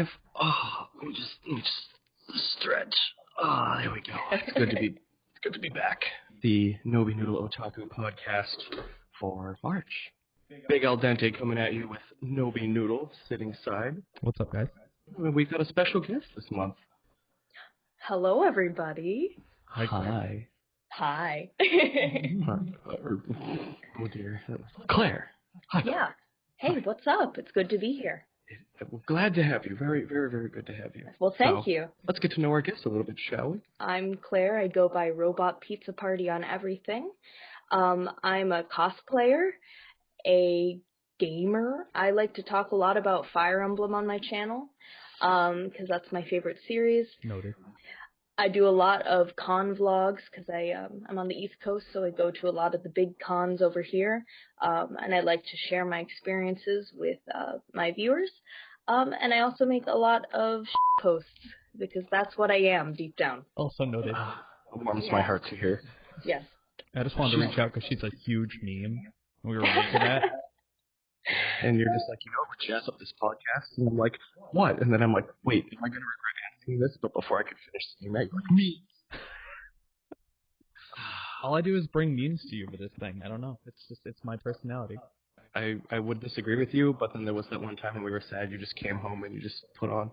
live? Oh, let me just stretch. Ah, there we go. It's good to be back. The Nobi Noodle Otaku podcast for March. Big Al Dente coming at you with Nobi Noodle sitting side. What's up, guys? We've got a special guest this month. Hello, everybody. Hi. Hi. Oh dear. Claire. Hi. Yeah. Hey, what's up? It's good to be here. We're glad to have you. Very, very, very good to have you. Well, thank you. Let's get to know our guest a little bit, shall we? I'm Claire. I go by RobotPizzaParty on everything. I'm a cosplayer, a gamer. I like to talk a lot about Fire Emblem on my channel, because that's my favorite series. Noted. I do a lot of con vlogs because I'm on the East Coast, so I go to a lot of the big cons over here, and I like to share my experiences with my viewers. And I also make a lot of posts because that's what I am deep down. Also noted. It warms my heart to hear. Yes. I just wanted to reach out because she's a huge meme. We were related to that. And you're just like, we're jazz up this podcast. And I'm like, what? And then I'm like, wait, am I going to regret asking this? But before I could finish saying that, you're like, me. All I do is bring memes to you for this thing. I don't know. It's my personality. I would disagree with you, but then there was that one time when we were sad, you just came home and you just put on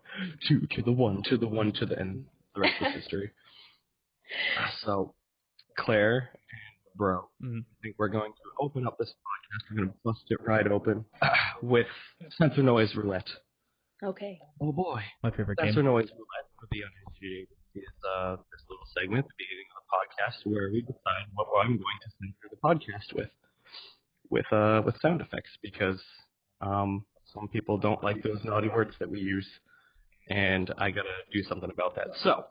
2 to the 1 to the 1 to the, and the rest is history. So, Claire and Bro, I think we're going to open up this podcast. We're going to bust it right open with Sensor Noise Roulette. Okay. Oh boy. My favorite game. Sensor Noise Roulette for the uninitiated is this little segment at the beginning of the podcast where we decide what I'm going to censor the podcast with sound effects, because some people don't like those naughty words that we use, and I gotta do something about that. So,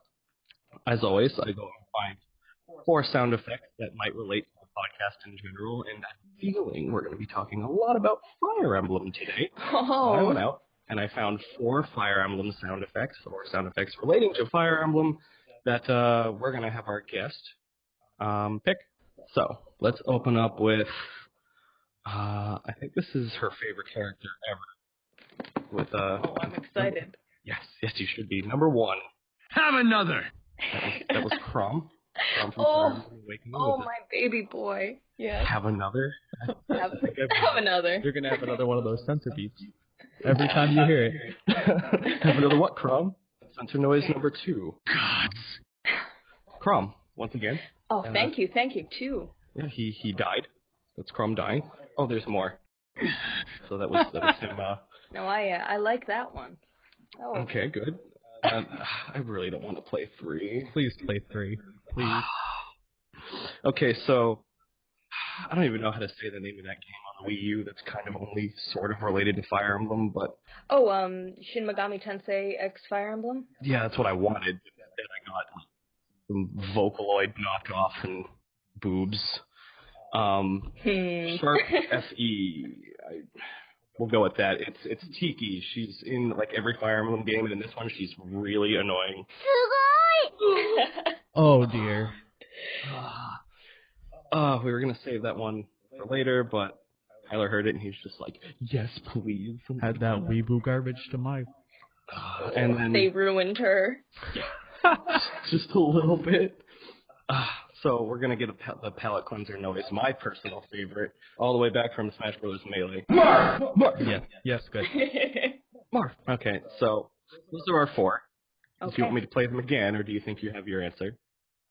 as always, I go and find 4 sound effects that might relate to the podcast in general, and I'm feeling we're going to be talking a lot about Fire Emblem today. Oh. I went out and I found 4 Fire Emblem sound effects, or sound effects relating to Fire Emblem, that we're going to have our guest pick. So, let's open up with, I think this is her favorite character ever. With Oh, I'm excited. Yes, you should be. Number 1. Have another! That was Crom. Oh, my baby boy. Yes. Have another? Have another. You're going to have another one of those censor beats every time you hear it. Have another what, Crom? Sensor noise number 2. Gods. Crom, once again. Oh, thank you, too. Yeah, he died. That's Crom dying. Oh, there's more. So that was him. No, I like that one. Oh. Okay, good. I really don't want to play 3. Please play 3. Please. Okay, so I don't even know how to say the name of that game on Wii U that's kind of only sort of related to Fire Emblem, but... Oh, Shin Megami Tensei X Fire Emblem? Yeah, that's what I wanted. Then I got some Vocaloid knockoff and boobs. Sharp F.E. We'll go with that. It's Tiki. She's in like every Fire Emblem game, and in this one she's really annoying. Oh dear. We were gonna save that one for later, but Tyler heard it and he's just like, "Yes, please." Add that weeboo garbage to my... And then they ruined her. just a little bit. So we're gonna get the palate cleanser noise, my personal favorite, all the way back from Smash Bros. Melee. Marth! Yes, good. Marth. Okay, so those are our 4. Okay. Do you want me to play them again, or do you think you have your answer?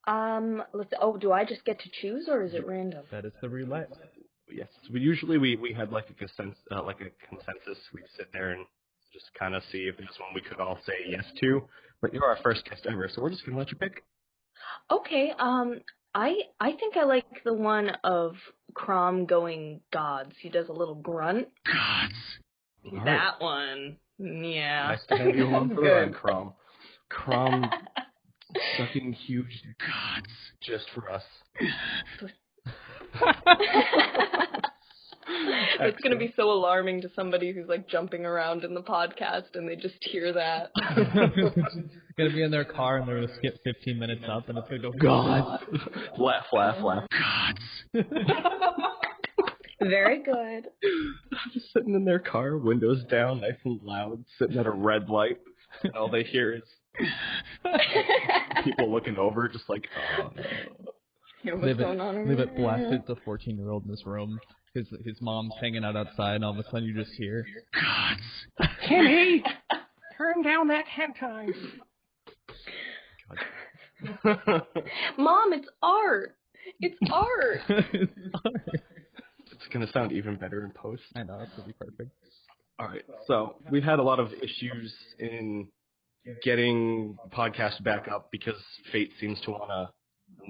Do I just get to choose, or is it random? That is the roulette. Yes. Usually we had like a consensus. We'd sit there and just kind of see if there's one we could all say yes to. But you're our first guest ever, so we're just gonna let you pick. Okay, I think I like the one of Crom going gods. He does a little grunt. Gods. All That right. one. Yeah. Nice to have you along for the Good. ride, Crom. Crom sucking huge Gods. just for us. It's going to be so alarming to somebody who's like jumping around in the podcast and they just hear that. Gonna be in their car and they're gonna skip 15 minutes up and it's gonna go, God! Laugh. Gods. Very good. Just sitting in their car, windows down, nice and loud, sitting at a red light. And all they hear is people looking over, just like, What's going on over Leave it there? blasted to 14-year-old in this room. His mom's hanging out outside, and all of a sudden you just hear, Gods. Timmy, turn down that hentai. Mom, it's art. It's art. It's gonna sound even better in post. I know, it's gonna be perfect. All right, so we've had a lot of issues in getting the podcast back up because Fate seems to want to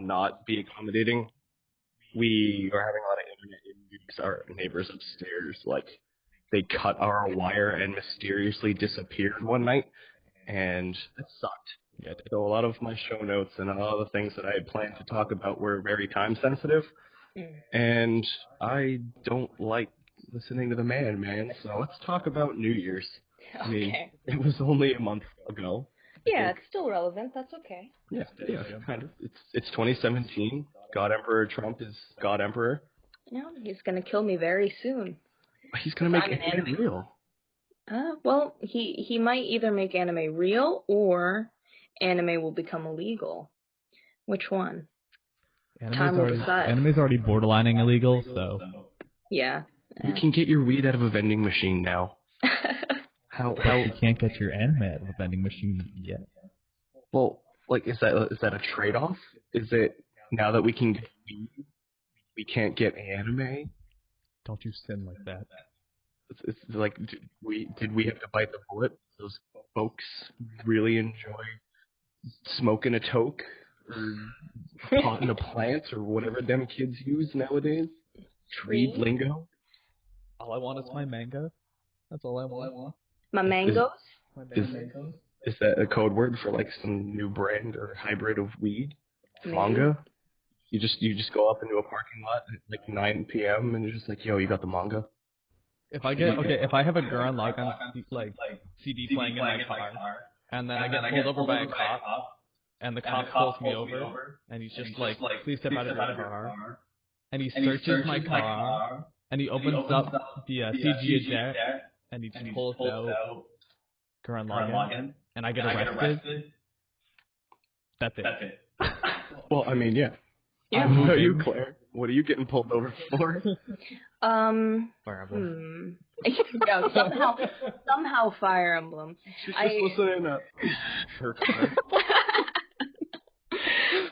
not be accommodating. We are having a lot of internet issues. Our neighbors upstairs, like, they cut our wire and mysteriously disappeared one night, and it sucked. Yeah, so a lot of my show notes and a lot of the things that I had planned to talk about were very time sensitive, and I don't like listening to the man. So let's talk about New Year's. I mean, Okay. it was only a month ago. Yeah, it's still relevant. That's okay. Yeah, kind of. It's 2017. God Emperor Trump is God Emperor. No, he's gonna kill me very soon. He's gonna make I'm an anime anime. real. Well, he might either make anime real or anime will become illegal. Which one? Time will decide. Anime's already borderlining illegal, so Yeah. You can get your weed out of a vending machine now. How you can't get your anime out of a vending machine yet. well, like, is that a trade-off? Is it now that we can get weed, we can't get anime? Don't you sin like that. It's like, did we have to bite the bullet? Those folks really enjoy smoking a toke or potting a plant or whatever them kids use nowadays. Tree. Weed lingo. All I want is my manga. That's all I want. My mangoes. My Is- mangoes. Is that a code word for like some new brand or hybrid of weed? Maybe. Manga? You just go up into a parking lot at like 9 p.m. and you're just like, yo, you got the manga? If I have a Gurren Lagann like CD playing in my car, and then I get pulled over by a cop, and the cop pulls me over, and he's just like, please step out of your car, and he searches my car, and he opens up the CG eject, and he just pulls out Gurren Lagann, and I get arrested. That's it. Well, I mean, yeah. Yeah. What about you, Claire? What are you getting pulled over for? Fire Emblem. Yeah, somehow Fire Emblem. She's just listening to her car.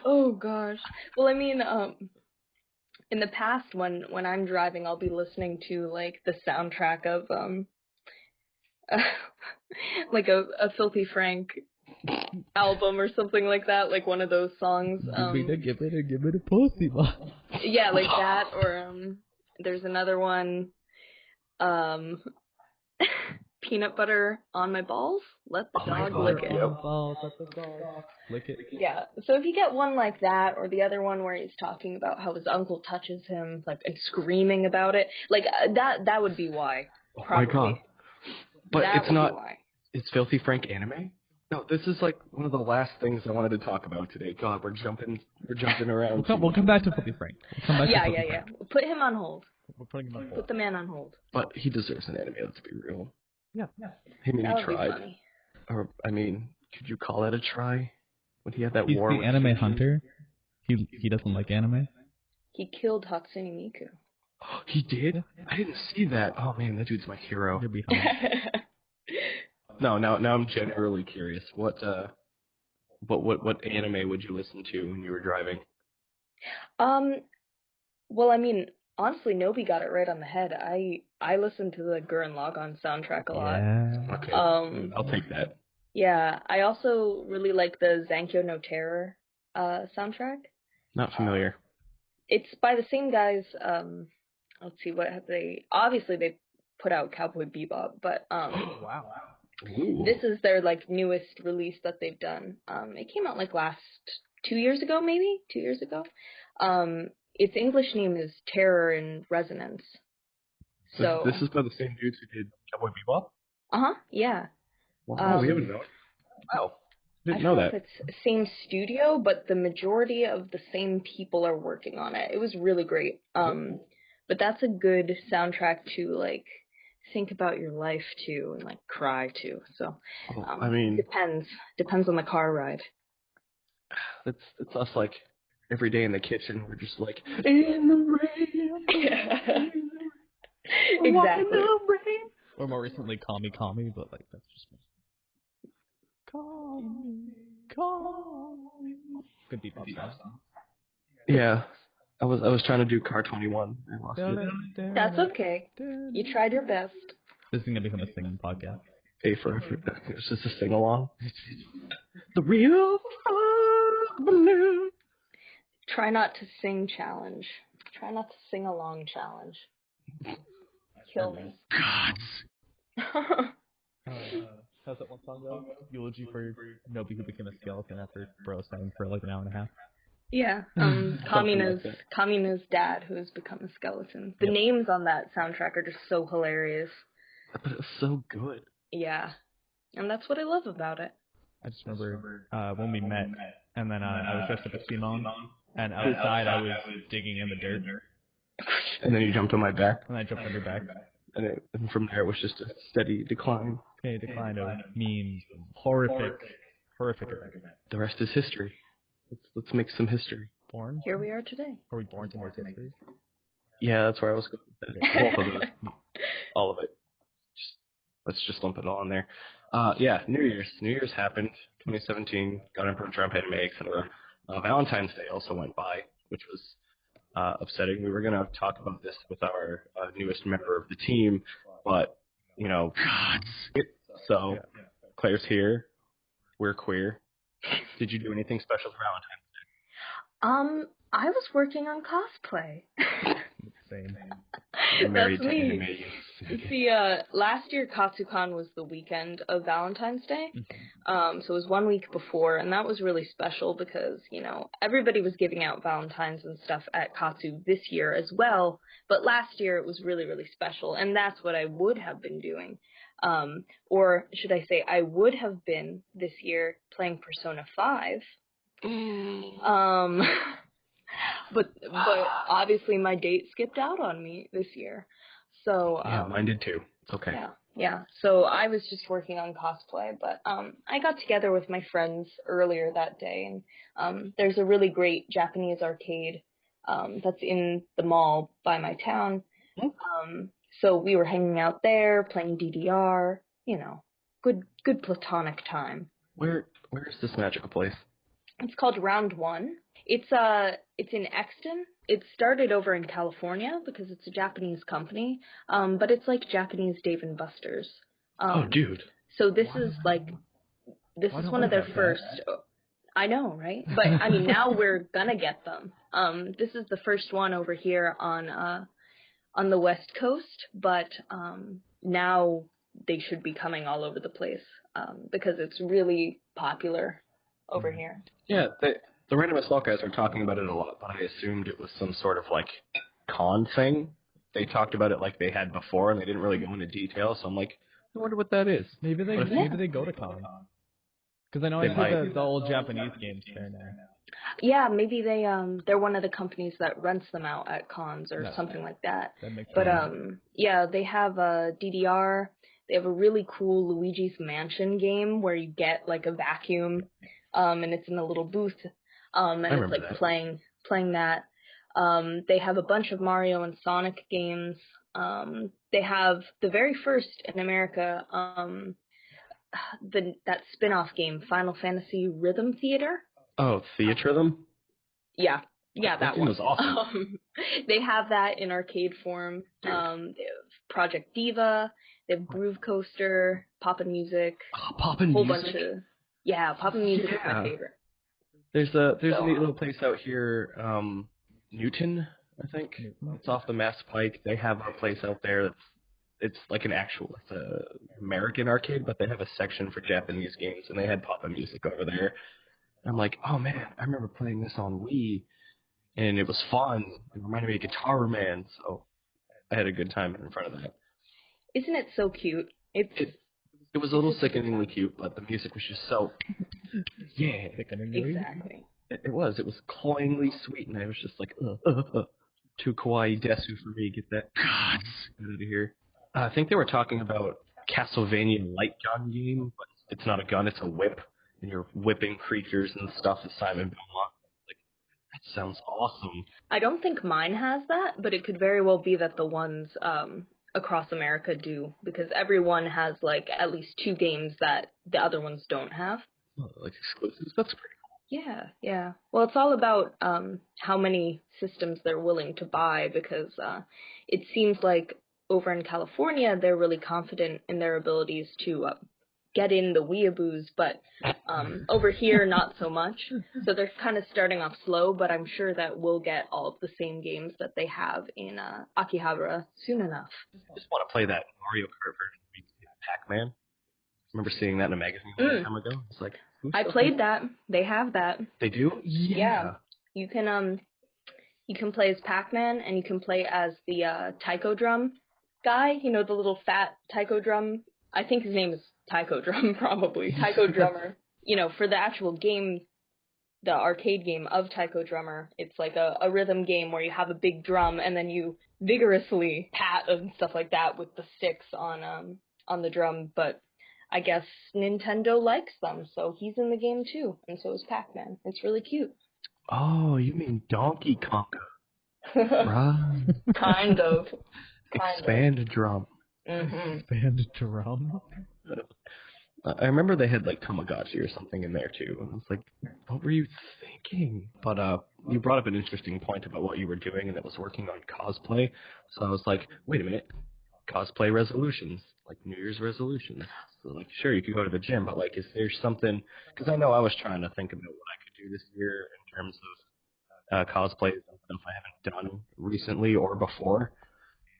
Oh gosh. Well, I mean, in the past, when I'm driving, I'll be listening to like the soundtrack of like a Filthy Frank album or something like that, like one of those songs. Give it a pussy, man. Yeah, like that, or there's another one, peanut butter on my balls, let the dog lick it. Lick it. Yeah, so if you get one like that, or the other one where he's talking about how his uncle touches him, like, and screaming about it, like, that would be why. Probably. Oh my god. But That it's would not, be why. it's Filthy Frank anime? No, this is like one of the last things I wanted to talk about today. God, we're jumping around. We'll come back to Filthy Frank. Yeah. Put him on hold. We're putting him on hold. Put the man on hold. But he deserves an anime, let's be real. Yeah. I mean, That he would be tried. funny. Or, I mean, could you call that a try? When he had that He's war the with anime Fuji? hunter. He doesn't like anime. He killed Hatsune Miku. He did? I didn't see that. Oh man, that dude's my hero. You're behind. No, now I'm genuinely curious. What anime would you listen to when you were driving? Well, I mean, honestly, Nobi got it right on the head. I listened to the Gurren Lagann soundtrack a lot. Yeah. Okay, I'll take that. Yeah, I also really like the Zankyo no Terror soundtrack. Not familiar. It's by the same guys. Let's see, what have they? Obviously, they put out Cowboy Bebop, but Wow. Ooh. this is their like newest release that they've done. It came out like last 2 years ago, maybe 2 years ago. Its English name is Terror in Resonance. So This is by the same dudes who did Cowboy Bebop? yeah. Wow, we haven't known. Wow. Didn't know I don't that. know if it's same studio, but the majority of the same people are working on it. It was really great. But that's a good soundtrack to like think about your life too and like cry too. So I mean, depends on the car ride. it's us like every day in the kitchen. We're just like in the rain. Exactly. Or more recently, Call Me, but like that's just me. Call me. Good beat song. Yeah, I was trying to do Car 21. I lost it. That's okay. You tried your best. This is gonna become a singing podcast. Pay for it. It's just a sing along. The real balloon. Try not to sing challenge. Try not to sing along challenge. Kill me. Gods. How's that one song go? Eulogy for Nobi who became a skeleton after bro sang for like an hour and a half. Yeah, Kamina's dad who has become a skeleton. The names on that soundtrack are just so hilarious. But it's so good. Yeah, and that's what I love about it. I just remember when we met, and then I was dressed up as Simon, and outside I was digging in the dirt. And then you jumped on my back. And I jumped on your back. And from there it was just a steady decline. Okay, decline of memes, horrific. The rest is history. Let's make some history. Born? Here we are today. Are we born to make history? Yeah, that's where I was going. Both of those. All of it. Let's just lump it all in there. Yeah, New Year's happened. 2017. Got in for Trump, had to make, etc. Valentine's Day also went by, which was upsetting. We were going to talk about this with our newest member of the team, but, you know, so Claire's here. We're queer. Did you do anything special for Valentine's Day? I was working on cosplay. Same. You're married That's to me. anime. See, last year Katsucon was the weekend of Valentine's Day. So it was 1 week before, and that was really special because, you know, everybody was giving out Valentines and stuff at Katsu this year as well, but last year it was really, really special, and that's what I would have been doing. Or should I say I would have been this year playing Persona 5. But obviously my date skipped out on me this year. So Yeah, mine did too. It's okay. Yeah. So I was just working on cosplay, but I got together with my friends earlier that day, and there's a really great Japanese arcade that's in the mall by my town. So we were hanging out there, playing DDR, you know, good platonic time. Where is this magical place? It's called Round One. It's in Exton. It started over in California because it's a Japanese company, but it's like Japanese Dave and Buster's. Oh, dude. So this is one of their first. I know, right? But I mean, now we're gonna get them. This is the first one over here on the West Coast, but now they should be coming all over the place because it's really popular over here. Yeah, the Random Assault guys were talking about it a lot, but I assumed it was some sort of like con thing. They talked about it like they had before, and they didn't really go into detail. So I'm like, I wonder what that is. Maybe they go to con. Because I know I see the old Japanese games there now. Yeah, maybe they're one of the companies that rents them out at cons or something like that. That makes but sense. yeah, they have a DDR. They have a really cool Luigi's Mansion game where you get like a vacuum, and it's in a little booth, and it's like playing that. They have a bunch of Mario and Sonic games. They have the very first in America, that spin-off game, Final Fantasy Rhythm Theater. Oh, Theatrhythm? Yeah, that one. Was awesome. They have that in arcade form. They have Project Diva. They have Groove Coaster, Poppin' Music. Poppin' Music? Music? Bunch of, yeah, Poppin' Music is my favorite. There's a neat little place out here, Newton, I think. It's off the Mass Pike. They have a place out there it's like it's a American arcade, but they have a section for Japanese games, and they had Poppin' Music over there. I'm like, oh man, I remember playing this on Wii, and it was fun. It reminded me of Guitar Man, so I had a good time in front of that. Isn't it so cute? It was a little sickeningly cute, but the music was just so, yeah. Exactly. It was cloyingly sweet, and I was just like, too kawaii desu for me. Get that out of here. I think they were talking about Castlevania light gun game, but it's not a gun, it's a whip, and you're whipping creatures and stuff as Simon Belmont. Like, that sounds awesome. I don't think mine has that, but it could very well be that the ones across America do, because everyone has like at least 2 games that the other ones don't have. Oh, like exclusives? That's pretty cool. Yeah. Well, it's all about how many systems they're willing to buy, because it seems like over in California they're really confident in their abilities to get in the weeaboos, but over here not so much. So they're kind of starting off slow, but I'm sure that we'll get all of the same games that they have in Akihabara soon enough. I just want to play that Mario Kart version of Pac-Man. I remember seeing that in a magazine a long time ago. It's like, I played that. They have that. They do? Yeah. You can play as Pac-Man, and you can play as the taiko drum guy. You know, the little fat taiko drum. I think his name is Taiko Drum, probably. Taiko Drummer. You know, for the actual game, the arcade game of Taiko Drummer, it's like a rhythm game where you have a big drum and then you vigorously pat and stuff like that with the sticks on the drum. But I guess Nintendo likes them, so he's in the game too, and so is Pac-Man. It's really cute. Oh, you mean Donkey Kong. Right. Kind of. Expand drum. Mm-hmm. Expand drum? I remember they had like Tamagotchi or something in there too, and I was like, what were you thinking? But you brought up an interesting point about what you were doing, and it was working on cosplay. So I was like, wait a minute, cosplay resolutions, like New Year's resolutions. So like, sure, you could go to the gym, but like, is there something? Because I know I was trying to think about what I could do this year in terms of cosplays and stuff I haven't done recently or before,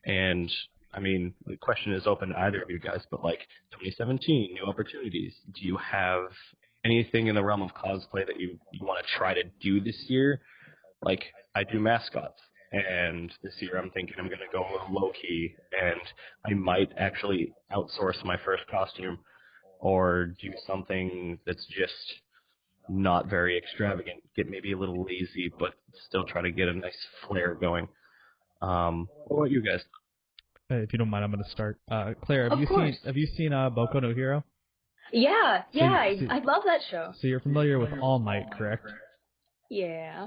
and I mean, the question is open to either of you guys, but like 2017, new opportunities. Do you have anything in the realm of cosplay that you want to try to do this year? Like, I do mascots, and this year I'm thinking I'm going to go a little low-key, and I might actually outsource my first costume or do something that's just not very extravagant, get maybe a little lazy, but still try to get a nice flair going. What about you guys? If you don't mind, I'm going to start. Claire, have you seen Boku no Hero? Yeah, I love that show. So you're familiar with All Might, correct? Yeah.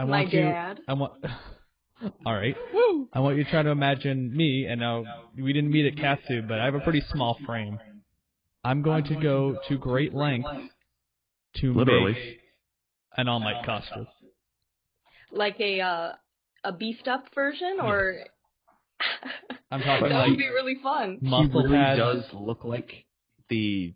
My dad. All right. I want you to try to imagine me, and now we didn't meet at Katsu, but I have a pretty small frame. I'm going to go to great lengths to make an All Might costume. Like a beefed up version, or? I'm talking that like would be really fun. Muscle he really pads. does look like the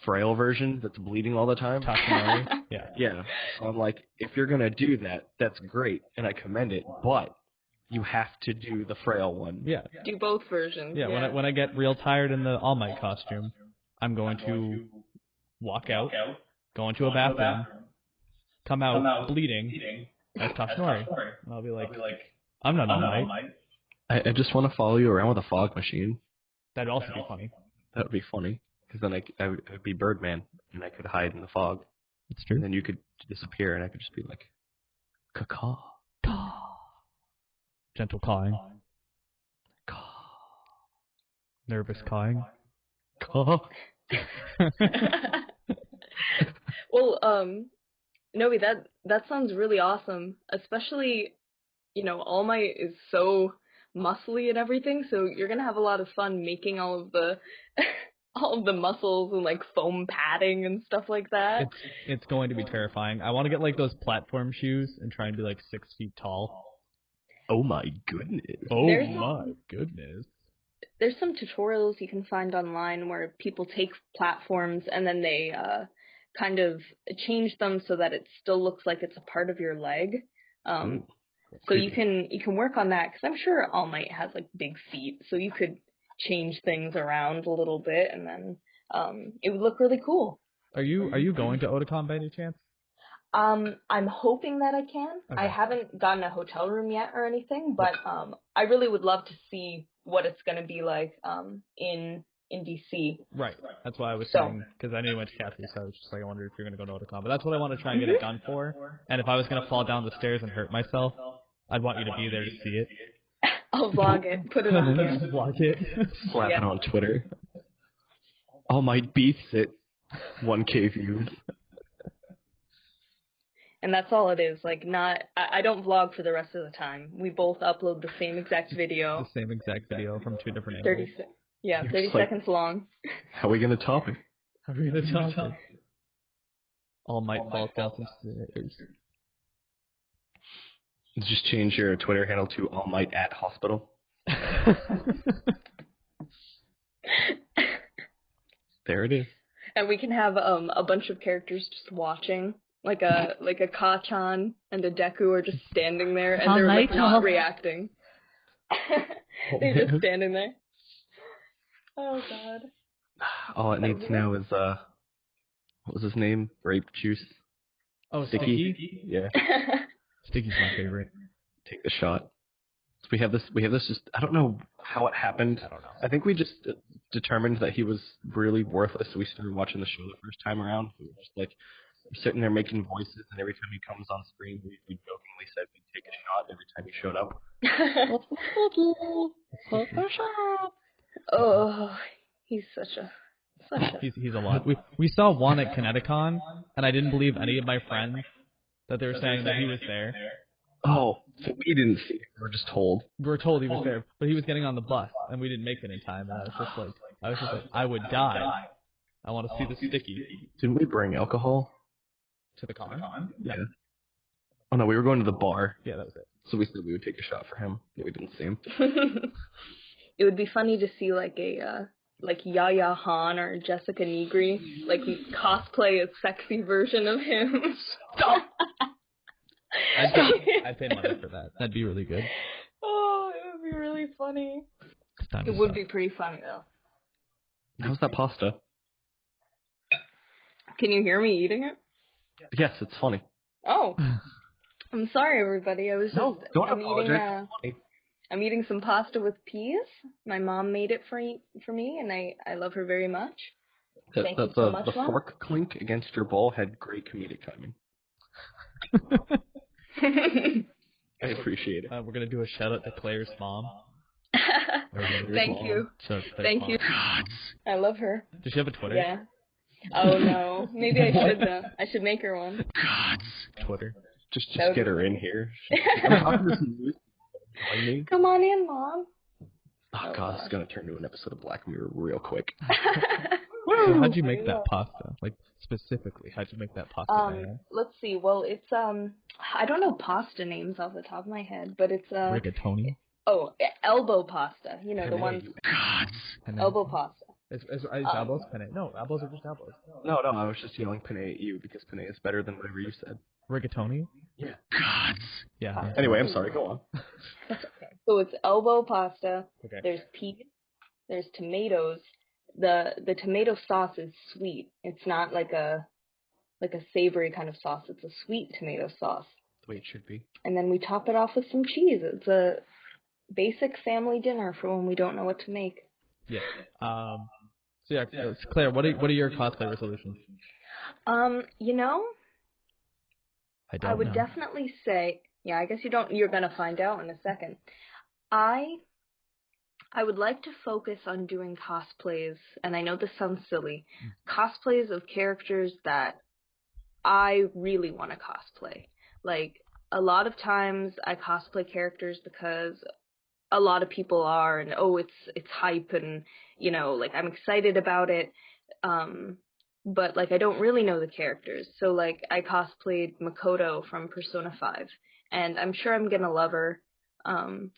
frail version that's bleeding all the time. Takanori. Yeah. So I'm like, if you're gonna do that, that's great, and I commend it. But you have to do the frail one. Yeah. Do both versions. Yeah. When I get real tired in the All Might costume, I'm going to walk out, go into a bathroom, come out bleeding as Takanori, and I'll be like, I'm not All Might. I just want to follow you around with a fog machine. That'd also be funny. That would be funny, because then I would be Birdman, and I could hide in the fog. That's true. And then you could disappear, and I could just be like, caw. Gentle cawing. Nervous cawing. Caw. Well, Nobi, that sounds really awesome. Especially, All Might is so muscly and everything, so you're gonna have a lot of fun making all of the muscles and like foam padding and stuff like that. It's going to be terrifying. I want to get like those platform shoes and try and be like 6 feet tall. Oh my goodness. There's some tutorials you can find online where people take platforms and then they kind of change them so that it still looks like it's a part of your leg. So you can work on that, because I'm sure All Might has like big feet, so you could change things around a little bit, and then it would look really cool. Are you going to Otakon by any chance? I'm hoping that I can. Okay. I haven't gotten a hotel room yet or anything, but I really would love to see what it's going to be like in DC. Right. That's why I was saying, because I knew you went to Kathy, so I was just like, I wondered if you're going to go to Otakon. But that's what I want to try and get it done for. And if I was going to fall down the stairs and hurt myself, I'd want you to be there to see it. I'll vlog it. Put it on camera. Vlog it. Slap it on Twitter. All Might beats it. 1K views. And that's all it is. Like, I don't vlog for the rest of the time. We both upload the same exact video. The same exact video from 2 different angles. 30 seconds long. How are we gonna top it? How are we gonna talk? All Might falls down some stairs. Just change your Twitter handle to All Might at Hospital. There it is. And we can have a bunch of characters just watching. Like a Kachan and a Deku are just standing there and they're like not reacting. They're just standing there. Oh god. All it needs now is what was his name? Grape juice. Oh, Sticky? Yeah. Sticky's my favorite. Take the shot. So we have this just, I don't know how it happened. I don't know. I think we just determined that he was really worthless, so we started watching the show the first time around. We were just like sitting there making voices, and every time he comes on screen, we jokingly said we'd take a shot every time he showed up. Oh, he's such a He's a lot. We saw one at Kineticon, and I didn't believe any of my friends that they were saying that he was there. Oh, so we didn't see it. We were just told. We were told he was there, but he was getting on the bus, and we didn't make it in time. And I was just like, I would die. I want to see the Sticky. Didn't we bring alcohol? To the con? Yeah. Oh no, we were going to the bar. Yeah, that was it. So we said we would take a shot for him. But we didn't see him. It would be funny to see like a like Yaya Han or Jessica Negri like cosplay a sexy version of him. I'd pay money for that. That'd be really good. Oh, it would be really funny. It would be pretty funny though. How's that pasta? Can you hear me eating it? Yes, it's funny. Oh, I'm sorry, everybody. I was just don't apologize. I'm eating some pasta with peas. My mom made it for me, and I love her very much. Thank you so much, the Mom. fork clink against your bowl had great comedic timing. I appreciate it. We're gonna do a shout out to Claire's mom. Thank you. Thank you. I love her. Does she have a Twitter? Yeah. Oh no. Maybe I should though. I should make her one. Twitter. Just get her in here. Come on in, Mom. Oh god, this is gonna turn into an episode of Black Mirror real quick. So how'd you make that pasta? Like specifically, how'd you make that pasta? Let's see. Well, it's I don't know pasta names off the top of my head, but it's rigatoni. Oh, elbow pasta. You know Penne. the ones. Penne. Elbow pasta. Is elbows penne? No, elbows are just elbows. No, I was just yelling penne at you because penne is better than whatever you said. Rigatoni? Yeah. Yeah. Anyway, I'm sorry. Go on. That's okay. So it's elbow pasta. Okay. There's peas. There's tomatoes. The tomato sauce is sweet. It's not like a savory kind of sauce. It's a sweet tomato sauce. The way it should be. And then we top it off with some cheese. It's a basic family dinner for when we don't know what to make. Yeah. So yeah, Claire, what are your cosplay resolutions? You know, I would definitely say, yeah, I guess you don't. You're gonna find out in a second. I would like to focus on doing cosplays, and I know this sounds silly, cosplays of characters that I really want to cosplay. Like, a lot of times I cosplay characters because a lot of people are, and it's hype, and, you know, like, I'm excited about it, but, like, I don't really know the characters. So, like, I cosplayed Makoto from Persona 5, and I'm sure I'm gonna love her.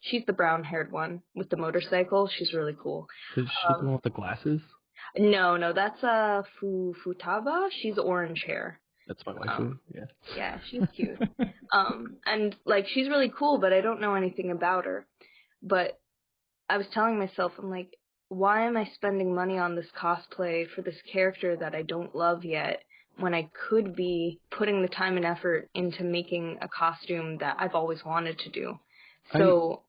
She's the brown-haired one with the motorcycle. She's really cool. Is she the one with the glasses? No, that's Futaba. She's orange hair. That's my wife. Yeah. Yeah, she's cute. And like she's really cool, but I don't know anything about her. But I was telling myself, I'm like, why am I spending money on this cosplay for this character that I don't love yet, when I could be putting the time and effort into making a costume that I've always wanted to do? So.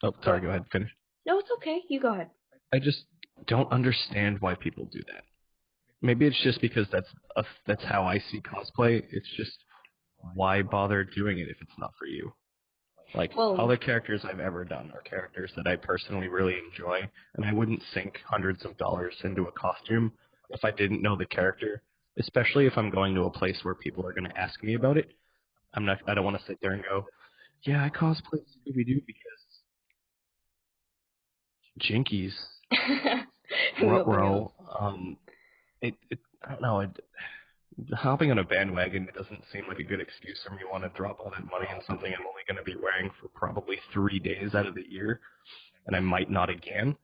Oh, sorry. Go ahead. Finish. No, it's okay. You go ahead. I just don't understand why people do that. Maybe it's just because that's how I see cosplay. It's just, why bother doing it if it's not for you? Like, Well, all the characters I've ever done are characters that I personally really enjoy, and I wouldn't sink hundreds of dollars into a costume if I didn't know the character, especially if I'm going to a place where people are going to ask me about it. I don't want to sit there and go, yeah, I cosplay Scooby-Doo because Jinkies, nothing else. Ruh-roh, I don't know, hopping on a bandwagon doesn't seem like a good excuse for me to want to drop all that money on something I'm only going to be wearing for probably 3 days out of the year, and I might not again.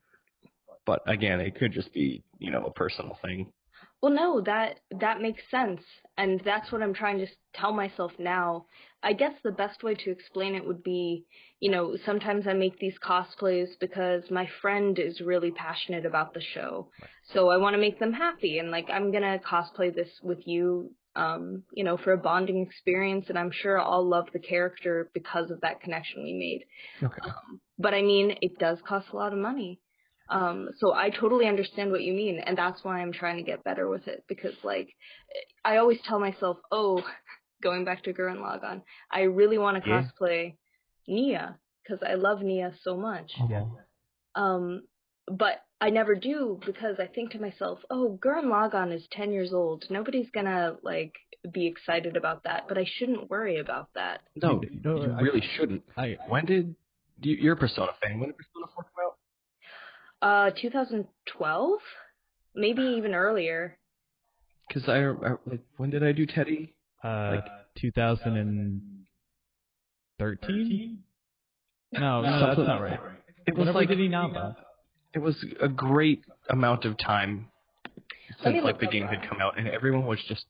But again, it could just be, a personal thing. Well, no, that makes sense, and that's what I'm trying to tell myself now. I guess the best way to explain it would be, sometimes I make these cosplays because my friend is really passionate about the show, so I want to make them happy, and like I'm gonna cosplay this with you, for a bonding experience, and I'm sure I'll love the character because of that connection we made. Okay. But I mean, it does cost a lot of money. So I totally understand what you mean, and that's why I'm trying to get better with it, because, like, I always tell myself, going back to Gurren Lagann, I really want to cosplay Nia, because I love Nia so much. Yeah. But I never do, because I think to myself, Gurren Lagann is 10 years old. Nobody's gonna, like, be excited about that, but I shouldn't worry about that. No, you really shouldn't. You're a Persona fan. When did Persona 4 come out? 2012? Maybe even earlier. Because when did I do Teddy? 2013? No, that's not right. It was Whenever did he not? It was a great amount of time since the game had up. come out, and everyone was just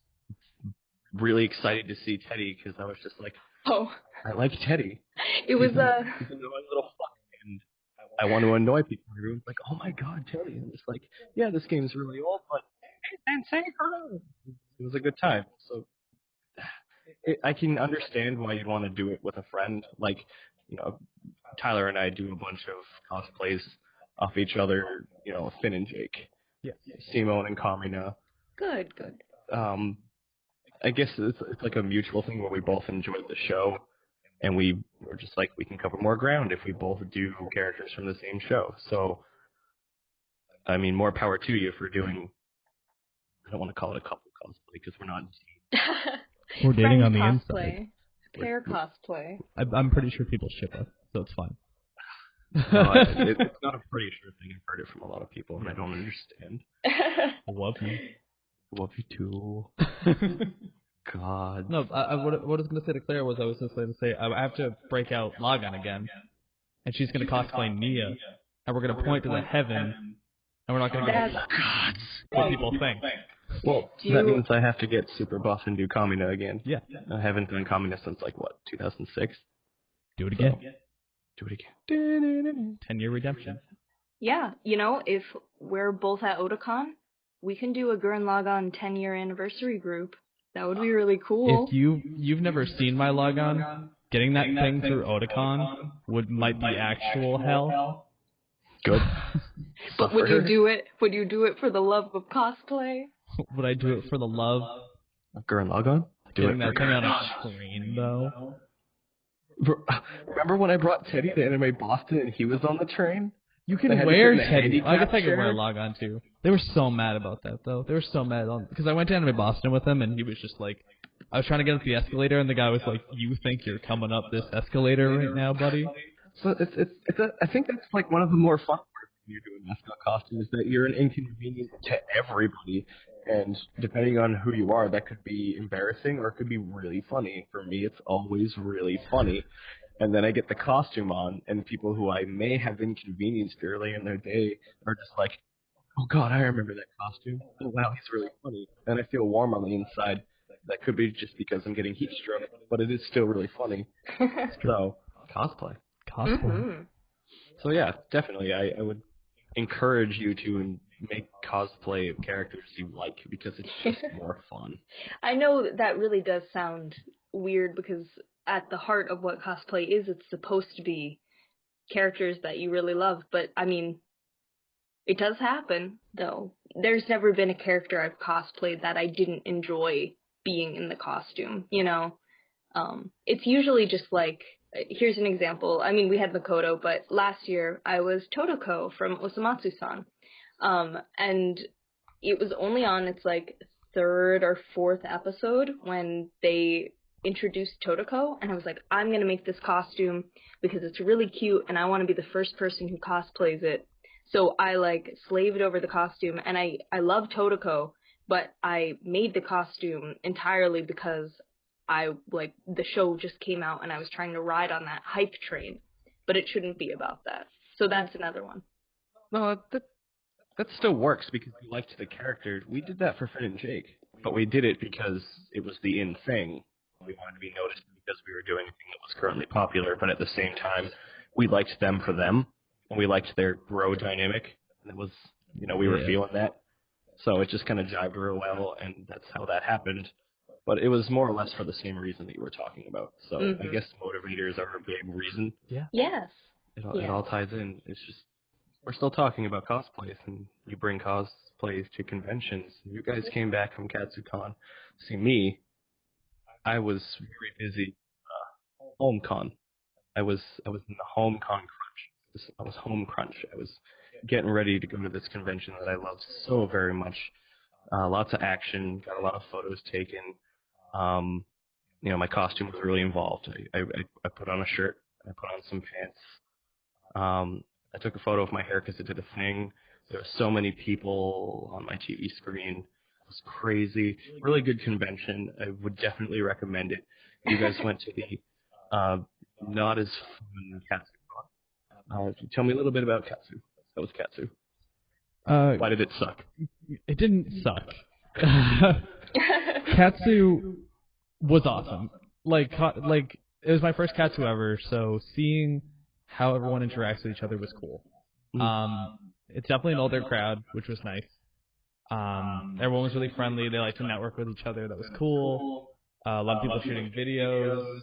really excited to see Teddy because I was just like, I like Teddy. It was he's a little fuck, and I want to annoy people. Everyone's like, oh my god, Teddy. And I'm just like, yeah, this game's really old, but hey, it was a good time. So I can understand why you'd want to do it with a friend. Like, Tyler and I do a bunch of cosplays off each other, Finn and Jake. Yeah. Simone and Kamina. Good. I guess it's like a mutual thing where we both enjoyed the show, and we're just like, we can cover more ground if we both do characters from the same show. So, I mean, more power to you for doing, I don't want to call it a couple cosplay because we're not. We're dating on the cosplay. inside. Pair cosplay. I'm pretty sure people ship us, so it's fine. No, it's not a pretty sure thing. I've heard it from a lot of people, and I don't understand. I love you. Love you too. God. No, what I was going to say to Claire was I was just going to say I have to break out Lagann again, and she's going to cosplay Nia, and we're going to point to the heaven, and we're not going to go, God, what people think. Well, that means I have to get super buff and do Kamina again. Yeah. I haven't done Kamina since, 2006? Do it again. Do it again. 10-year redemption. Yeah, if we're both at Otakon, we can do a Gurren Lagann 10-year anniversary group. That would be really cool. If you've never seen my Lagann, getting that thing through Otakon might be actual hell. Good. But would you do it? Would you do it for the love of cosplay? Would I do it for the love of Gurren Lagann? Getting that thing on a train, though. Remember when I brought Teddy to Anime Boston and he was on the train? You can wear Teddy. I guess I can wear Lagann too. They were so mad about that though. They were so mad because I went to Anime Boston with him and he was just like, I was trying to get up the escalator and the guy was like, "You think you're coming up this escalator right now, buddy?" So I think that's one of the more fun parts when you're doing mascot costumes is that you're an inconvenience to everybody, and depending on who you are, that could be embarrassing or it could be really funny. For me, it's always really funny. And then I get the costume on, and people who I may have inconvenienced early in their day are just like, oh god, I remember that costume. Oh wow, he's really funny. And I feel warm on the inside. That could be just because I'm getting heat stroke, but it is still really funny. So, cosplay. Mm-hmm. So yeah, definitely, I would encourage you to make cosplay of characters you like, because it's just more fun. I know that really does sound weird, because at the heart of what cosplay is, it's supposed to be characters that you really love, but I mean, it does happen, though. There's never been a character I've cosplayed that I didn't enjoy being in the costume, It's usually just here's an example. I mean, we had Makoto, but last year I was Totoko from Osamatsu-san. And it was only on its like third or fourth episode when they introduced Totoko, and I was like, I'm gonna make this costume because it's really cute and I want to be the first person who cosplays it. So I like slaved over the costume, and I love Totoko, but I made the costume entirely because I like the show just came out and I was trying to ride on that hype train, but it shouldn't be about that. So that's another one. No, that still works because we liked the character. We did that for Finn and Jake, but we did it because it was the in thing. We wanted to be noticed because we were doing a thing that was currently popular, but at the same time, we liked them for them, and we liked their bro dynamic, and it was, we were feeling that. So it just kind of jived real well, and that's how that happened. But it was more or less for the same reason that you were talking about. So I guess motivators are a big reason. Yeah. Yes. It all ties in. It's just, we're still talking about cosplays, and you bring cosplays to conventions. You guys came back from KatsuCon. See me, I was very busy. HomeCon. I was in the HomeCon crunch. I was home crunch. I was getting ready to go to this convention that I love so very much. Lots of action. Got a lot of photos taken. My costume was really involved. I put on a shirt. I put on some pants. I took a photo of my hair because it did a thing. There were so many people on my TV screen. It was crazy. Really good convention. I would definitely recommend it. You guys went to the not as fun Katsu. Tell me a little bit about Katsu. That was Katsu. Why did it suck? It didn't suck. Katsu was awesome. Like it was my first Katsu ever, so seeing how everyone interacts with each other was cool. It's definitely an older crowd, which was nice. Everyone was really friendly. They liked to network with each other. That was cool. A lot of people shooting videos.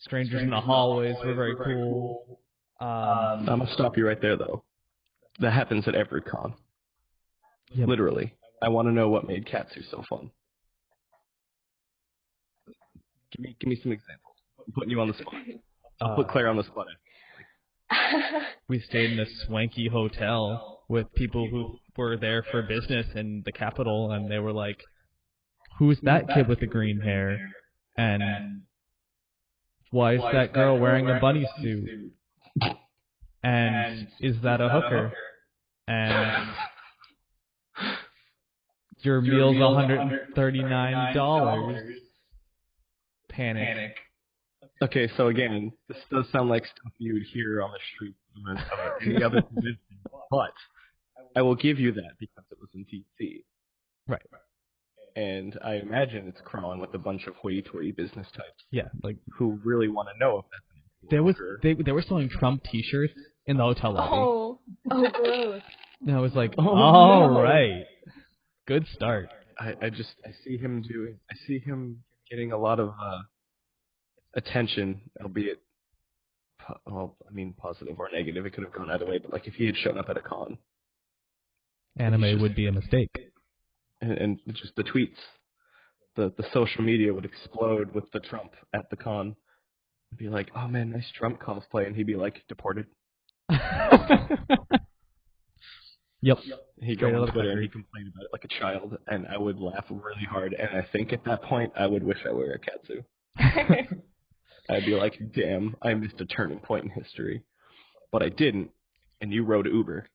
Strangers in the hallways were very cool. I'm going to stop you right there, though. That happens at every con. Yep. Literally. I want to know what made Katsu so fun. Give me some examples. I'm putting you on the spot. I'll put Claire on the spot. We stayed in a swanky hotel with people who were there for business in the capital, and they were like, "Who's that kid with the green hair? And why is that girl wearing a bunny suit? And is that a hooker? And your meal's $139. Panic. Okay, so again, this does sound like stuff you would hear on the street or any other convention, but I will give you that because it was in DC. Right. And I imagine it's crawling with a bunch of hoity-toity business types. Yeah, like who really want to know if that's they were selling Trump T-shirts in the hotel lobby. Oh, gross. And I was like, all right, good start. I see him getting a lot of attention, albeit, positive or negative. It could have gone either way, but like if he had shown up at a con, anime would be a mistake. And just the tweets, the social media would explode with the Trump at the con. It'd be like, oh man, nice Trump cosplay, and he'd be like, deported. Yep. He'd go on Twitter and he'd complain about it like a child, and I would laugh really hard, and I think at that point I would wish I were a Katsu. I'd be like, damn, I missed a turning point in history. But I didn't, and you rode Uber.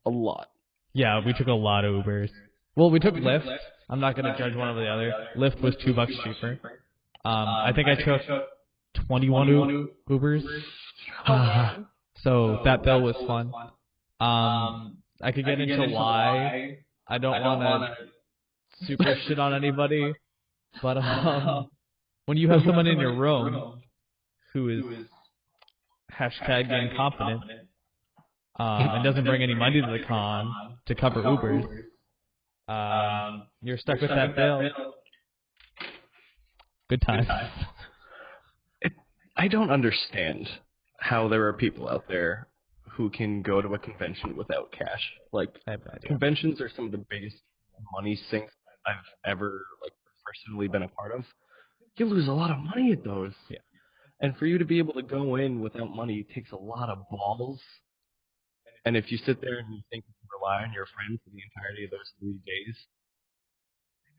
A lot. Yeah, we took a lot of Ubers. Well, we took Lyft. I'm not going to judge one over the other. Lyft was $2 cheaper. I think I took 21 Ubers. So that bill was fun. I could get into why. I don't want to super shit on anybody. But when you have someone in your room who is hashtag incompetent and doesn't bring any money to the con to cover Ubers, you're stuck with that bill. Good times. I don't understand how there are people out there who can go to a convention without cash. Like, conventions are some of the biggest money sinks I've ever personally been a part of. You lose a lot of money at those. Yeah. And for you to be able to go in without money takes a lot of balls. And if you sit there and you think you can rely on your friends for the entirety of those 3 days,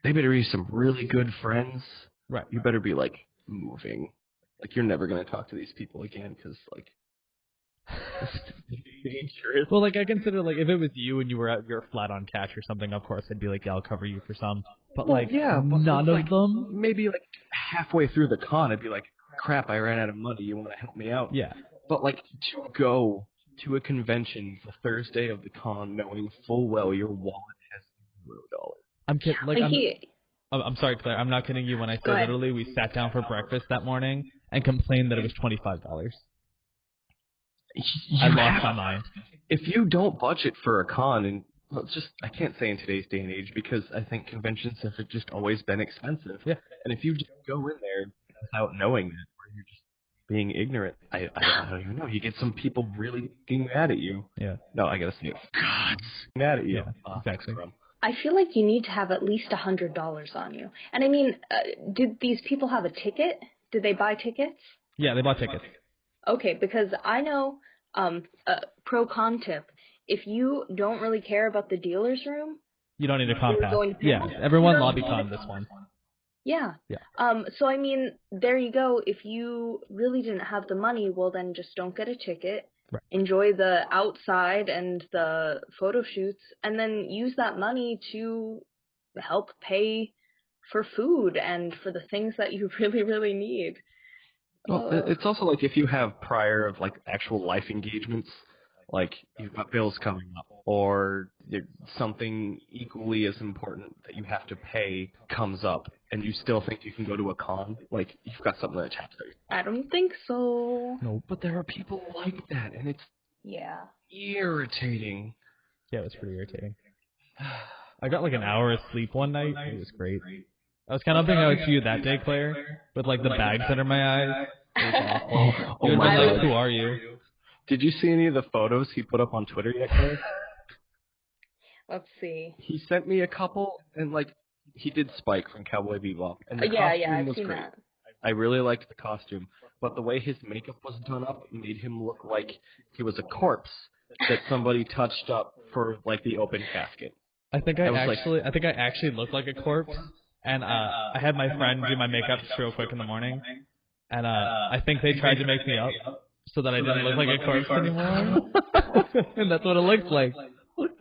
they better be some really good friends. Right. You better be, like, moving. Like, you're never going to talk to these people again because, like, it's dangerous. Well, like, I consider, like, if it was you and you were flat on cash or something, of course, I'd be like, yeah, I'll cover you for some. But, Well, like, yeah, but none of like, them? Maybe, like, halfway through the con, I'd be like, crap, I ran out of money. You want to help me out? Yeah. But, like, to go to a convention the Thursday of the con knowing full well your wallet has $0. I'm kidding. Like, I'm sorry, Claire. I'm not kidding you when I say literally we sat down for breakfast that morning and complained that it was $25. I lost my mind. If you don't budget for a con, and I can't say in today's day and age because I think conventions have just always been expensive. Yeah. And if you just go in there without knowing that, or you're just being ignorant, I don't even know. You get some people really getting mad at you. Yeah. No, I gotta say it. God's mad at you. Yeah, exactly. I feel like you need to have at least $100 on you. And I mean, did these people have a ticket? Did they buy tickets? Yeah, they bought tickets. Okay, because I know, pro-con tip, if you don't really care about the dealer's room... You don't need a con pass. Yeah, everyone lobby con this one. Yeah. So, I mean, there you go. If you really didn't have the money, well, then just don't get a ticket. Right. Enjoy the outside and the photo shoots, and then use that money to help pay for food and for the things that you really, really need. Well, it's also like if you have prior of like actual life engagements, like you've got bills coming up, or something equally as important that you have to pay comes up, and you still think you can go to a con, like you've got something that taps out. I don't think so. No, but there are people like that, and it's irritating. Yeah, it was pretty irritating. I got like an hour of sleep one night. It was great. I was kind of hoping I would see you that day, Claire, with like the bags under my eyes. It was awful. You were just like, who are you? Did you see any of the photos he put up on Twitter yet, Claire? Let's see. He sent me a couple, and like he did Spike from Cowboy Bebop, and the costume I've was seen great. that. I really liked the costume, but the way his makeup was done up made him look like he was a corpse that somebody touched up for like the open casket. I think I actually looked like a corpse, and I had my friend do my makeup real quick in the morning, and I think they tried to make me up so that I didn't look like a corpse anymore, and that's what it looked like.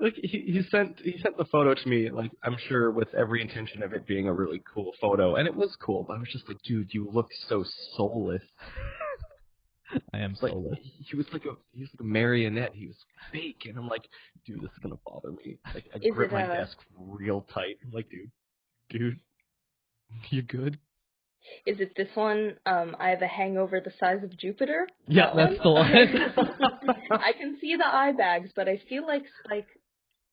Look, he sent the photo to me, like I'm sure with every intention of it being a really cool photo, and it was cool. But I was just like, dude, you look so soulless. I am like, soulless. He was like a marionette. He was fake, and I'm like, dude, this is gonna bother me. Like I grip my desk real tight. I'm like, dude, you good? Is it this one? I have a hangover the size of Jupiter. Yeah, that's the one. I can see the eye bags, but I feel like Spike,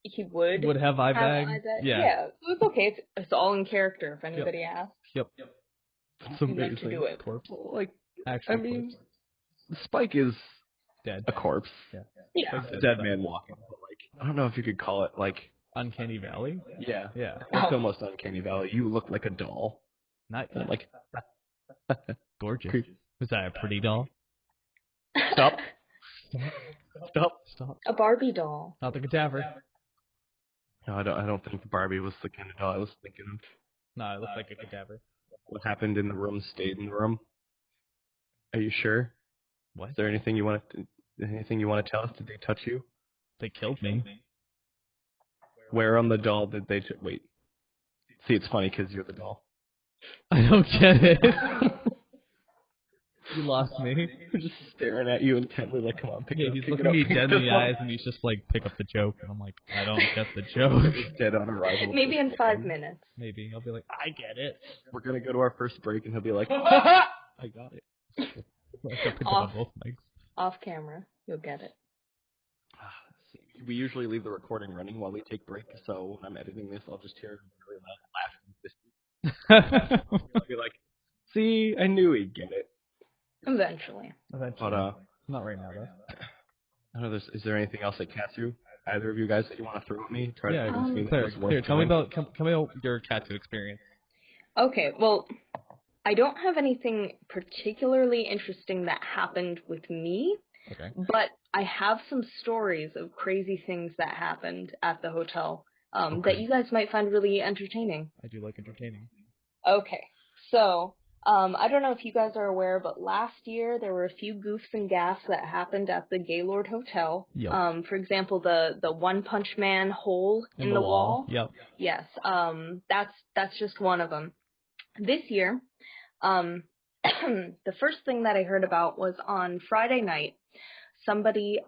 he would have eye bags. Yeah, so it's okay. It's all in character. If anybody asks. Yep. That's amazing. To do it. Like, actually, I mean, Spike is dead. A corpse. Yeah. A dead man walking. But like, I don't know if you could call it like Uncanny Valley. Yeah. Yeah. It's almost Uncanny Valley. You look like a doll. Not like gorgeous. Was that a pretty doll? Stop. A Barbie doll. Not the cadaver. No, I don't think the Barbie was the kind of doll I was thinking of. No, it looked like a cadaver. What happened in the room stayed in the room. Are you sure? What? Is there anything you want to tell us? Did they touch you? They killed me. Where on the doll did they wait? See, it's funny because you're the doll. I don't get it. You lost me. We're just staring at you intently, like, come on, pick it up. He's looking me dead in the eyes, and he's just like, pick up the joke. And I'm like, I don't get the joke. Dead on arrival. Maybe in 5 minutes. Maybe. I'll be like, I get it. We're going to go to our first break, and he'll be like, I got it. Off camera. You'll get it. We usually leave the recording running while we take breaks, so when I'm editing this, I'll just hear him really loud laughing. I'll be like, see, I knew he'd get it. Eventually. But, not right now, though. I don't know, is there anything else that Katsu, either of you guys that you want to throw at me? Try to convince me Claire, tell me about your Katsu experience. Okay, well, I don't have anything particularly interesting that happened with me, Okay. but I have some stories of crazy things that happened at the hotel Okay. that you guys might find really entertaining. I do like entertaining. Okay, so I don't know if you guys are aware, but last year there were a few goofs and gaffes that happened at the Gaylord Hotel. Yep. For example, the One Punch Man hole in the wall. Yep. Yes, that's just one of them. This year, the first thing that I heard about was on Friday night. Somebody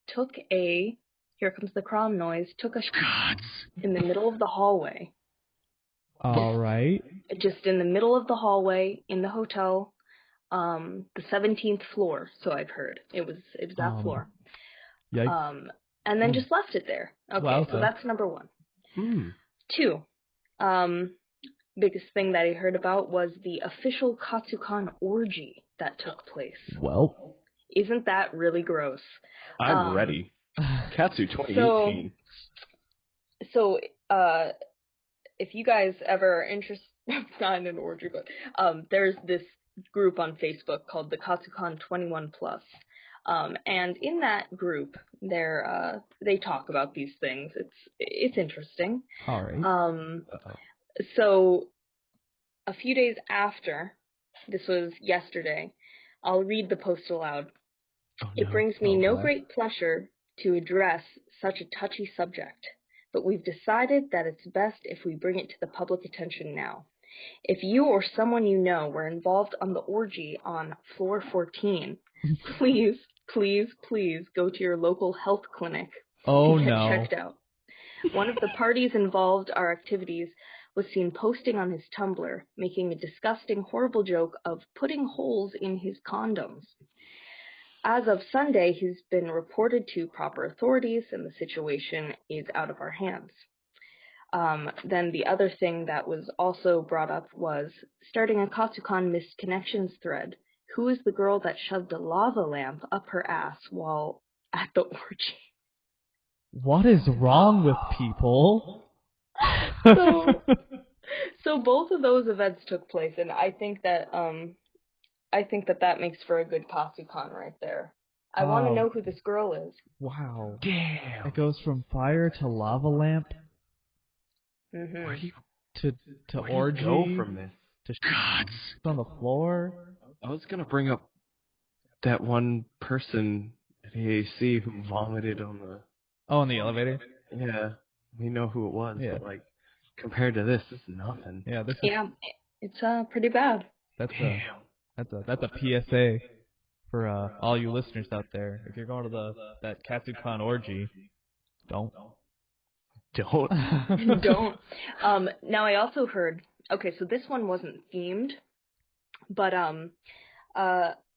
took a, here comes the crom noise, took a in the middle of the hallway. All right. Just in the middle of the hallway in the hotel, the 17th floor. So I've heard it was that floor. Yikes. And then just left it there. Okay, Wow, so that's number one. 2, biggest thing that I heard about was the official Katsukan orgy that took place. Well, Isn't that really gross? I'm ready. Katsu 2018. So, if you guys ever are interested, not in an orgy, but there's this group on Facebook called the Katsukan 21 Plus. And in that group, they talk about these things. It's interesting. all right. So a few days after, this was yesterday, I'll read the post aloud. It brings me no great pleasure to address such a touchy subject, but we've decided that it's best if we bring it to the public attention now. If you or someone you know were involved on the orgy on floor 14, please go to your local health clinic and get checked out. One of the parties involved our activities was seen posting on his Tumblr, making a disgusting, horrible joke of putting holes in his condoms. As of Sunday, he's been reported to proper authorities, and the situation is out of our hands. Then the other thing that was also brought up was starting a Katsukan missed connections thread. Who is the girl that shoved a lava lamp up her ass while at the orgy? What is wrong with people? So both of those events took place, and I think that that makes for a good Katsukan right there. I want to know who this girl is. Wow. Damn. It goes from fire to lava lamp Mm-hmm. Where do you to where do you orgy go from this? to on the floor. I was gonna bring up that one person at AAC who vomited on the. Oh, in the elevator. Yeah, we know who it was. Yeah. But like compared to this is nothing. Yeah, this is Yeah, it's pretty bad. that's Damn. a PSA for all you listeners out there. If you're going to that Katsukan orgy, don't. Don't. Don't. Now I also heard. Okay, so this one wasn't themed, but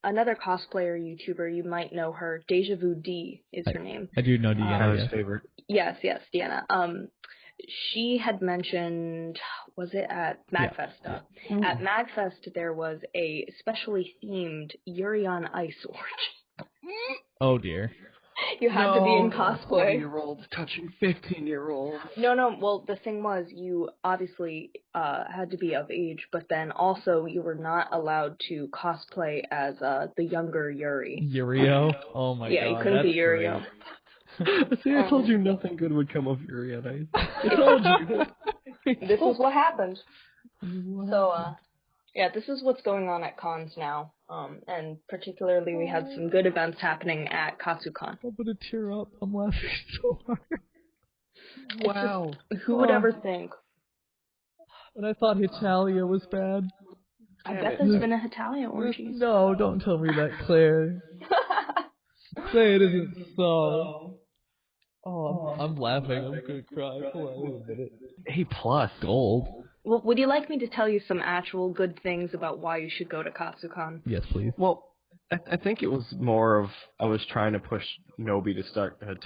another cosplayer YouTuber, you might know her. Deja Vu D is her name. I do know Deanna. Tyler's favorite. Yes, Deanna. She had mentioned, was it at MagFest? At MagFest, there was a specially themed Yuri on Ice orgy. Oh dear. You had to be in cosplay. 20-year-olds touching 15-year-olds. No. Well, the thing was, you obviously had to be of age, but then also you were not allowed to cosplay as the younger Yuri. Yurio? Oh my god. Yeah, you couldn't be Yurio. See, I told you nothing good would come of Yuri on Ice. I told you. This is what happened. So, yeah, this is what's going on at cons now. And particularly we had some good events happening at Katsukan. I'm gonna tear up. I'm laughing so hard. Wow. Who would ever think? And I thought Hitalia was bad. I bet there's been a Hitalia orgy. No, don't tell me that, Claire. Say it isn't so. Oh, I'm laughing. I'm gonna cry. Hold on a minute. A+. Gold. Well, would you like me to tell you some actual good things about why you should go to Katsukan? Yes, please. Well, I think it was more of I was trying to push Nobi to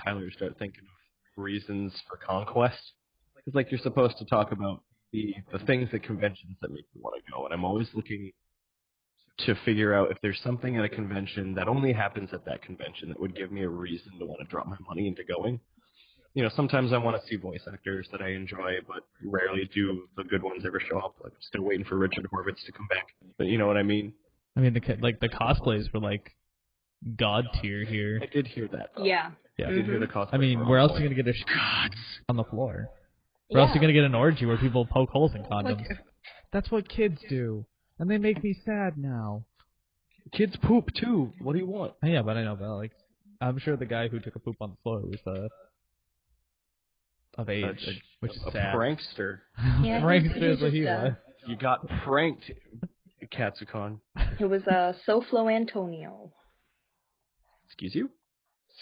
Tyler to start thinking of reasons for conquest. Because like you're supposed to talk about the things at conventions that make you want to go, and I'm always looking to figure out if there's something at a convention that only happens at that convention that would give me a reason to want to drop my money into going. sometimes I want to see voice actors that I enjoy, but rarely do the good ones ever show up. Like, I'm still waiting for Richard Horvitz to come back. But you know what I mean? I mean, the cosplays were like god tier here. I did hear that, though. Yeah. I did hear the cosplay. I mean, where else are you gonna get a on the floor? Where else are you gonna get an orgy where people poke holes in condoms? That's what kids do, and they make me sad now. Kids poop too. What do you want? Yeah, but I know, but like, I'm sure the guy who took a poop on the floor was of age, which is sad. A prankster. Yeah, Prankster is what he was. You got pranked, Katsucon. It was Soflo Antonio. Excuse you?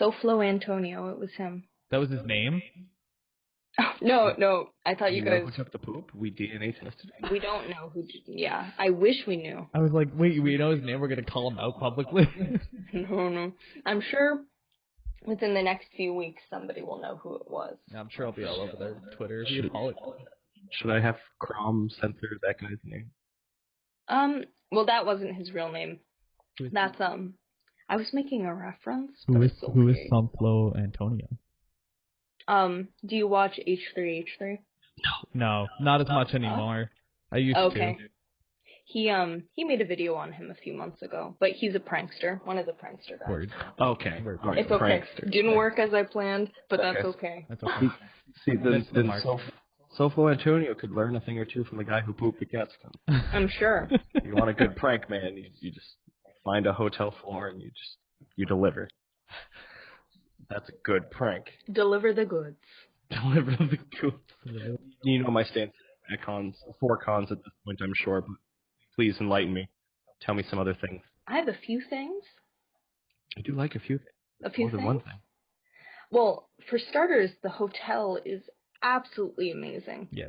Soflo Antonio, it was him. That was his name? No, I thought you guys... know who took the poop? We DNA tested it. We don't know who... Yeah, I wish we knew. I was like, wait, we know his name, we're gonna call him out publicly? No. I'm sure within the next few weeks somebody will know who it was. Yeah, I'm sure I'll be all over their Twitter. Should I have Crom censor that guy's name? Well, that wasn't his real name. That's, I was making a reference. Who is Sunflow Antonio? Do you watch H3H3? No, not as much anymore. I used to. He made a video on him a few months ago, but he's a prankster, one of the prankster guys. Word. Okay. Word. It's okay. Prankster. Didn't work as I planned, but that's okay. That's okay. See, then Sofo Antonio could learn a thing or two from the guy who pooped at Katsucon. I'm sure. You want a good prank, man, you just find a hotel floor and you deliver. That's a good prank. Deliver the goods. Deliver the goods. You know my stance at cons, 4 cons at this point, I'm sure, but please enlighten me. Tell me some other things. I have a few things. I do like a few things. A few More than things? one thing. Well, for starters, the hotel is absolutely amazing. Yeah.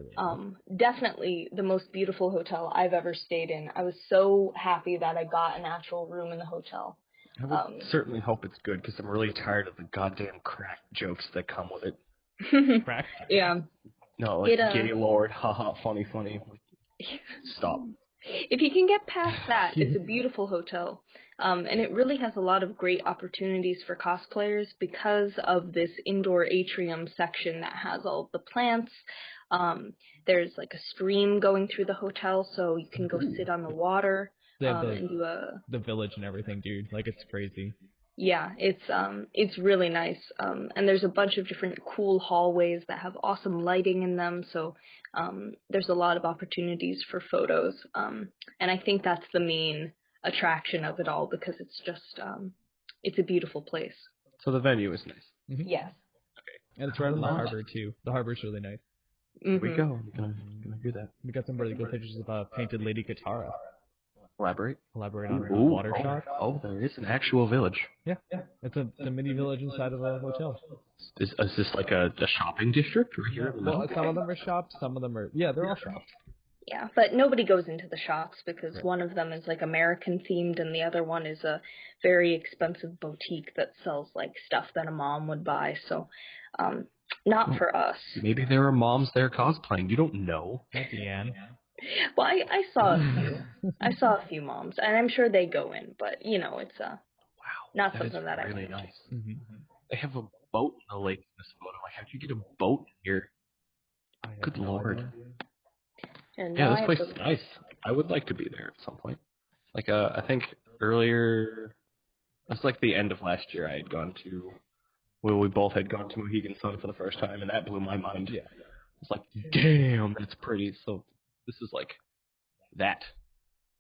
Definitely the most beautiful hotel I've ever stayed in. I was so happy that I got an actual room in the hotel. I would certainly hope it's good, because I'm really tired of the goddamn crack jokes that come with it. Crack? Yeah. No, like gay lord, haha, funny. Stop. If you can get past that, it's a beautiful hotel. And it really has a lot of great opportunities for cosplayers because of this indoor atrium section that has all of the plants. There's like a stream going through the hotel, so you can go sit on the water. And do the village and everything, dude. Like, it's crazy. Yeah, it's really nice. And there's a bunch of different cool hallways that have awesome lighting in them, so there's a lot of opportunities for photos. And I think that's the main attraction of it all, because it's just, it's a beautiful place. So the venue is nice. Mm-hmm. Yes. Okay. And it's right on the harbor, too. The harbor's really nice. Mm-hmm. Here we go. I'm gonna do that. We got some really good pictures of painted Lady Katara. Elaborate on the Ooh, water shot. Oh, there is an actual village. Yeah. It's a mini village inside of a hotel. Is this like a shopping district right here in the middle? Well, some of them are shops, some of them are... Yeah, they're all shops. Yeah, but nobody goes into the shops because one of them is like American themed and the other one is a very expensive boutique that sells like stuff that a mom would buy. So, not for us. Maybe there are moms there cosplaying. You don't know. That's Deanne. Well, I saw a few. I saw a few moms, and I'm sure they go in, but it's not something that I really nice. Mm-hmm. They have a boat in the lake in this photo. Like, how'd you get a boat here? Good lord. Yeah, this place is nice. I would like to be there at some point. Like, I think earlier, it was like the end of last year. I had gone to, well, we both had gone to Mohegan Sun for the first time, and that blew my mind. Yeah. It's like, damn, that's pretty. So this is like that.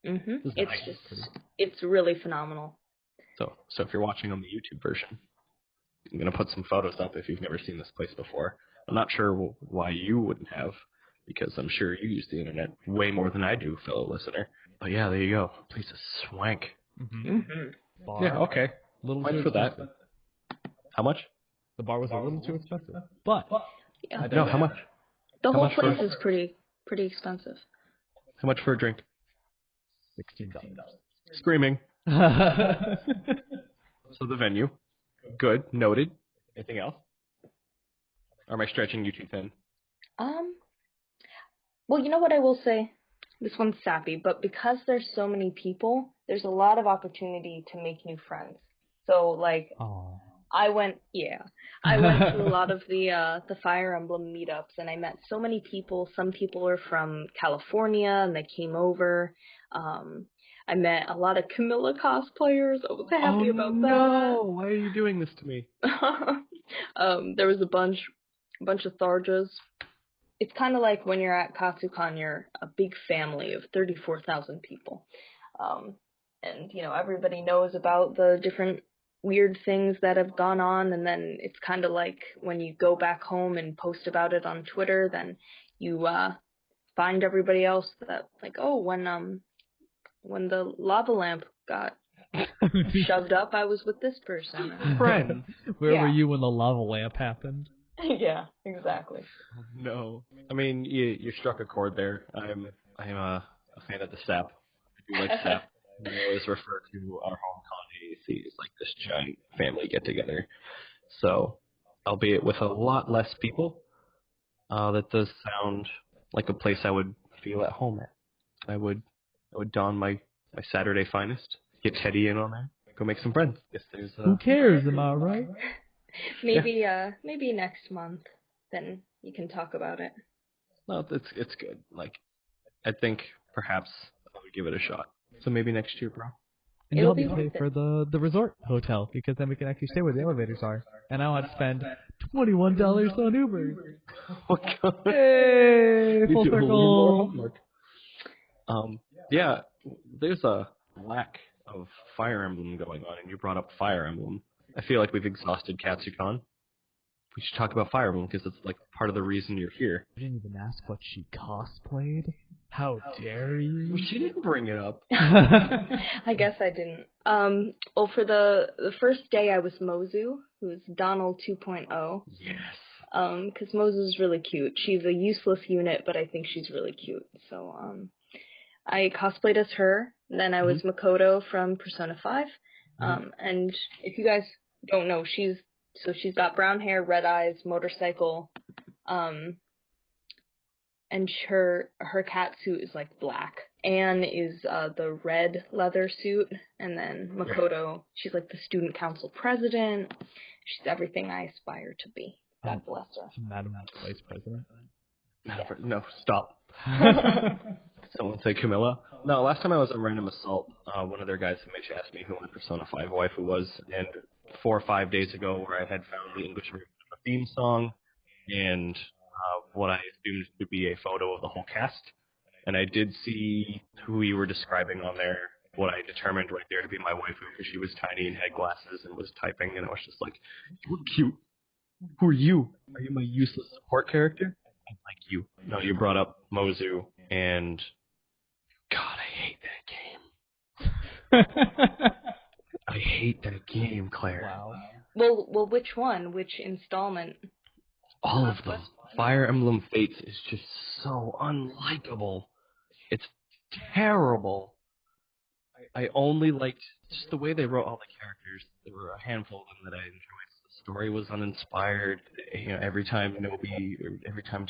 Mm-hmm. It's really phenomenal. So if you're watching on the YouTube version, I'm gonna put some photos up if you've never seen this place before. I'm not sure why you wouldn't have, because I'm sure you use the internet way more than I do, fellow listener. But yeah, there you go. Place is swank. Mm-hmm. Mm-hmm. Bar, yeah, okay. Went for that. How much? The bar was a little too expensive, but yeah. No, how much? The How whole much place for- is pretty expensive. How much for a drink? $16. Screaming. So the venue, good, noted. Anything else? Or am I stretching you too thin? Well, you know what I will say? This one's sappy, but because there's so many people, there's a lot of opportunity to make new friends. So, like, Aww. I went to a lot of the Fire Emblem meetups, and I met so many people. Some people are from California, and they came over. I met a lot of Camilla cosplayers. I was happy about that. No! Why are you doing this to me? There was a bunch of Tharjas. It's kind of like when you're at Katsucon, you're a big family of 34,000 people. And, everybody knows about the different weird things that have gone on, and then it's kind of like when you go back home and post about it on Twitter, then you find everybody else that, like, oh, when the lava lamp got shoved up, I was with this person. Friends. Where were you when the lava lamp happened? Yeah, exactly. No. I mean, you struck a chord there. I'm a fan of the sap. I do like sap. We always refer to our HomeCon AAC as like this giant family get-together. So, albeit with a lot less people, that does sound like a place I would feel at home at. I would don my Saturday finest, get Teddy in on there, go make some friends. Guess there's Who cares, am I right? Maybe next month, then you can talk about it. No, it's good. Like, I think perhaps I would give it a shot. So maybe next year, bro. And you'll be paid for the resort hotel, because then we can actually stay where the elevators are. And I want to spend $21 on Uber. Oh, God. Hey, full circle. Yeah, there's a lack of Fire Emblem going on, and you brought up Fire Emblem. I feel like we've exhausted Katsucon. We should talk about Fire Emblem, because it's like part of the reason you're here. You didn't even ask what she cosplayed? How dare you? She didn't bring it up. I guess I didn't. Well, for the first day I was Mozu, who's Donald 2.0. Yes. Because Mozu's really cute. She's a useless unit, but I think she's really cute. So, I cosplayed as her. Then I was Makoto from Persona 5. And if you guys don't know, she's got brown hair, red eyes, motorcycle, and her cat suit is like black. Anne is the red leather suit, and then Makoto, she's like the student council president. She's everything I aspire to be. God bless her. Madam Vice President? No, stop. Someone say Camilla? No, last time I was on Random Assault, one of their guys asked me who my Persona 5 waifu was, and 4 or 5 days ago where I had found the English version of the theme song, and what I assumed to be a photo of the whole cast. And I did see who you were describing on there, what I determined right there to be my waifu, because she was tiny and had glasses and was typing, and I was just like, you're cute. Who are you? Are you my useless support character? I'm like you. No, you brought up Mozu, and God, I hate that game. I hate that game, Claire. Wow. Well, which one? Which installment? All of them. Fire Emblem Fates is just so unlikable. It's terrible. I only liked just the way they wrote all the characters. There were a handful of them that I enjoyed. The story was uninspired. Every time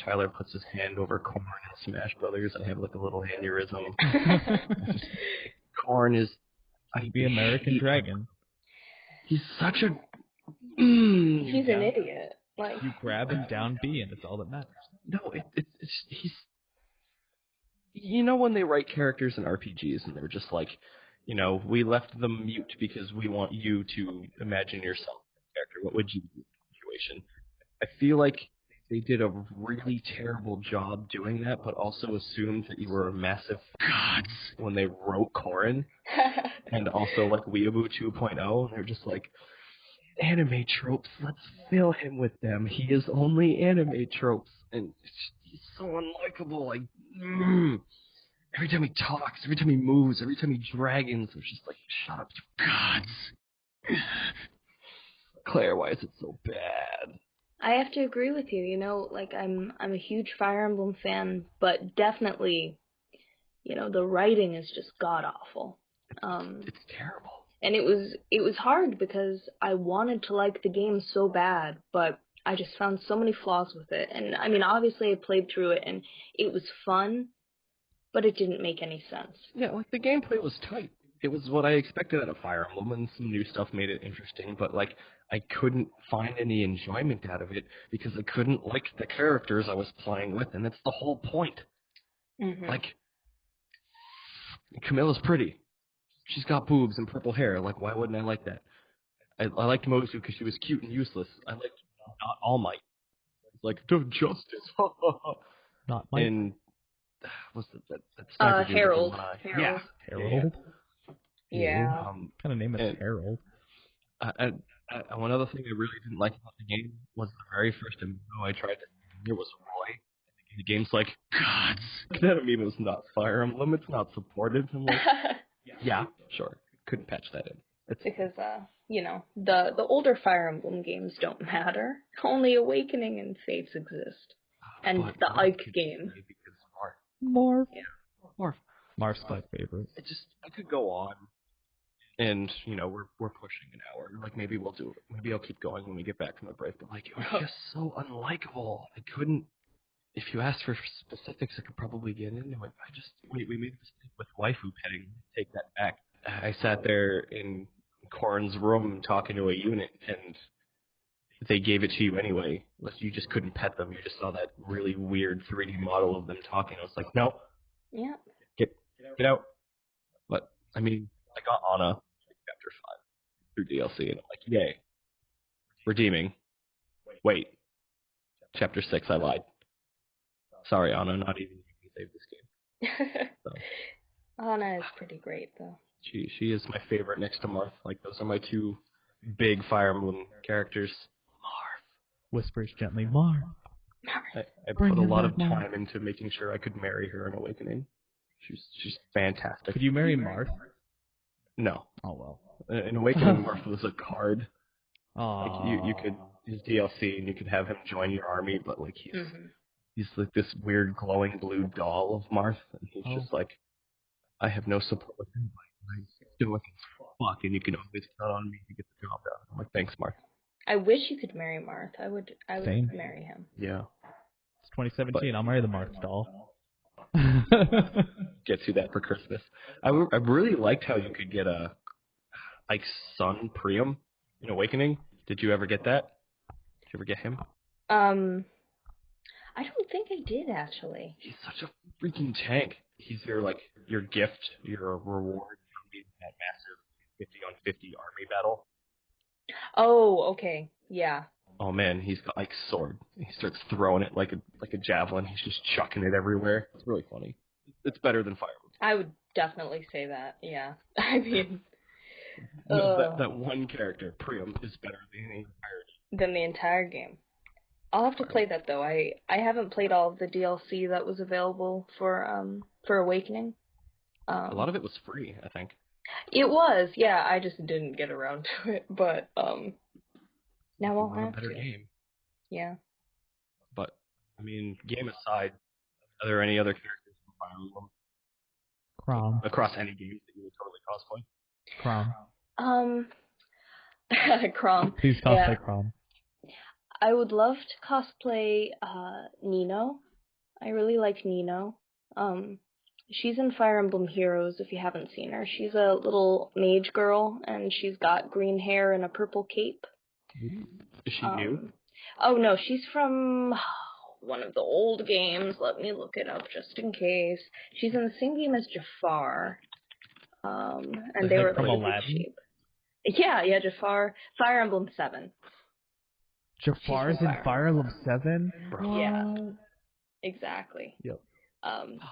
Tyler puts his hand over Korn in Smash Brothers, I have like a little aneurysm. Korn is the American Dragon. He's such a He's an idiot. Like, you grab him down B and it's all that matters. No, he's. You know when they write characters in RPGs and they're just like, we left them mute because we want you to imagine yourself as a character. What would you do in this situation? I feel like they did a really terrible job doing that, but also assumed that you were a massive gods when they wrote Corrin, and also like Weeaboo 2.0. They're just like, anime tropes, let's fill him with them. He is only anime tropes, and he's so unlikable. Like, every time he talks, every time he moves, every time he dragons, it's just like, shut up, you gods. Claire, why is it so bad? I have to agree with you. Like I'm a huge Fire Emblem fan, but definitely, the writing is just god awful. It's terrible. And it was hard because I wanted to like the game so bad, but I just found so many flaws with it. And I mean, obviously I played through it and it was fun, but it didn't make any sense. Yeah, like the gameplay was tight. it was what I expected out of Fire Emblem, and some new stuff made it interesting, but, like, I couldn't find any enjoyment out of it because I couldn't like the characters I was playing with, and that's the whole point. Mm-hmm. Like, Camilla's pretty. She's got boobs and purple hair. Like, why wouldn't I like that? I liked Mozu because she was cute and useless. I liked not All Might. It's like, to justice. Not my And what's that sniper dude with the Harold. one eye? Harold. Yeah. Harold. Yeah. What kind of name is Harold? One other thing I really didn't like about the game was the very first amiibo I tried to there was Roy. And the game's like, God, that amiibo's not Fire Emblem, it's not supported. I'm like, yeah, sure. Couldn't patch that in. It's Because, the older Fire Emblem games don't matter. Only Awakening and Fates exist. And but the Marth Ike could game. be because Marth. Morph. Yeah. Marth. Marth's my favorite. I could go on. And, we're pushing an hour. Like, maybe I'll keep going when we get back from the break. But, like, it was just so unlikable. I couldn't, if you asked for specifics, I could probably get into it. We made a mistake with waifu petting. Take that back. I sat there in Corn's room talking to a unit, and they gave it to you anyway. You just couldn't pet them. You just saw that really weird 3D model of them talking. I was like, no. Yeah. Get out. But, I mean, I got Anna Chapter 5 through DLC, and I'm like, yay. Redeeming. Wait. Chapter 6, I lied. Sorry, Anna, not even you can save this game. So. Anna is pretty great, though. She is my favorite next to Marth. Like, those are my two big Fire Emblem characters. Marth. Whispers gently, Marth. I put a lot of time into making sure I could marry her in Awakening. She's fantastic. Could you marry Marth? No. Oh, well. In Awakening, Marth was a card. Aww. Like, you could, his DLC, and you could have him join your army, but, like, he's like this weird glowing blue doll of Marth, and he's just like, I have no support with him. I'm doing fuck, and you can always count on me to get the job done. I'm like, thanks, Marth. I wish you could marry Marth. I would Same. marry him. Yeah. It's 2017. I'll marry the Marth doll. Get to that for Christmas. I really liked how you could get a Ike's son Priam in Awakening. Did you ever get that? Did you ever get him? I don't think I did, actually. He's such a freaking tank. He's your gift, your reward for beating that massive 50-on-50 army battle. Oh, okay. Yeah. Oh man, he's got Ike's sword. He starts throwing it like a javelin. He's just chucking it everywhere. It's really funny. It's better than Fire Emblem. I would definitely say that, yeah. I mean... that one character, Priam, is better than the entire game. I'll have to play that, though. I haven't played all of the DLC that was available for Awakening. A lot of it was free, I think. It was, yeah. I just didn't get around to it, but now I'll have better to. Game. Yeah. But I mean, game aside, are there any other characters from Fire Emblem? Crom. Across any games that you would totally cosplay? Crom. Crom. Please cosplay Crom. I would love to cosplay Nino. I really like Nino. She's in Fire Emblem Heroes, if you haven't seen her. She's a little mage girl, and she's got green hair and a purple cape. Is she new? Oh, no, she's from one of the old games. Let me look it up just in case. She's in the same game as Jafar. And they were like a shape. Yeah, Jafar. Fire Emblem 7. Jafar's in Fire Emblem 7? Yeah. Exactly. Yep.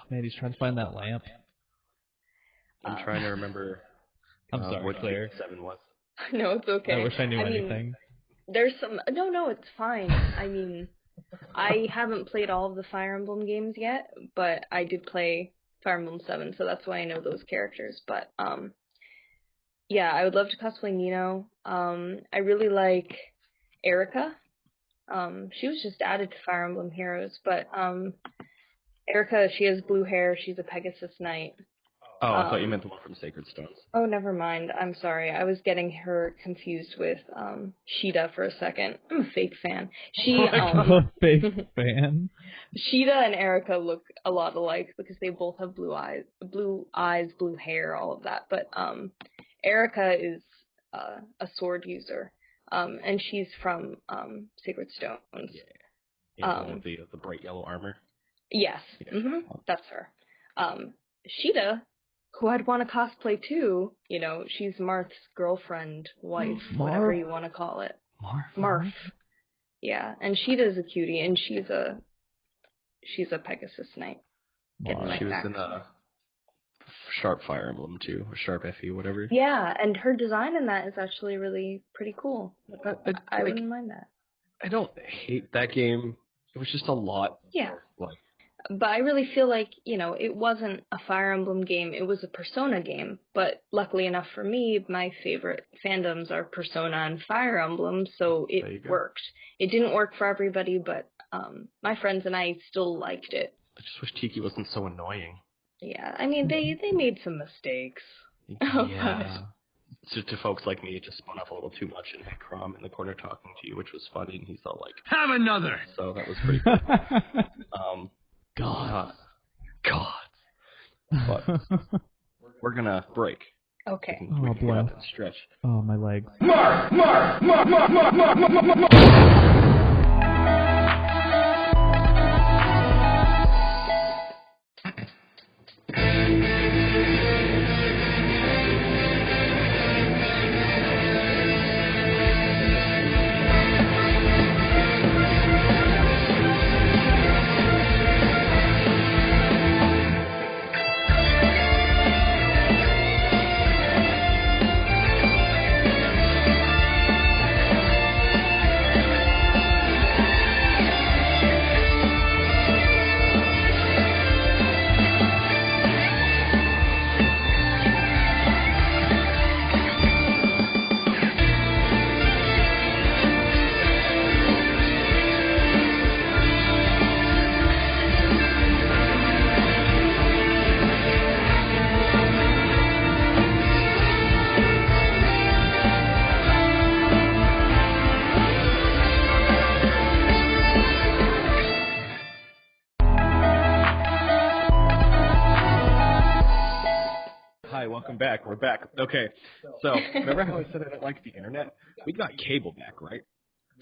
Man, he's trying to find that lamp. I'm trying to remember I'm sorry, what Claire. 7 was. No, it's okay. I wish I knew anything. There's some... No, it's fine. I mean, I haven't played all of the Fire Emblem games yet, but I did play Fire Emblem 7, so that's why I know those characters. But, yeah, I would love to cosplay Nino. I really like Erica. She was just added to Fire Emblem Heroes, but, Erica, she has blue hair. She's a Pegasus Knight. Oh, I thought you meant the one from Sacred Stones. Oh, never mind. I'm sorry. I was getting her confused with Sheeta for a second. I'm a fake fan. A fake fan? Sheeta and Erica look a lot alike because they both have blue eyes, blue hair, all of that. But Erica is a sword user, and she's from Sacred Stones. Yeah, with the bright yellow armor. Yes, that's her. Sheeta, who I'd want to cosplay too, you know, she's Marth's girlfriend, wife, whatever you want to call it. Marth. Yeah, and Sheeta's a cutie, and she's a Pegasus Knight. She was in a Sharp Fire Emblem too, or Sharp FE, whatever. Yeah, and her design in that is actually really pretty cool. I wouldn't mind that. I don't hate that game. It was just a lot. Yeah. Like. But I really feel like, you know, it wasn't a Fire Emblem game, it was a Persona game. But luckily enough for me, my favorite fandoms are Persona and Fire Emblem, so it worked. It didn't work for everybody, but my friends and I still liked it. I just wish Tiki wasn't so annoying. Yeah, I mean, they made some mistakes. Yeah. To folks like me, it just spun off a little too much and had Crom in the corner talking to you, which was funny, and he's all like, "Have another!" So that was pretty cool. God. But we're gonna break. Okay. Oh, boy. And stretch. Oh, my legs. Mark! Welcome back. We're back. Okay, so remember how I said I didn't like the internet? We got cable back, right?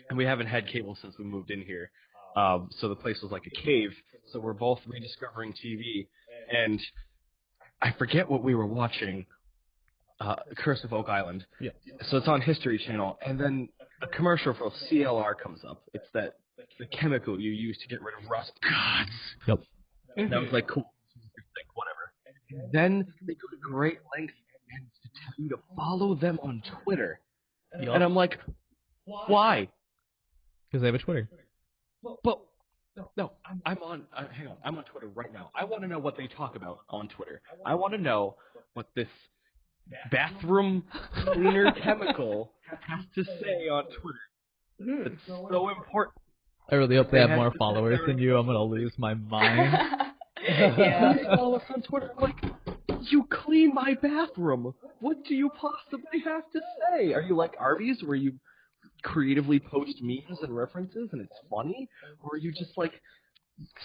And we haven't had cable since we moved in here. So the place was like a cave. So we're both rediscovering TV, and I forget what we were watching. Curse of Oak Island. Yeah. So it's on History Channel, and then a commercial for CLR comes up. It's the chemical you use to get rid of rust. God. Yep. And I was like, cool. Like, whatever. Then they go to great lengths to tell you to follow them on Twitter. Yep. And I'm like, why? Because they have a Twitter. But no, I'm on. Hang on, I'm on Twitter right now. I want to know what they talk about on Twitter. I want to know what this bathroom cleaner chemical has to say on Twitter. It's so important. I really hope they have more followers than you. I'm gonna lose my mind. Yeah. Follow us on Twitter. Like, you clean my bathroom. What do you possibly have to say? Are you like Arby's, where you creatively post memes and references and it's funny? Or are you just like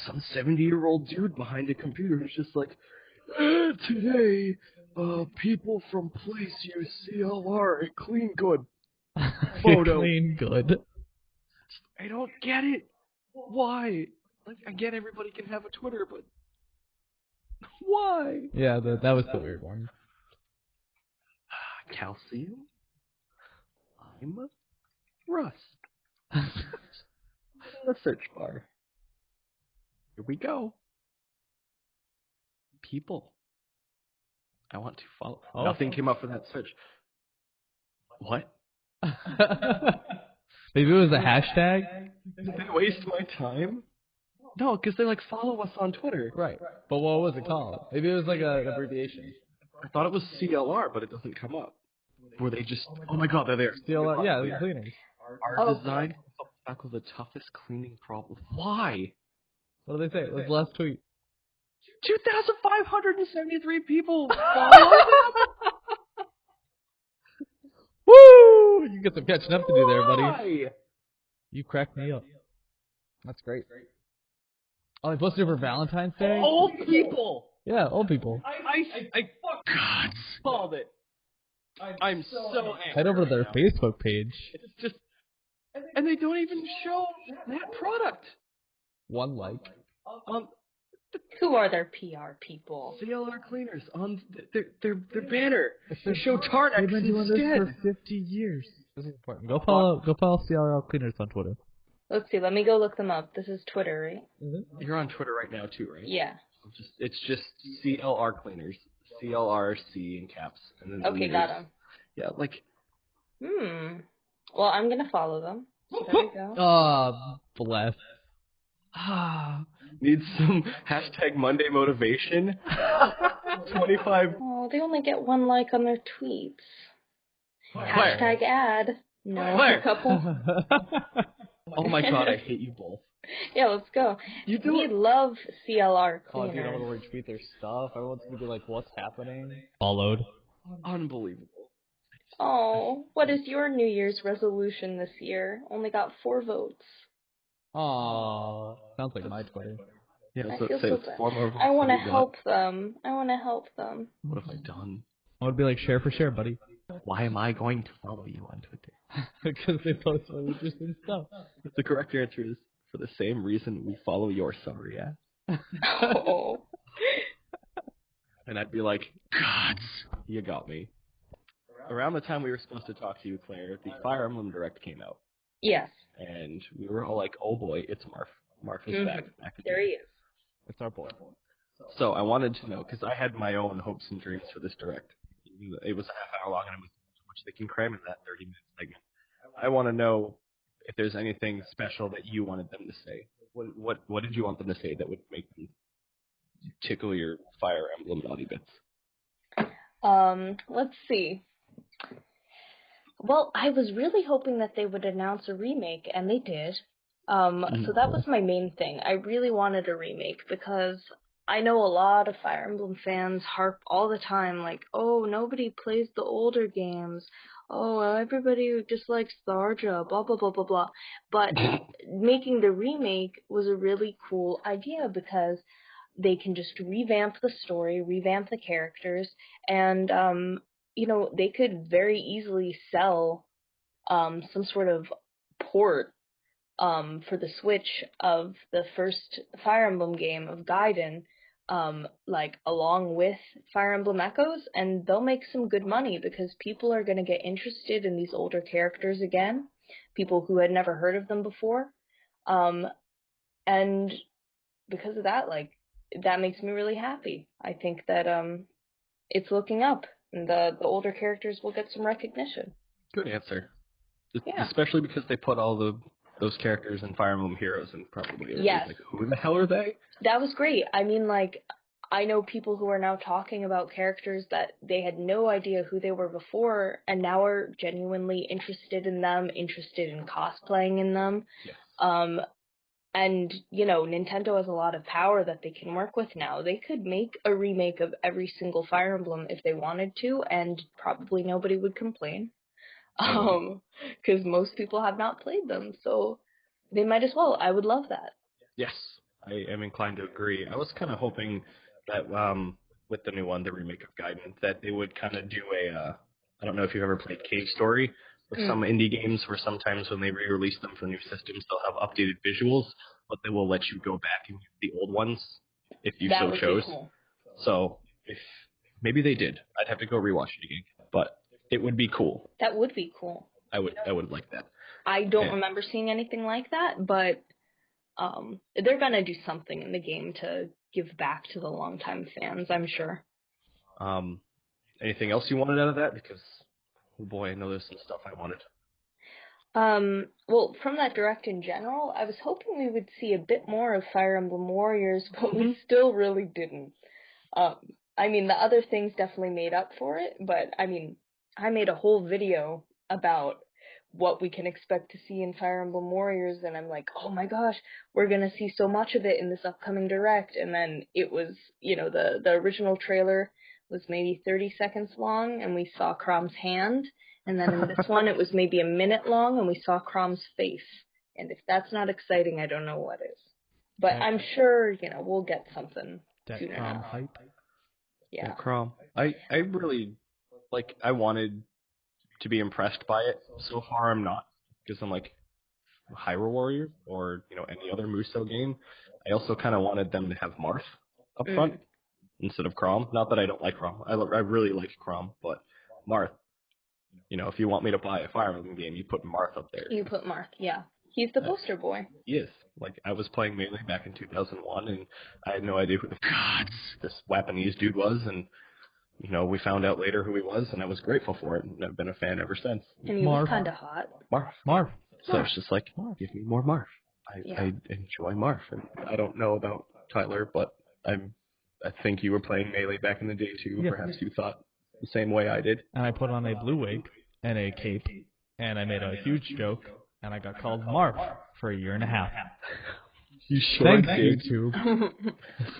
some 70-year-old dude behind a computer who's just like, today, people from place use CLR and clean good photo. Clean good. I don't get it. Why? Like, I get everybody can have a Twitter, but why? Yeah, that was the weird one. Calcium, lime, rust. The search bar. Here we go. People. I want to follow. Oh. Nothing came up for that search. What? Maybe it was a hashtag? Did they waste my time? No, because they like follow us on Twitter. Right. But what was it called? Maybe it was like an abbreviation. I thought it was CLR, but it doesn't come up. Were they just... Oh my god, they're there. CLR, yeah, the cleaning. Our design helps tackle the toughest cleaning problem. Why? What do they say? Let's last tweet. 2,573 people follow them? Woo! You get some catching up to do there, buddy. Why? You cracked me up. That's great. Oh, they posted it for Valentine's Day? Old people! Yeah, old people. I God, called it. I'm so angry. Head over to their right now. Facebook page. It's just, and they don't even show that product. One like. Who are their PR people? CLR cleaners on their banner. They show Tarnex They've been doing this instead. for 50 years. This is important. Go follow CLRL Cleaners on Twitter. Let's see. Let me go look them up. This is Twitter, right? You're on Twitter right now too, right? Yeah. It's just CLR cleaners, CLRC in caps, and then Okay, got them. Yeah, like. Well, I'm gonna follow them. So there we go. Bless. Need some hashtag Monday motivation. 25. Oh, they only get one like on their tweets. Hashtag ad. No, Claire. a couple. Oh my god, I hate you both. Yeah, let's go. You do We it. love CLR Oh, dude, I'm cleaners. gonna retweet their stuff. Everyone's gonna be like, what's happening? Followed. Unbelievable. Oh, what is your New Year's resolution this year? Only got 4 votes. Aww. Sounds like my Twitter. Yeah, I so feel say so it's bad. 4 more votes I want to than you got. help them. I want to help them. What have I done? I would be like, share for share, buddy. Why am I going to follow you on Twitter? Because they post really interesting stuff. The correct answer is for the same reason we follow your sorry ass. Oh. And I'd be like, gods, you got me. Around the time we were supposed to talk to you, Claire, the Fire Emblem Direct came out. Yes. And we were all like, oh boy, it's Marf. Marf is back. There he is. It's our boy. So I wanted to know, because I had my own hopes and dreams for this Direct. It was a half hour long, and it was so much they can cram in that 30-minute segment. I want to know if there's anything special that you wanted them to say. What did you want them to say that would make them tickle your Fire Emblem naughty bits? Let's see. Well, I was really hoping that they would announce a remake, and they did. So that was my main thing. I really wanted a remake because I know a lot of Fire Emblem fans harp all the time like, oh, nobody plays the older games. Oh, everybody dislikes Tharja, blah, blah, blah, blah, blah. But making the remake was a really cool idea because they can just revamp the story, revamp the characters, and, they could very easily sell some sort of port for the Switch of the first Fire Emblem game of Gaiden, along with Fire Emblem Echoes, and they'll make some good money because people are going to get interested in these older characters again, people who had never heard of them before, and because of that, that makes me really happy. I think that it's looking up, and the older characters will get some recognition. Good answer. Yeah. Especially because they put all those characters in Fire Emblem Heroes, and probably everybody's Yes. like, who the hell are they? That was great. I mean, I know people who are now talking about characters that they had no idea who they were before, and now are genuinely interested in them, interested in cosplaying in them. Yes. And, Nintendo has a lot of power that they can work with now. They could make a remake of every single Fire Emblem if they wanted to, and probably nobody would complain. Because most people have not played them, so they might as well. I would love that. Yes, I am inclined to agree. I was kind of hoping that with the new one, the remake of Gaiden, that they would kind of do I don't know if you've ever played Cave Story, or some indie games where sometimes when they re-release them for new systems, they'll have updated visuals, but they will let you go back and use the old ones if you That so would chose. be cool. So if maybe they did, I'd have to go rewatch it again, but it would be cool. That would be cool. I would like that. I don't remember seeing anything like that, but they're gonna do something in the game to give back to the longtime fans, I'm sure. Anything else you wanted out of that? Because, oh boy, I know there's some stuff I wanted. Well, from that Direct in general, I was hoping we would see a bit more of Fire Emblem Warriors, but we still really didn't. The other things definitely made up for it, but, I made a whole video about what we can expect to see in Fire Emblem Warriors, and I'm like, oh my gosh, we're gonna see so much of it in this upcoming direct. And then it was, the original trailer was maybe 30 seconds long, and we saw Crom's hand. And then in this one, it was maybe a minute long, and we saw Crom's face. And if that's not exciting, I don't know what is. But I'm sure, we'll get something soon enough. Hype. Yeah. Crom. I really, I wanted to be impressed by it. So far, I'm not. Because I'm like, Hyrule Warriors or, any other Musou game. I also kind of wanted them to have Marth up front instead of Crom. Not that I don't like Crom. I really like Crom, but Marth. If you want me to buy a Fire Emblem game, you put Marth up there. You put Marth, yeah. He's the poster boy. He is. I was playing Melee back in 2001, and I had no idea who the gods this Japanese dude was, and, we found out later who he was, and I was grateful for it, and I've been a fan ever since. And he was kind of hot. Marth. So it's just like, give me more Marth. I enjoy Marth, and I don't know about Tyler, but I think you were playing Melee back in the day, too. Yeah. Perhaps you thought the same way I did. And I put on a blue wig and a cape, and I made a huge joke, and I got called Marv for a year and a half. You sure Thanks, YouTube.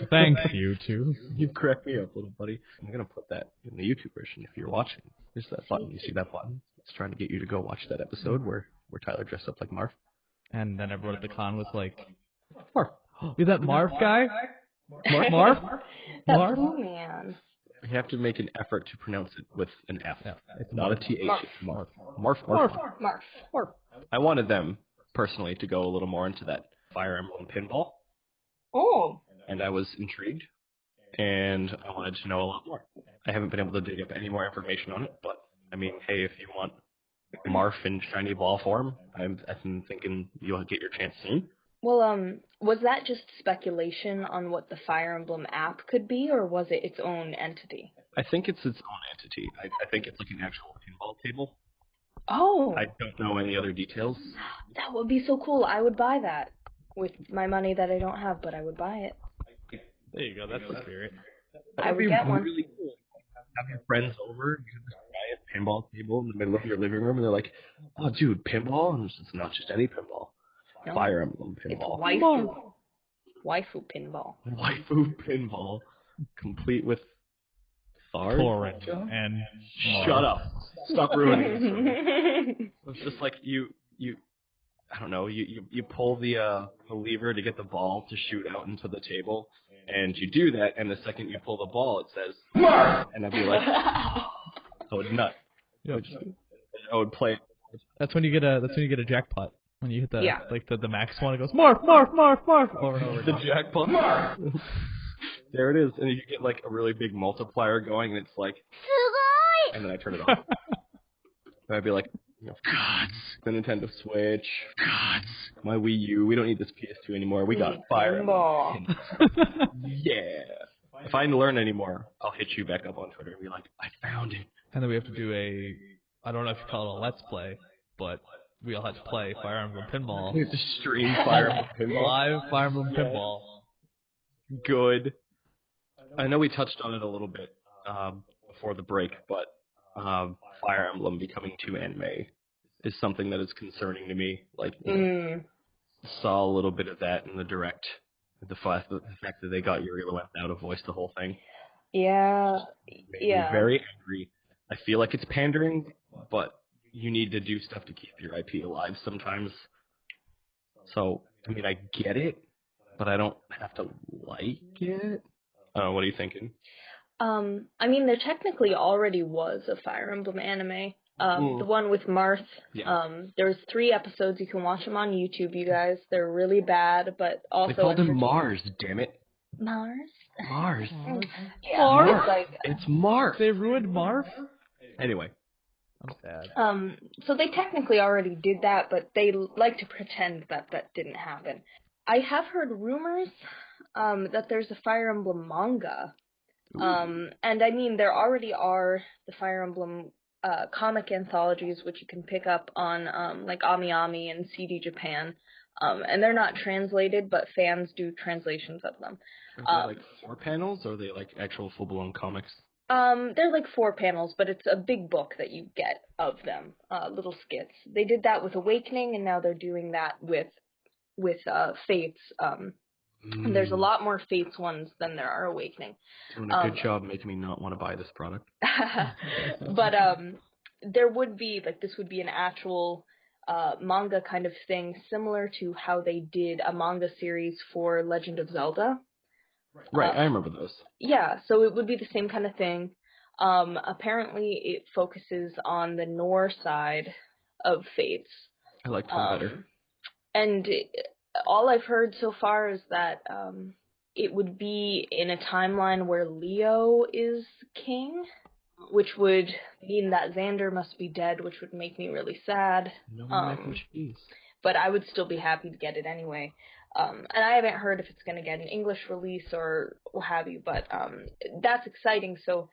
Thanks, YouTube. You cracked me up, little buddy. I'm going to put that in the YouTube version if you're watching. There's that button. You see that button? It's trying to get you to go watch that episode where Tyler dressed up like Marv. And then everyone at the con was like, Marv. Is that Marv guy? Marv? That blue man. You have to make an effort to pronounce it with an F. Yeah, it's not a TH. Marv. Marv. I wanted them, personally, to go a little more into that Fire Emblem pinball. Oh. And I was intrigued, and I wanted to know a lot more. I haven't been able to dig up any more information on it, but, I mean, hey, if you want Marv in shiny ball form, I'm thinking you'll get your chance soon. Well, was that just speculation on what the Fire Emblem app could be, or was it its own entity? I think it's its own entity. I think it's like an actual pinball table. Oh. I don't know any other details. That would be so cool. I would buy that with my money that I don't have, but I would buy it. There you go. That's the spirit. I would get one. Really cool. Have your friends over, you have this giant pinball table in the middle of your living room, and they're like, "Oh, dude, pinball?" And it's not just any pinball. No. Fire Emblem pinball. It's waifu pinball. Waifu pinball, complete with Thar. Torrent and shut up! Stop ruining it. It's just like you. I don't know. You pull the lever to get the ball to shoot out into the table, and you do that. And the second you pull the ball, it says Marv, and I'd be like, "Oh, it's nuts." Yep. I would play. That's when you get a jackpot. When you hit the max one, it goes Marv over and over. The jackpot. Marv. There it is, and you get like a really big multiplier going, and it's like, and then I turn it off. And I'd be like, gods, the Nintendo Switch, gods, my Wii U. We don't need this PS2 anymore. We got Fire Emblem. Yeah. If I learn any more, I'll hit you back up on Twitter and be like, I found it. And then we have to do I don't know if you call it a Let's Play, but we all had to play Fire Emblem Pinball. We have to stream Fire Emblem Pinball. Live Fire Emblem Pinball. Good. I know we touched on it a little bit before the break, but Fire Emblem becoming too anime is something that is concerning to me. Like, saw a little bit of that in the direct. The fact that they got Yuri Lowenthal to voice the whole thing. Yeah. Made me very angry. I feel like it's pandering, but you need to do stuff to keep your IP alive sometimes. So, I mean, I get it, but I don't have to like it. What are you thinking? I mean, there technically already was a Fire Emblem anime. The one with Marth. Yeah. There's 3 episodes. You can watch them on YouTube, you guys. They're really bad, but also... They called him Mars, damn it. Mars? Mars. Yeah, Mars? It's Mars. They ruined Marv? Anyway. I'm sad. So they technically already did that, but they like to pretend that didn't happen. I have heard rumors that there's a Fire Emblem manga. And I mean, there already are the Fire Emblem comic anthologies, which you can pick up on like Ami Ami and CD Japan. And they're not translated, but fans do translations of them. Are they like 4 panels, or are they like actual full-blown comics? They're like 4 panels, but it's a big book that you get of them, little skits. They did that with Awakening, and now they're doing that with Fates. And there's a lot more Fates ones than there are Awakening. Doing a good job making me not want to buy this product. But there would be, like, this would be an actual manga kind of thing, similar to how they did a manga series for Legend of Zelda. Right, I remember those. Yeah, so it would be the same kind of thing. Apparently it focuses on the Nor side of Fates. I like Tom better. And all I've heard so far is that it would be in a timeline where Leo is king, which would mean that Xander must be dead, which would make me really sad. No mac and cheese. But I would still be happy to get it anyway. And I haven't heard if it's going to get an English release or what have you, but that's exciting. So,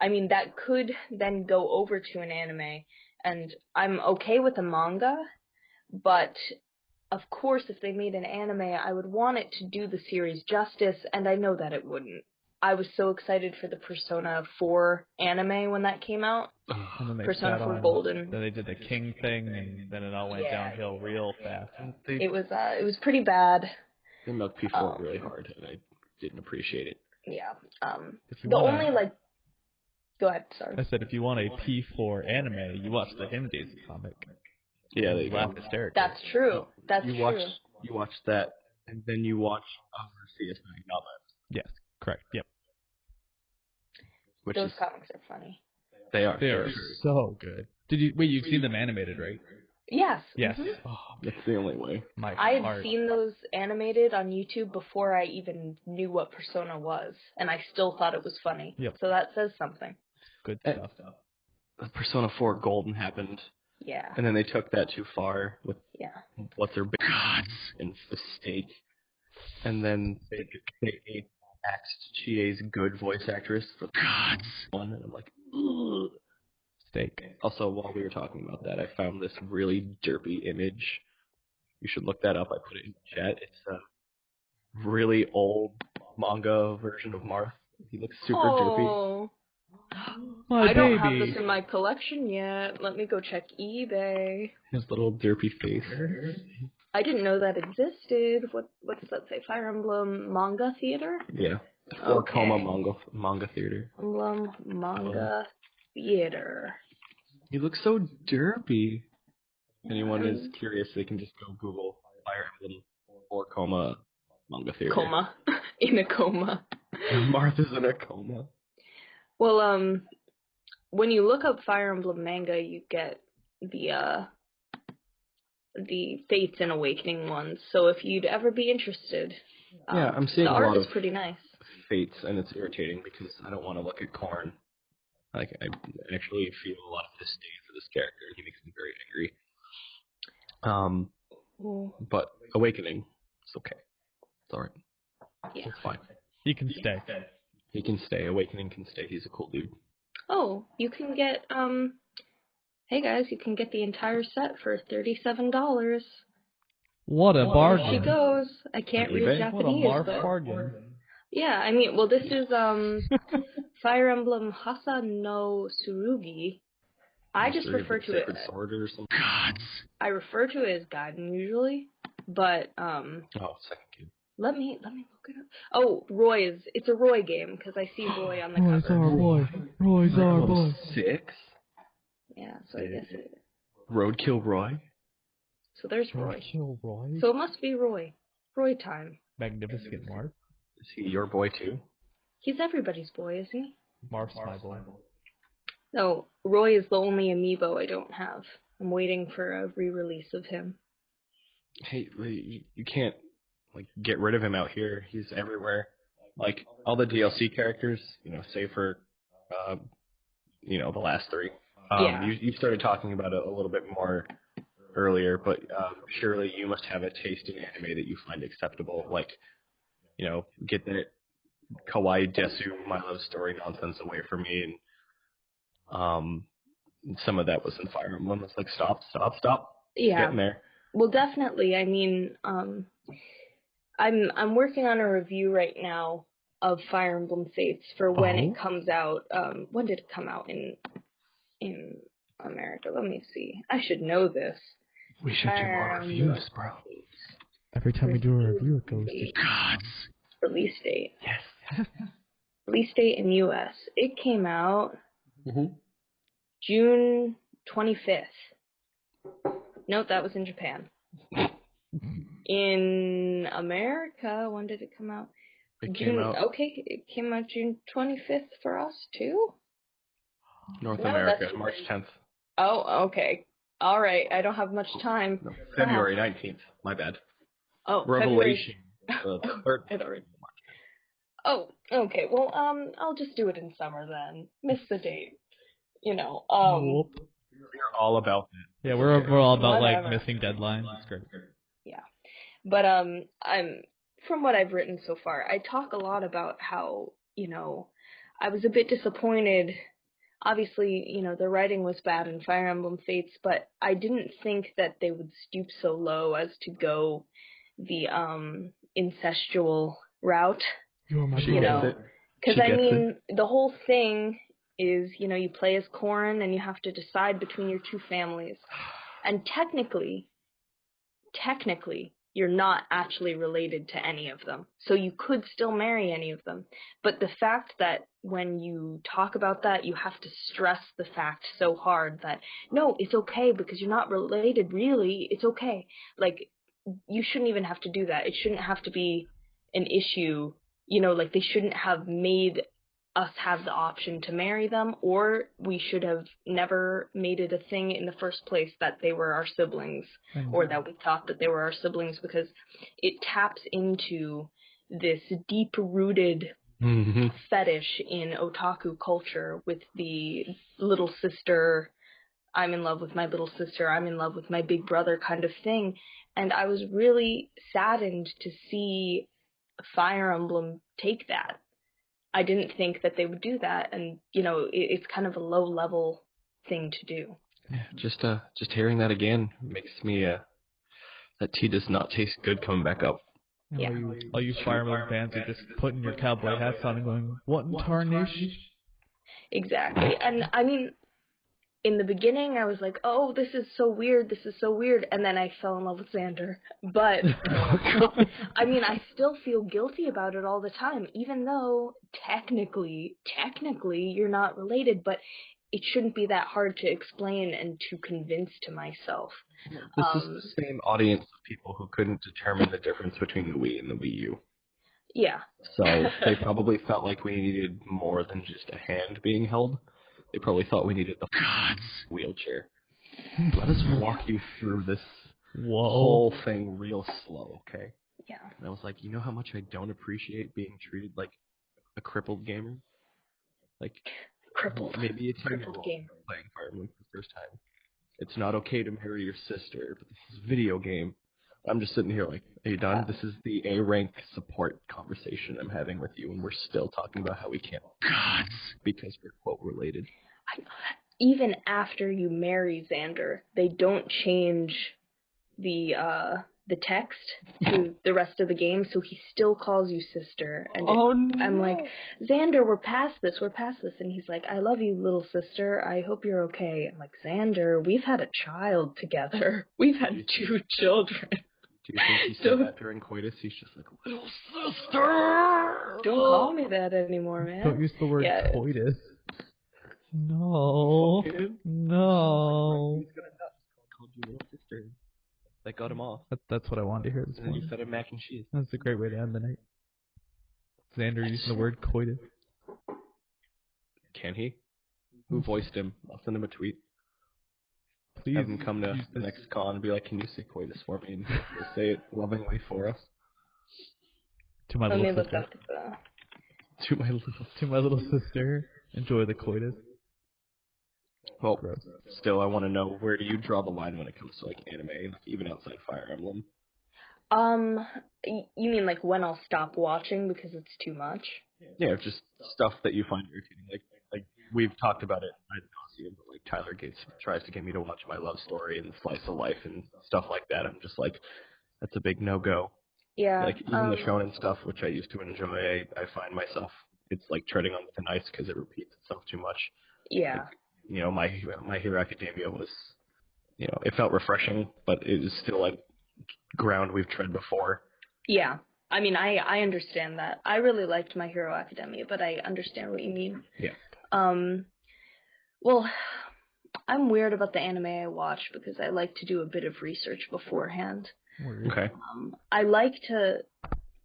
I mean, that could then go over to an anime, and I'm okay with a manga, but of course, if they made an anime, I would want it to do the series justice, and I know that it wouldn't. I was so excited for the Persona 4 anime when that came out. And then they Persona 4 on, Golden. Then they did the King thing, and then it all went downhill real fast. It was pretty bad. They milked P4 really hard, and I didn't appreciate it. Yeah. Go ahead, sorry. I said if you want a P4 anime, you watch the Him Days comic. Yeah, they laugh hysterically. That's true. You watch that, and then you watch CS9 Nova. Yes, correct. Yep. Those comics are funny. They are. They are so good. You've seen them animated, right? Yes. Yes. Mm-hmm. Oh, that's the only way. I had seen those animated on YouTube before I even knew what Persona was, and I still thought it was funny. Yep. So that says something. Good stuff. Persona 4 Golden happened. Yeah. And then they took that too far with what's their big gods and the steak. And then they axed Chie's good voice actress for the gods one, and I'm like, ugh. Steak. Also, while we were talking about that, I found this really derpy image. You should look that up. I put it in the chat. It's a really old manga version of Marth. He looks super derpy. I don't have this in my collection yet. Let me go check eBay. His little derpy face. I didn't know that existed. What does that say? Fire Emblem Manga Theater? Yeah. Or Coma Manga Theater. Emblem Manga Theater. He looks so derpy. If anyone is curious, they can just go Google Fire Emblem or Coma Manga Theater. Coma. In a coma. Martha's in a coma. Well, when you look up Fire Emblem manga, you get the Fates and Awakening ones. So if you'd ever be interested, I'm seeing the a art lot is of pretty nice. Fates, and it's irritating because I don't want to look at Korn. Like, I actually feel a lot of disdain for this character. He makes me very angry. But Awakening, it's okay. It's alright. Yeah. It's fine. He can stay. He can stay. Awakening can stay. He's a cool dude. Oh, you can get, hey guys, you can get the entire set for $37. What a bargain. There she goes. I can't read Japanese, What a bargain. Yeah, I mean, well, this is, Fire Emblem Hasa no Tsurugi. I just refer to it as... Sword or something. Gods! I refer to it as Gaiden, usually, but, Oh, second game. Let me look it up. Oh, it's a Roy game, because I see Roy on the Roy's cover. our boy. Roy's our boy. 6? Yeah, so I guess it... Roadkill Roy? So there's Roy. Roykill Roy? So it must be Roy. Roy time. Magnificent Marth. Is he your boy too? He's everybody's boy, isn't he? Marth's my boy. No, Roy is the only amiibo I don't have. I'm waiting for a re-release of him. Hey, you can't get rid of him out here. He's everywhere. Like all the DLC characters, save for the last 3. You started talking about it a little bit more earlier, but surely you must have a taste in anime that you find acceptable. Like, get that kawaii desu my love story nonsense away from me, and some of that was in Fire Emblem. It's like stop. Yeah. Getting there. Well, definitely. I mean, I'm working on a review right now of Fire Emblem Fates for when it comes out. When did it come out in America? Let me see. I should know this. We should do more reviews, bro. Every time we do a review, it goes to Gods. Release date. Yes. Release date in U.S. It came out June 25th. Nope, that was in Japan. In America, when did it come out? It came out. Okay, it came out June 25th for us too. North America, March 10th. Oh, okay. All right, I don't have much time. No, February 19th. My bad. Oh, Revelation. February. Oh, okay. Well, I'll just do it in summer then. Miss the date. You know. We're all about that. Yeah, we're all about like missing deadlines. It's great. Yeah, but I'm from what I've written so far, I talk a lot about how I was a bit disappointed. Obviously, the writing was bad in Fire Emblem Fates, but I didn't think that they would stoop so low as to go the incestual route. Because the whole thing is, you play as Corrin and you have to decide between your two families, and technically, you're not actually related to any of them. So you could still marry any of them. But the fact that when you talk about that, you have to stress the fact so hard that, no, it's okay because you're not related, really. It's okay. Like, you shouldn't even have to do that. It shouldn't have to be an issue. Like, they shouldn't have made us have the option to marry them, or we should have never made it a thing in the first place that they were our siblings, or that we thought that they were our siblings, because it taps into this deep-rooted fetish in otaku culture with the little sister, I'm in love with my little sister, I'm in love with my big brother kind of thing. And I was really saddened to see Fire Emblem take that. I didn't think that they would do that, and it's kind of a low-level thing to do. Yeah, just hearing that again makes me that tea does not taste good coming back up. Yeah. All you Fire Emblem fans are just putting your cowboy hats on and going, "What in tarnish?" Exactly, and I mean, in the beginning, I was like, "Oh, this is so weird, and then I fell in love with Xander. But, I mean, I still feel guilty about it all the time, even though technically, you're not related, but it shouldn't be that hard to explain and to convince to myself. This is the same audience of people who couldn't determine the difference between the Wii and the Wii U. Yeah. So they probably felt like we needed more than just a hand being held. They probably thought we needed the wheelchair. Let us walk you through this whole thing real slow, okay? Yeah. And I was like, you know how much I don't appreciate being treated like a crippled gamer? Like, maybe it's crippled gamer playing Fire Emblem for the first time. It's not okay to marry your sister, but this is a video game. I'm just sitting here like, are you done? This is the A-rank support conversation I'm having with you, and we're still talking about how we can't because we're quote related. Even after you marry Xander, they don't change the text to the rest of the game, so he still calls you sister. And I'm like, Xander, we're past this, and he's like, I love you, little sister. I hope you're okay. I'm like, Xander, we've had a child together. We've had 2 children. Do you think he said that during coitus? He's just like, little sister! Don't call me that anymore, man. Don't use the word coitus. No. No. He's gonna call you little sister. That got him off. That's what I wanted to hear this And then morning. you fed him mac and cheese. That's a great way to end the night. Xander using the word coitus. Can he? Who voiced him? I'll send him a tweet. Please have him come to the next con and be like, can you say coitus for me? And he'll say it lovingly for us. To my little sister. To my little sister. Enjoy the coitus. Well, still, I want to know, where do you draw the line when it comes to like anime, even outside Fire Emblem? You mean like when I'll stop watching because it's too much? Yeah, just stuff that you find irritating. Like we've talked about it ad nauseam, but like Tyler Gates tries to get me to watch My Love Story and Slice of Life and stuff like that. I'm just like, that's a big no-go. Yeah. Like, even the shonen stuff, which I used to enjoy, I find myself, it's like treading on thin ice because it repeats itself too much. Yeah. Like, you know, My Hero Academia was, you know, it felt refreshing, but it is still like ground we've tread before. Yeah. I mean, I understand that. I really liked My Hero Academia, but I understand what you mean. Yeah. Well, I'm weird about the anime I watch because I like to do a bit of research beforehand. Okay. I like to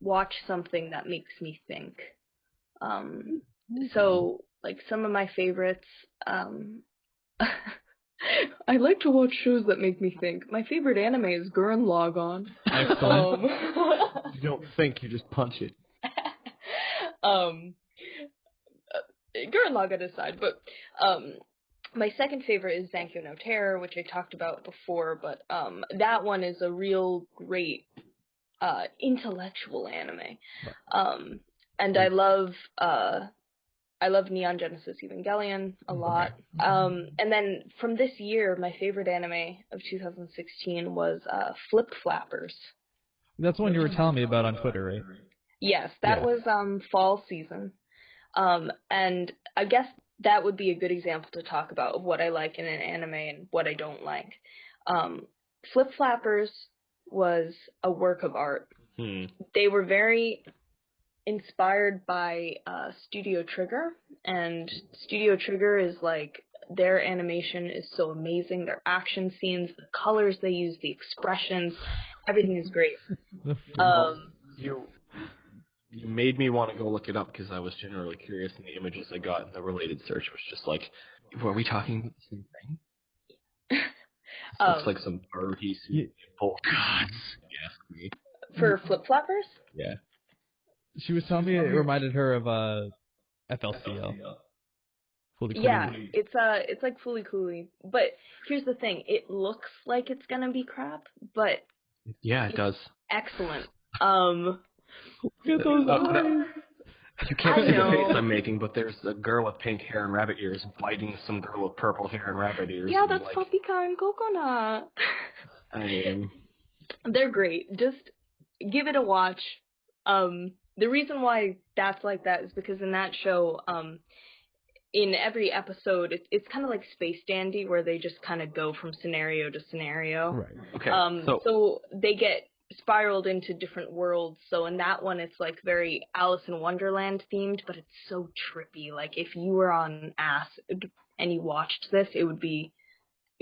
watch something that makes me think. So, like, some of my favorites, I like to watch shows that make me think. My favorite anime is Gurren Lagann. Excellent. You don't think, you just punch it. Gurren Lagann aside, but my second favorite is Zankyo no Terror, which I talked about before, but that one is a real great intellectual anime. And I love Neon Genesis Evangelion a lot. And then from this year, my favorite anime of 2016 was Flip Flappers. That's one you were telling me about on Twitter, right? Yes, that was fall season. And I guess that would be a good example to talk about of what I like in an anime and what I don't like. Flip Flappers was a work of art. They were very inspired by Studio Trigger, and Studio Trigger is like, their animation is so amazing. Their action scenes, the colors they use, the expressions, everything is great. You made me want to go look it up because I was generally curious, and the images I got in the related search was just like, were we talking about the same thing? Looks like some party full gods. Yes, me. For Flip Flappers? Yeah. She was telling me it reminded her of FLCL. Yeah, it's like Fooly Cooly. But here's the thing, it looks like it's gonna be crap, but yeah, it does. Excellent. Get those eyes. You can't see the face I'm making, but there's a girl with pink hair and rabbit ears biting some girl with purple hair and rabbit ears. Yeah, that's Paprika and Coconut. They're great. Just give it a watch. The reason why that's like that is because in that show, in every episode, it's kind of like Space Dandy, where they just kind of go from scenario to scenario. Right. Okay. So they get spiraled into different worlds. So in that one, it's like very Alice in Wonderland themed, but it's so trippy. Like, if you were on acid and you watched this, it would be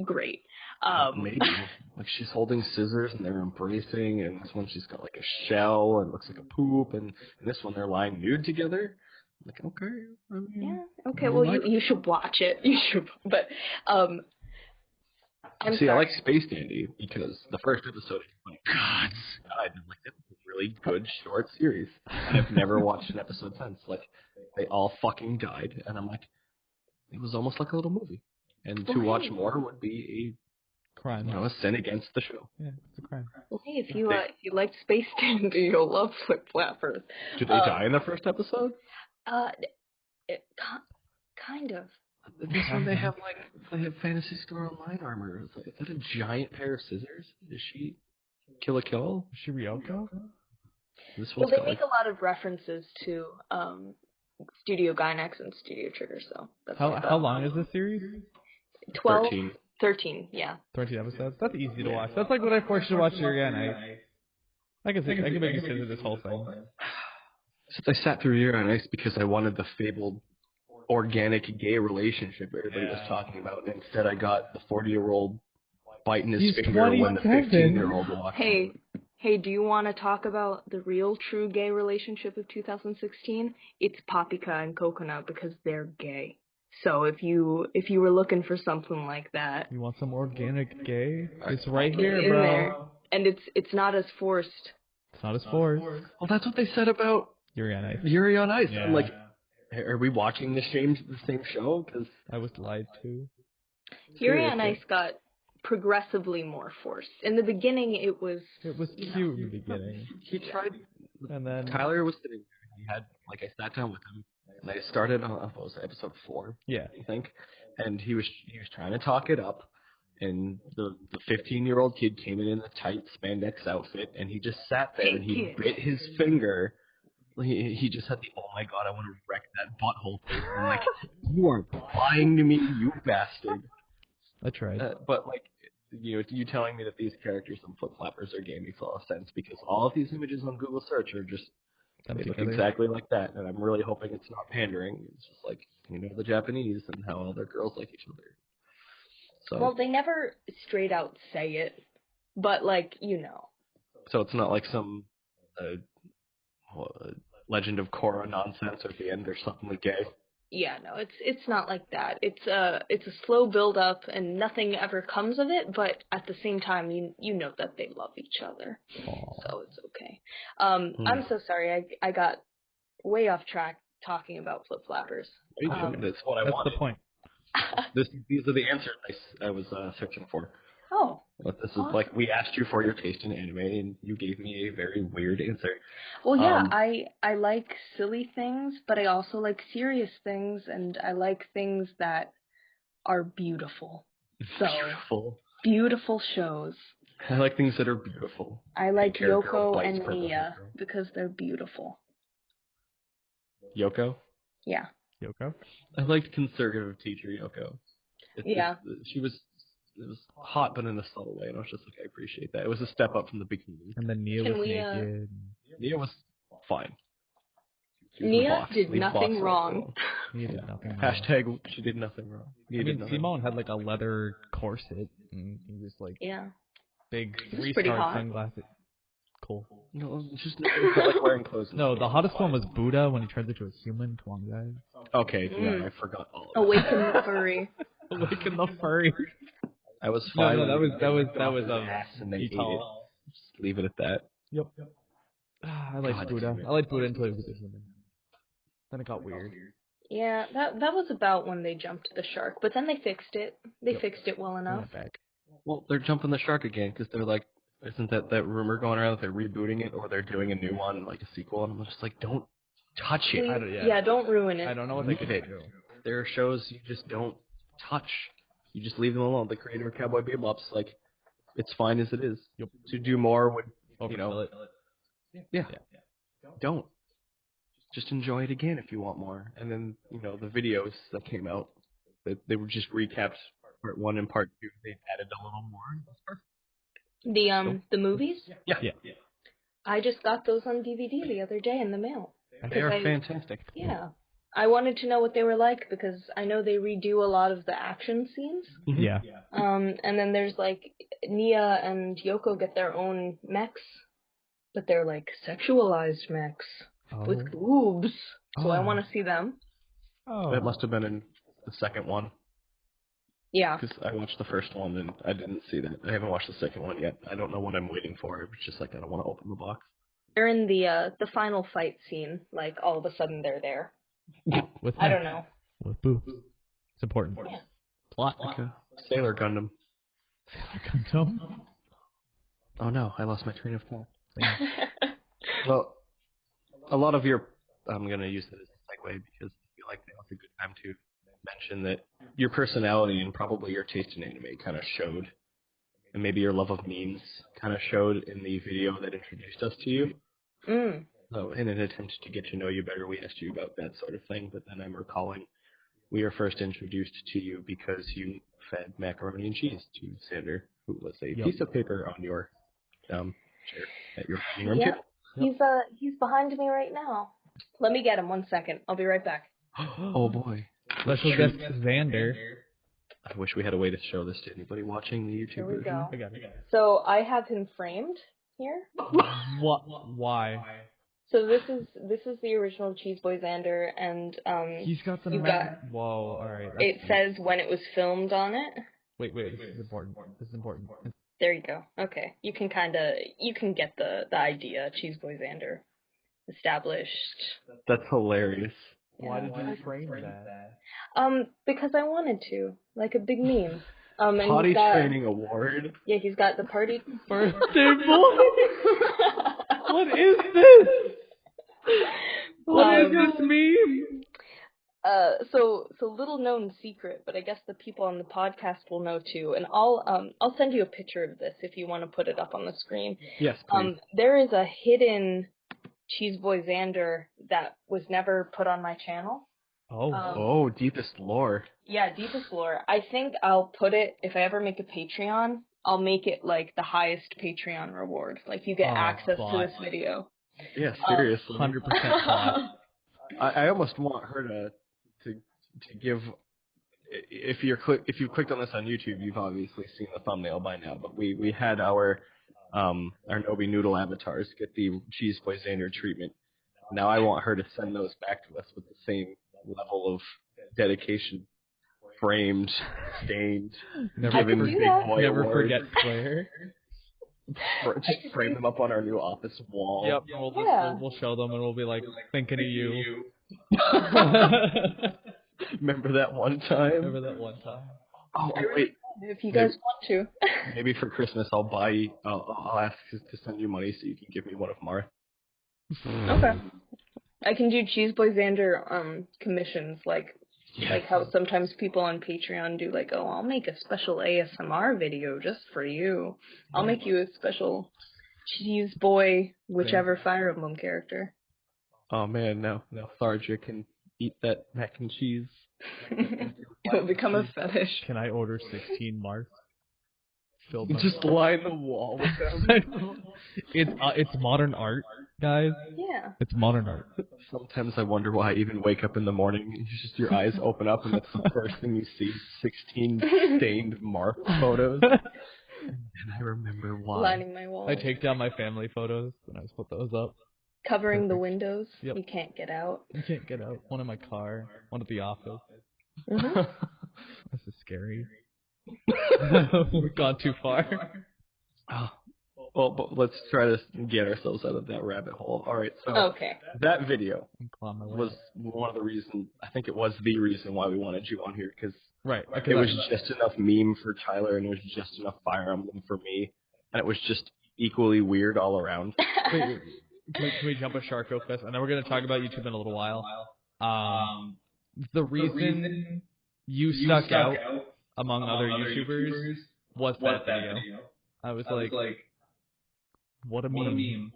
great. Maybe. Like, she's holding scissors and they're embracing, and this one she's got like a shell and looks like a poop, and in this one they're lying nude together. Like, okay. I mean, yeah. Okay. Well, you should watch it. You should. But I like Space Dandy because the first episode, my God, died. I'm like, that's a really good short series. And I've never watched an episode since. Like, they all fucking died, and I'm like, it was almost like a little movie. And to watch more would be crime. a sin against the show. Yeah, it's a crime. Well, hey, if you like Space Dandy, you'll love Flip Flappers. Do they die in the first episode? Kind of. This one they have Fantasy Star Online armor. Is that a giant pair of scissors? Is she Kill a Kill? Is she Ryoko? Well, they make a lot of references to Studio Gainax and Studio Trigger, so that's how long is this series? 12, 13, yeah. 13 episodes. That's easy to watch. That's like what I forced you to watch here again. I can make you sit through this whole thing. Since I sat through Year on Ice because I wanted the fabled organic gay relationship everybody was talking about, and instead I got the 40-year-old biting his finger when the 15-year-old walked. Hey, do you want to talk about the real true gay relationship of 2016? It's Paprika and Coconut, because they're gay. So if you were looking for something like that, you want some organic gay? It's right here, in bro. there. And it's not as forced. It's not as forced. Well, that's what they said about Yuri on Ice. Yuri on Ice. Yeah. I'm like, are we watching the same show? Because I was lied to. Yuri on Ice got progressively more forced. In the beginning, it was cute in the beginning. He tried, and then Tyler was sitting there. He had, like, I sat down with him, and I started on, what was it, episode 4? Yeah, I think, and he was trying to talk it up, and the 15-year-old kid came in a tight spandex outfit, and he just sat there and he bit his finger. He just had the, oh my god, I want to wreck that butthole face. I'm like, you are lying to me, you bastard. I tried. But like, you telling me that these characters and flip flappers are gay makes a lot of sense, because all of these images on Google search are just, they look exactly like that, and I'm really hoping it's not pandering. It's just like, the Japanese and how all their girls like each other. So, well, they never straight out say it, but like, So it's not like some Legend of Korra nonsense at the end. There's something like gay. Yeah, no, it's not like that. It's a slow build up, and nothing ever comes of it. But at the same time, you know that they love each other, so it's okay. I'm so sorry, I got way off track talking about flip flappers. That's what I wanted. That's the point. These are the answers I was searching for. Oh. But this is like, we asked you for your taste in anime, and you gave me a very weird answer. Well, yeah, I like silly things, but I also like serious things, and I like things that are beautiful. So, beautiful shows. I like things that are beautiful. I like Yoko and Nia because they're beautiful. Yoko? Yeah. Yoko? I liked conservative teacher Yoko. It was hot, but in a subtle way, and I was just like, I appreciate that. It was a step up from the beginning. And then Nia was naked. Nia was fine. Nia did nothing wrong. Nia did nothing wrong. Hashtag, she did nothing wrong. Simone had like a leather corset, and he was like, big 3-star sunglasses. Cool. No, it's just not like wearing clothes. No, the hottest one was Buddha when he turns into a human. Come on, guys. Okay, yeah, I forgot all of that. Awaken the furry. Awaken the furry. I was fine. No, that was and they ate it. Just leave it at that. Yep. I liked Buddha. I liked Buddha until he was a human. Then it got weird. Yeah, that was about when they jumped the shark, but then they fixed it. They fixed it well enough. Well, they're jumping the shark again because they're like, isn't that rumor going around that they're rebooting it or they're doing a new one, like a sequel? And I'm just like, don't touch it. Yeah, don't ruin it. I don't know what they could do. There are shows you just don't touch. You just leave them alone. The creator of Cowboy Bebop's like, it's fine as it is. To do more would, don't. Just enjoy it again if you want more. And then, the videos that came out, they were just recapped part 1 and part 2. They added a little more. That's perfect. The movies? Yeah. I just got those on DVD the other day in the mail. They are fantastic. Yeah. I wanted to know what they were like because I know they redo a lot of the action scenes. Yeah. And then there's like Nia and Yoko get their own mechs, but they're like sexualized mechs with boobs. So I want to see them. That must have been in the second one. Yeah. Because I watched the first one and I didn't see that. I haven't watched the second one yet. I don't know what I'm waiting for. It's just like I don't want to open the box. They're in the final fight scene. Like all of a sudden they're there. I don't know. With boobs. It's important. Yeah. Plot. Like a Sailor Gundam. Sailor Gundam? Oh no, I lost my train of thought. Well, a lot of your... I'm going to use it as a segue because I feel like now's a good time to mention that your personality and probably your taste in anime kind of showed, and maybe your love of memes kind of showed in the video that introduced us to you. So in an attempt to get to know you better, we asked you about that sort of thing, but then I'm recalling we were first introduced to you because you fed macaroni and cheese to Xander, who was a piece of paper on your chair at your dining room table. He's behind me right now. Let me get him 1 second. I'll be right back. Oh boy. Special guest Xander. I wish we had a way to show this to anybody watching the YouTube version. Here we go. So I have him framed here. What? Why? So this is the original Cheese Boy Xander, and he's got the Whoa! All right. It says when it was filmed on it. Wait. This is important. There you go. Okay, you can get the idea. Cheese Boy Xander, established. That's hilarious. Why did you frame that? Because I wanted to, like a big meme. And Potty training award. Yeah, he's got the party birthday boy. What is this? What is this meme? So little known secret, but I guess the people on the podcast will know too. And I'll send you a picture of this if you want to put it up on the screen. Yes, please. There is a hidden Cheese Boy Xander that was never put on my channel. Oh, deepest lore. Yeah, deepest lore. I think I'll put it, if I ever make a Patreon, I'll make it like the highest Patreon reward. Like you get access to this video. Yeah, seriously. 100% bot. I almost want her to give. If you clicked on this on YouTube, you've obviously seen the thumbnail by now. But we had our Nobi Noodle avatars get the Cheese Boy Xander treatment. Now I want her to send those back to us with the same level of dedication, framed, stained, given big boy Never award. forget Claire. Just frame them up on our new office wall. Yep, we'll show them and we'll be like, thinking of you. Remember that one time? Oh, wait. If you guys want to. Maybe for Christmas I'll ask to send you money so you can give me one of Marth. Okay. I can do Cheese Boy Xander commissions, like how sometimes people on Patreon do, like, oh, I'll make a special ASMR video just for you. I'll make you a special Cheese Boy, whichever Fire Emblem character. Oh man, now Tharja can eat that mac and cheese. It'll become a fetish. Can I order 16 marks? Just line the wall with them. It's modern art, guys. Yeah. It's modern art. Sometimes I wonder why I even wake up in the morning and your eyes open up and that's the first thing you see, 16 stained Marth photos. And I remember why. Lining my wall. I take down my family photos and I just put those up. Covering the windows. Yep. You can't get out. You can't get out. One in my car, one at the office. Mm-hmm. This is scary. We've gone too far. Well, but let's try to get ourselves out of that rabbit hole. All right, so Okay. that video was was one of the reasons, I think it was the reason why we wanted you on here, because right. It was just enough meme for Tyler, and it was just enough Fire Emblem for me, and it was just equally weird all around. Can we jump a shark real quick? And then we're going to talk about YouTube in a little while. The reason you stuck out among other YouTubers was that video. I was like, what a meme.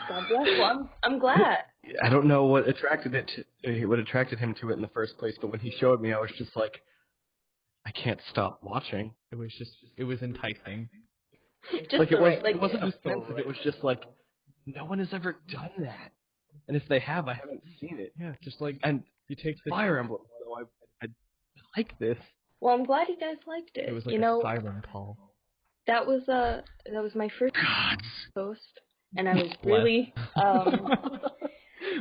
God bless. Well, I'm glad. I don't know what attracted him to it in the first place, but when he showed me, I was just like, I can't stop watching. It was enticing. It wasn't offensive. It was just like, no one has ever done that, and if they have, I haven't seen it. Yeah, just like, and you take the Fire Emblem. So I like this. Well, I'm glad you guys liked it. It was like a siren call. That was my first post, and I was really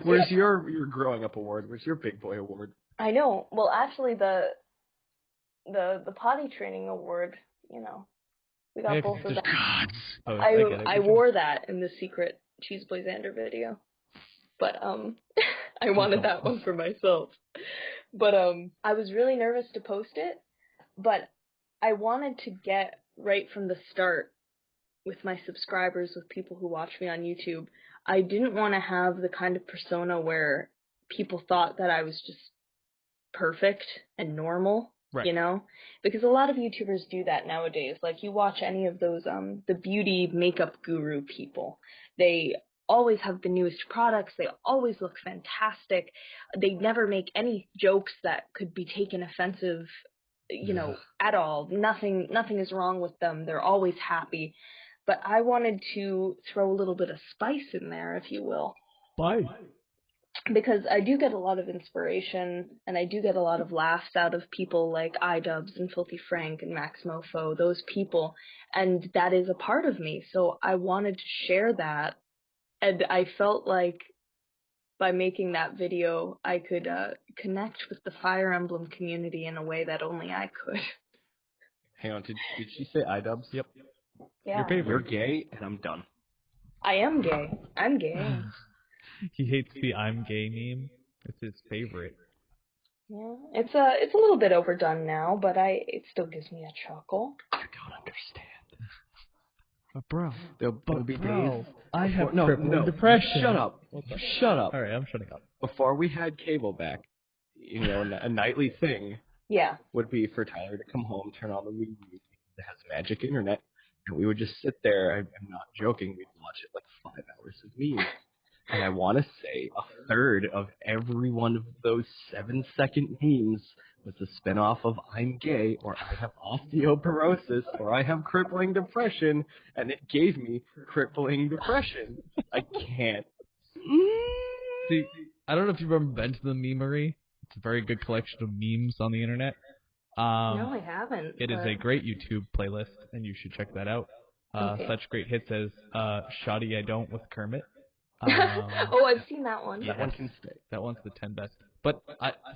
Where's your growing up award? Where's your big boy award? I know. Well, actually, the potty training award, we got both of that. I wore that in the secret Cheese Boy Xander video, but I wanted that one for myself. But I was really nervous to post it, but I wanted to get right from the start with my subscribers, with people who watch me on YouTube. I didn't want to have the kind of persona where people thought that I was just perfect and normal, right. Because a lot of YouTubers do that nowadays. Like, you watch any of those, the beauty makeup guru people. They always have the newest products. They always look fantastic. They never make any jokes that could be taken offensive, at all. Nothing is wrong with them. They're always happy. But I wanted to throw a little bit of spice in there, if you will. Spice? Because I do get a lot of inspiration, and I do get a lot of laughs out of people like iDubbbz and Filthy Frank and Max Mofo, those people, and that is a part of me. So I wanted to share that, and I felt like by making that video, I could connect with the Fire Emblem community in a way that only I could. Hang on, did she say iDubbbz? Yep. Yeah. You're gay, and I'm done. I am gay. I'm gay. He hates the "I'm gay" meme. It's his favorite. Yeah, it's a little bit overdone now, but it still gives me a chuckle. You don't understand. But bro, there'll be days. I have crippling depression. Shut up. Shut up. All right, I'm shutting up. Before we had cable back, a nightly thing Yeah. would be for Tyler to come home, turn on the Wii U that has magic internet, and we would just sit there. I'm not joking. We'd watch it like 5 hours of memes. And I want to say a third of every one of those 7-second memes was a spinoff of I'm gay, or I have osteoporosis, or I have crippling depression, and it gave me crippling depression. I can't. See, I don't know if you've ever been to the Memery. It's a very good collection of memes on the internet. No, I haven't. It is a great YouTube playlist, and you should check that out. Okay. Such great hits as Shoddy I Don't with Kermit. Oh, I've seen that one. Yeah, That one can stay. that one's the 10 best. But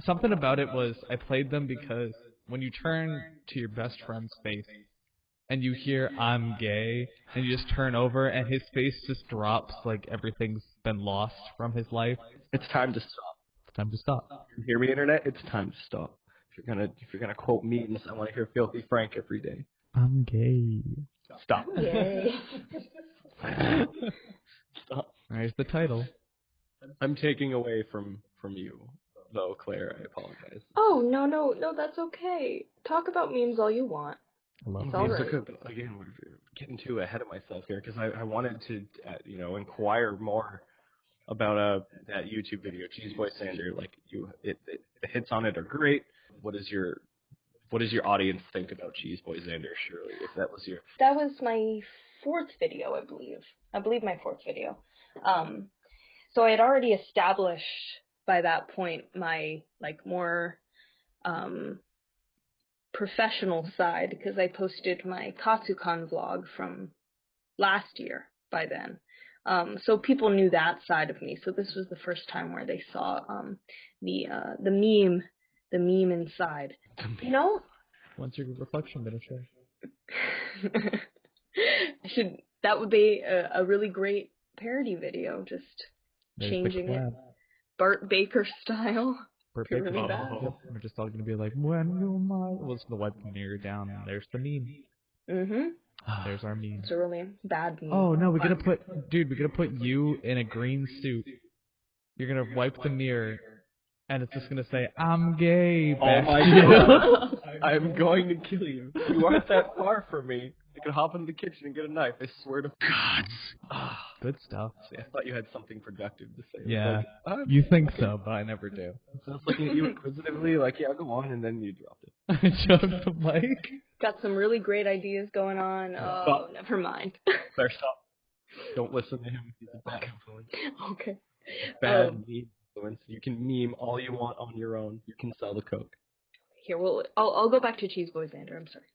something about it was I played them because when you turn to your best friend's face and you hear I'm gay, and you just turn over and his face just drops like everything's been lost from his life. It's time to stop. It's time to stop. You hear me, internet? It's time to stop. If you're gonna quote memes, I want to hear Filthy Frank every day. I'm gay. Stop. Yay. Stop. There's the title. I'm taking away from you, though, Claire. I apologize. Oh, no, that's okay. Talk about memes all you want. I love It's it. all Memes are right. good, but again, we're getting too ahead of myself here because I wanted to, inquire more about that YouTube video, Cheeseboy Xander. Like the hits on it are great. What does your audience think about Cheeseboy Xander? Surely, if that was your That was my 4th video, I believe. I believe my 4th video. So I had already established by that point my more professional side because I posted my Katsucon vlog from last year by then. So people knew that side of me. So this was the first time where they saw the meme inside. When's your reflection gonna show? That would be a really great parody video, just There's changing the it collab. Bart Baker style. Perfect. Really bad. Yep. We're just all gonna be like, when will my... Well, it's gonna wipe the mirror down, and there's the meme. Mhm. There's our meme. It's a really bad meme. Oh, no, we're gonna put you in a green suit. You're gonna wipe the mirror, and it's just gonna say, I'm gay. Oh back my to you. God. I'm going to kill you. You aren't that far from me. You can hop into the kitchen and get a knife. I swear to God. Good stuff. See, I thought you had something productive to say. Yeah, Like, you think so, but I never do. I was looking at you inquisitively, like, yeah, go on, and then you dropped it. I chose the mic. Got some really great ideas going on. Oh, Stop. never mind. Claire, stop. Don't listen to him. He's a bad influence. Okay. Bad meme influence. You can meme all you want on your own. You can sell the coke. Here, well, I'll go back to Cheeseboy Xander. I'm sorry.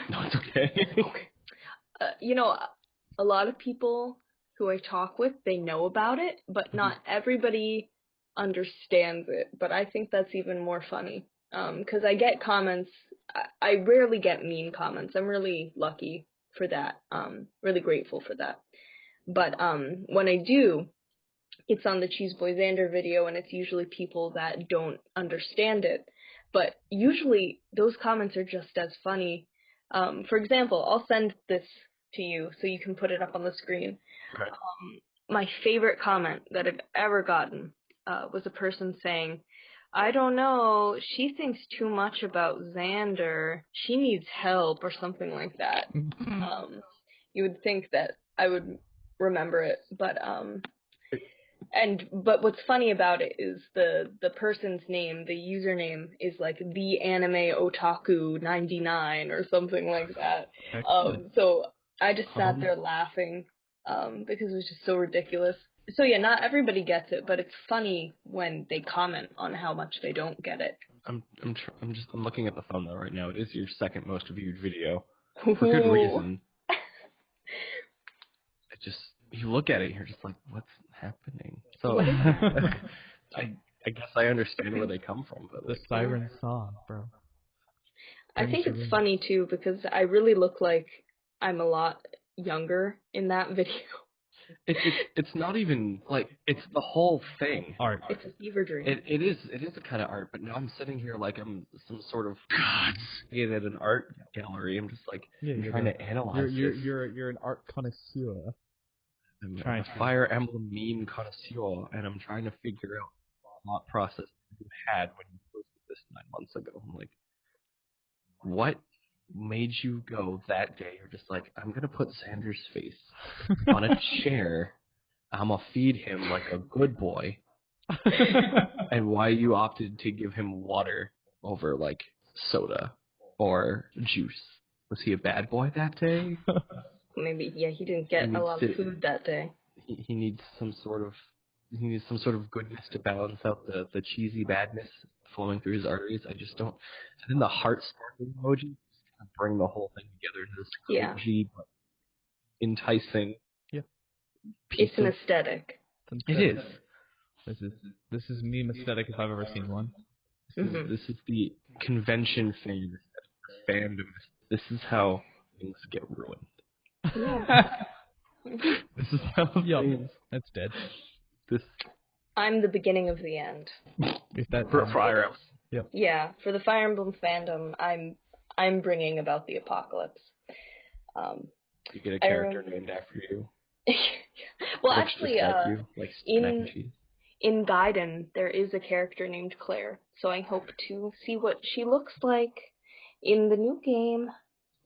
No, it's okay. Okay. A lot of people who I talk with, they know about it, but not everybody understands it. But I think that's even more funny. Because I get comments. I rarely get mean comments. I'm really lucky for that. Really grateful for that. But when I do, it's on the Cheeseboy Xander video, and it's usually people that don't understand it. But usually those comments are just as funny. For example, I'll send this to you so you can put it up on the screen. Okay. My favorite comment that I've ever gotten was a person saying, I don't know, she thinks too much about Xander. She needs help or something like that. You would think that I would remember it, but what's funny about it is the person's name, the username is like the anime otaku 99 or something like that. So I just sat there laughing because it was just so ridiculous. So yeah, not everybody gets it, but it's funny when they comment on how much they don't get it. I'm looking at the thumbnail right now. It is your second most viewed video for good reason. You look at it, you're just like, what's happening? So I guess I understand where they come from, but The siren song, bro. I think it's funny too because I really look like I'm a lot younger in that video. It's not even like it's the whole thing. Art. It's a fever dream. It is a kind of art, but now I'm sitting here like I'm some sort of in at an art gallery. I'm just like trying to analyze. You're an art connoisseur. I'm a Fire Emblem meme connoisseur, and I'm trying to figure out what thought process you had when you posted this 9 months ago. I'm like, what made you go that day? You're just like, I'm gonna put Xander's face on a chair. I'm gonna feed him like a good boy. And why you opted to give him water over like soda or juice? Was he a bad boy that day? Maybe, yeah, he didn't get a lot of food that day. He needs some sort of goodness to balance out the cheesy badness flowing through his arteries. I just don't. And then the heart sparkling emoji kind of bring the whole thing together to this cringy but enticing. Yeah, it's an aesthetic. It is. This is meme aesthetic if I've ever seen one. This is the convention fan fandom. This is how things get ruined. This is how that's dead. I'm the beginning of the end. Is that for Fire Emblem? Yep. Yeah, for the Fire Emblem fandom, I'm bringing about the apocalypse. You get a character named after you. Well, actually, like mac and cheese. In Gaiden, there is a character named Claire, so I hope to see what she looks like in the new game.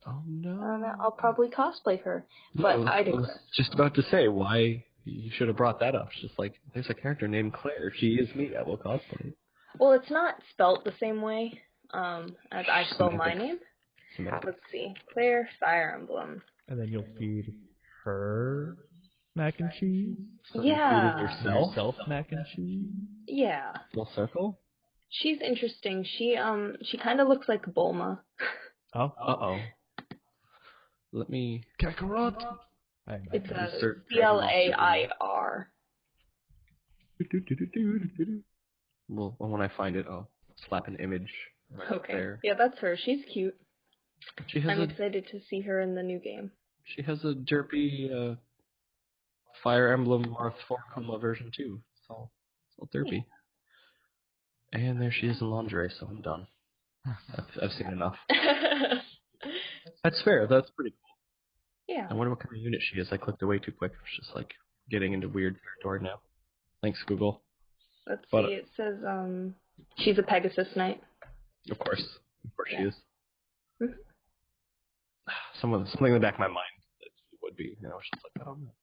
Oh no! I'll probably cosplay her, but I digress. was just about to say why you should have brought that up. It's just like, there's a character named Claire. She is me. I will cosplay. Well, it's not spelt the same way as I spell my name. Let's see, Claire Fire Emblem. And then you'll feed her mac and cheese? Yeah. Yourself mac and cheese? Yeah. Full circle? She's interesting. She kind of looks like Bulma. Oh. Uh-oh. Let me... Kakarot! It's a C-L-A-I-R. Well, when I find it, I'll slap an image right okay. there. Yeah, that's her. She's cute. I'm excited to see her in the new game. She has a derpy Fire Emblem Marth 4 Coma version too. It's all derpy. And there she is in lingerie, so I'm done. I've seen enough. That's fair. That's pretty cool. Yeah. I wonder what kind of unit she is. I clicked away too quick. It's just like getting into weird territory now. Thanks, Google. Let's see. It says she's a Pegasus Knight. Of course she is. Mm-hmm. Something in the back of my mind that she would be. You know, she's like, I don't know.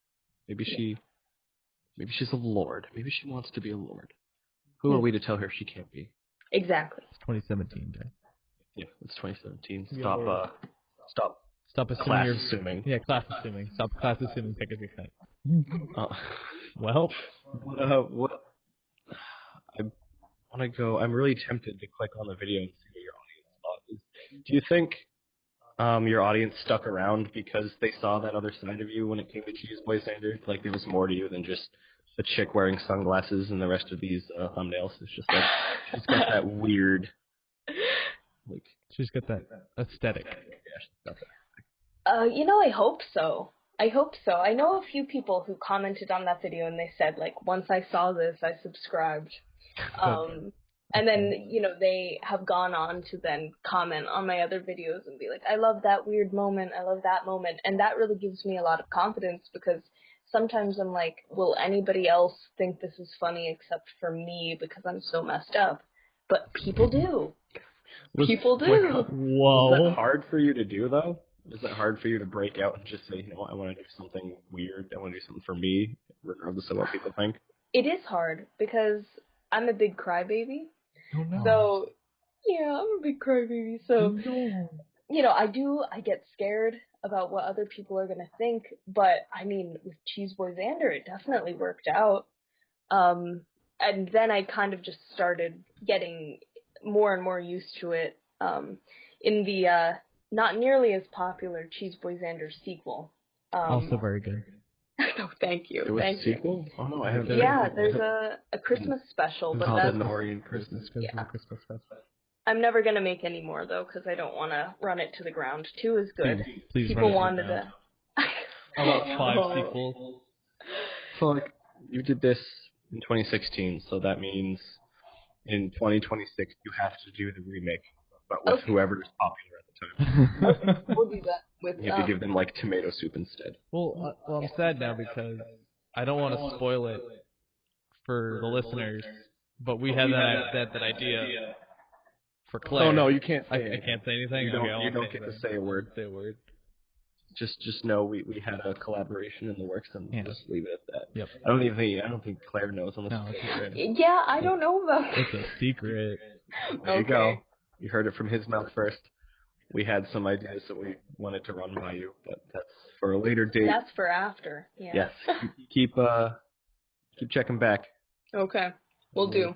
Maybe she's a lord. Maybe she wants to be a lord. Who are we to tell her she can't be? Exactly. It's 2017, guys. Yeah, it's 2017. Stop assuming class assuming. Yeah, class assuming. Stop class assuming Pegasus Knight. Well, what? I want to go. I'm really tempted to click on the video and see what your audience thought. Do you think your audience stuck around because they saw that other side of you when it came to Cheese Boy Xander? Like there was more to you than just a chick wearing sunglasses and the rest of these thumbnails. It's just like she's got that weird, like she's got that aesthetic. Yeah, she's got that. I hope so. I know a few people who commented on that video and they said, like, once I saw this, I subscribed. And then, they have gone on to then comment on my other videos and be like, I love that weird moment, I love that moment. And that really gives me a lot of confidence because sometimes I'm like, will anybody else think this is funny except for me because I'm so messed up? But people do. People do. Whoa. Is that hard for you to do, though? Is it hard for you to break out and just say, I want to do something weird, I want to do something for me, regardless of what people think? It is hard because I'm a big crybaby. Oh, no. So, yeah, I'm a big crybaby. So, I get scared about what other people are going to think. But, I mean, with Cheese Boy Xander, it definitely worked out. And then I kind of just started getting more and more used to it. In the not nearly as popular Cheese Boy Xander sequel. Also very good. Oh, thank you. There was thank a sequel? You. Oh, no, I haven't. Yeah, there's a Christmas special, but that's an Orient Christmas. Yeah. Christmas special. I'm never gonna make any more though, because I don't want to run it to the ground. 2 is good. Please people wanted to. How about 5 sequels? So, like, you did this in 2016, so that means in 2026 you have to do the remake, but with whoever is popular at the time. Okay, we'll do that. You have to give them, like, tomato soup instead. Well, I'm sad now because I don't want to spoil it for the listeners, but we had that idea For Claire. Oh no, you can't say I anything. can't say anything? You don't, okay, I you won't don't say get to anything. say a word. Say a word. Just know we had a collaboration in the works, and Yeah. just leave it at that. Yep. I don't think Claire knows unless No, it's a secret. Yeah, I don't know about It's a secret. There you Okay. go. You heard it from his mouth first. We had some ideas that we wanted to run by you, but that's for a later date. That's for after. Yeah. Yes. Keep checking back. Okay. We'll do.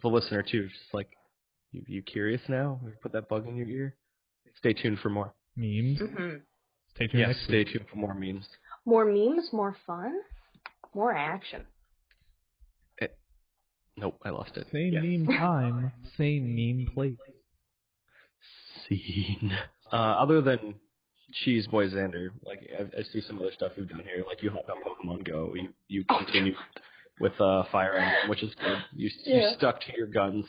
The listener too. Just like, you curious now? We put that bug in your ear. Stay tuned for more. Memes. Mm-hmm. Stay tuned Yes, next stay week. tuned for more memes. More memes, more fun, more action. Nope, I lost it. Same meme time, same meme plate. Scene. Other than Cheese Boy Xander, like I see some other stuff you've done here. Like you hopped on Pokemon Go. You continued with Fire Emblem, which is good. You stuck to your guns.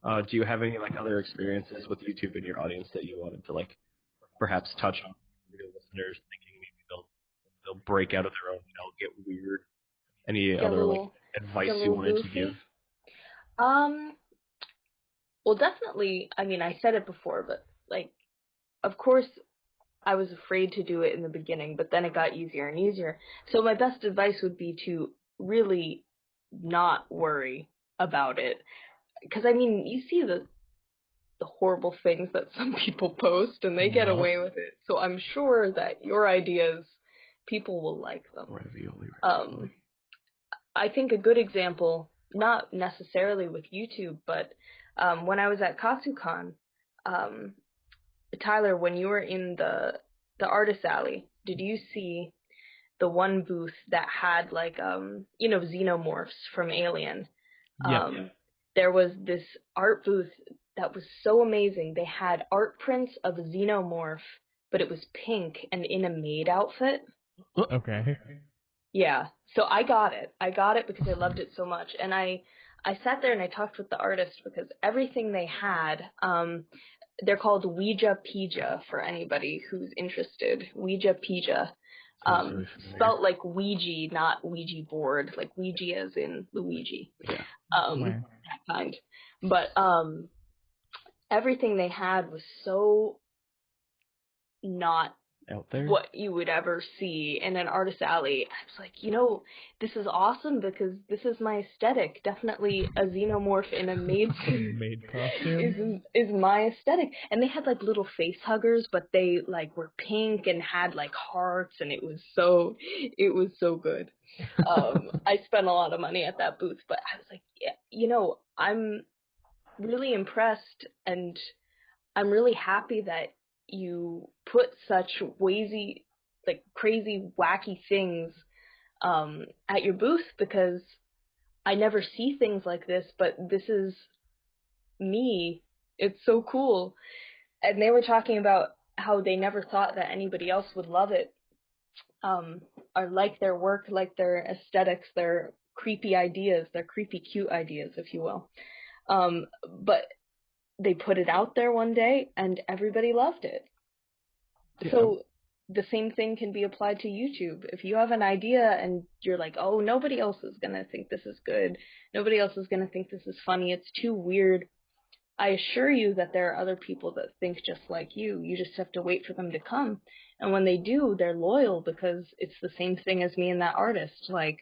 Do you have any like other experiences with YouTube in your audience that you wanted to like perhaps touch on for your listeners, thinking maybe they'll break out of their own shell, get weird? Any other like advice you wanted to give? Well, definitely. I mean, I said it before, but like, of course, I was afraid to do it in the beginning, but then it got easier and easier. So my best advice would be to really not worry about it, because I mean, you see the horrible things that some people post, and they get away with it. So I'm sure that your ideas, people will like them. Ravioli. I think a good example, not necessarily with YouTube, but when I was at Katsucon, Tyler, when you were in the artist alley, did you see the one booth that had like xenomorphs from Alien? There was this art booth that was so amazing. They had art prints of a xenomorph, but it was pink and in a maid outfit. Okay. Yeah, so I got it. I got it because I loved it so much. And I sat there and I talked with the artist because everything they had, they're called Ouija for anybody who's interested. Ouija. Spelt like Ouija, not Ouija board, like Ouija as in Luigi. Yeah. That kind. But everything they had was so not out there, what you would ever see in an artist alley. I was like, this is awesome because this is my aesthetic. Definitely a xenomorph in a maid costume is my aesthetic. And they had like little face huggers, but they like were pink and had like hearts, and it was so good. I spent a lot of money at that booth, but I was like, yeah, I'm really impressed, and I'm really happy that you put such crazy, wacky things at your booth, because I never see things like this, but this is me. It's so cool. And they were talking about how they never thought that anybody else would love it, or like their work, like their aesthetics, their creepy ideas, their creepy cute ideas, if you will. But they put it out there one day and everybody loved it. Yeah. So the same thing can be applied to YouTube. If you have an idea and you're like, oh, nobody else is going to think this is good, nobody else is going to think this is funny, it's too weird, I assure you that there are other people that think just like you. You just have to wait for them to come. And when they do, they're loyal because it's the same thing as me and that artist. Like,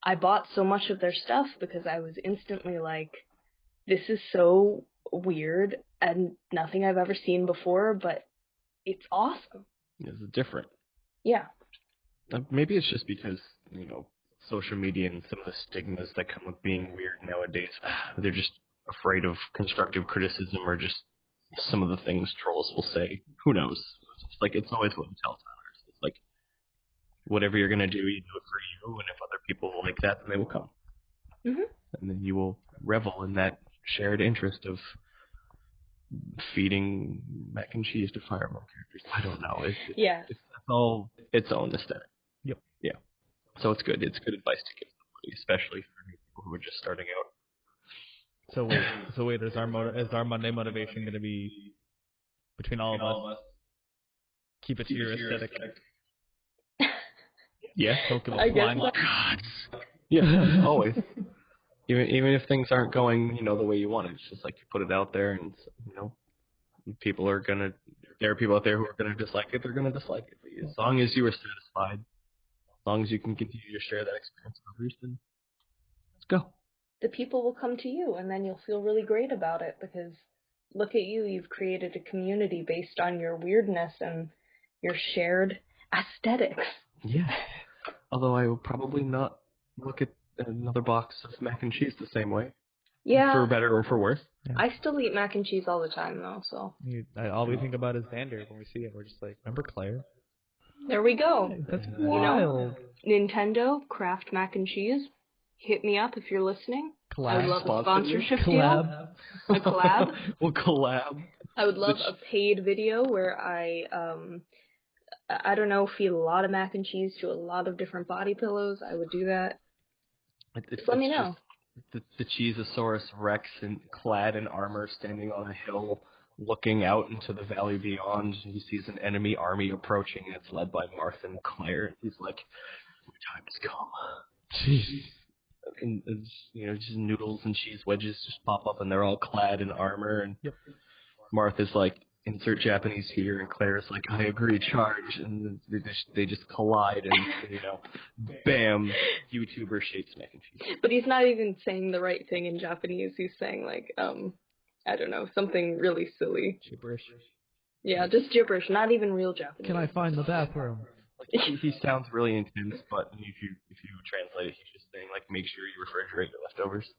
I bought so much of their stuff because I was instantly like, this is so weird and nothing I've ever seen before, but it's awesome. It's different. Yeah. Maybe it's just because, social media and some of the stigmas that come with being weird nowadays, they're just afraid of constructive criticism or just some of the things trolls will say. Who knows? It's always what we tell Tyler. It's like, whatever you're going to do, you do it for you, and if other people like that, then they will come. Mm-hmm. And then you will revel in that shared interest of feeding mac and cheese to Fire Emblem characters. I don't know. It's all its own aesthetic. Yep. Yeah. So it's good. It's good advice to give somebody, especially for people who are just starting out. So wait. Is our Monday motivation going to be between all of us? Keep it to your aesthetic. Yeah. Don't give I a flying. guess so. Yeah. Always. Even if things aren't going, the way you want it, it's just like you put it out there, and people are gonna. There are people out there who are gonna dislike it. They're gonna dislike it. But as long as you are satisfied, as long as you can continue to share that experience with others, then let's go. The people will come to you, and then you'll feel really great about it because look at you, you've created a community based on your weirdness and your shared aesthetics. Yeah. Although I will probably not look at another box of mac and cheese the same way. Yeah. For better or for worse. Yeah. I still eat mac and cheese all the time, though, so. All we think about is Xander when we see it. We're just like, remember Claire? There we go. That's wild. Nintendo, Kraft mac and cheese. Hit me up if you're listening. Collab. I would love a sponsorship collab. deal. A collab. We'll collab. I would love a paid video where I don't know, feed a lot of mac and cheese to a lot of different body pillows. I would do that. Just let me know. The Cheezosaurus Rex clad in armor standing on a hill looking out into the valley beyond. He sees an enemy army approaching, and it's led by Marth and Claire. He's like, "Your time has come." Jeez. And just noodles and cheese wedges just pop up, and they're all clad in armor. And yep. Marth is like, "Insert Japanese here," and Claire's like, "I agree, charge." And they just collide, and bam, YouTuber shapes mac and cheese. But he's not even saying the right thing in Japanese. He's saying like, I don't know, something really silly. Gibberish. Yeah, just gibberish, not even real Japanese. Can I find the bathroom? He sounds really intense, but if you translate it, he's just saying like, "Make sure you refrigerate your leftovers."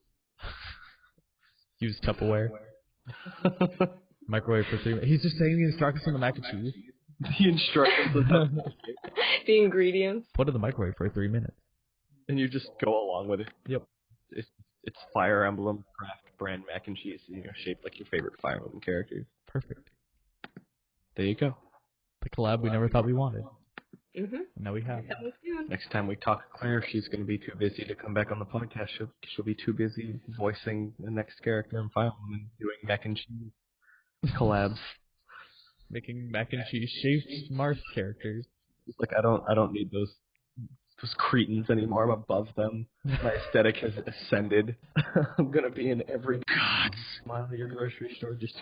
Use Tupperware. Microwave for 3 minutes. He's just saying the instructions on the mac and cheese. The instructions. The ingredients. Put it in the microwave for 3 minutes. And you just go along with it. Yep. It's Fire Emblem Craft brand mac and cheese, shaped like your favorite Fire Emblem characters. Perfect. There you go. The collab we never thought we wanted. Mm-hmm. And now we have. Next time we talk to Claire, she's going to be too busy to come back on the podcast. She'll be too busy voicing the next character in Fire Emblem and doing mac and cheese collabs. Making mac and cheese shaped Mars characters. It's like I don't need those cretins anymore. I'm above them. My aesthetic has ascended. I'm gonna be in every mile of your grocery store just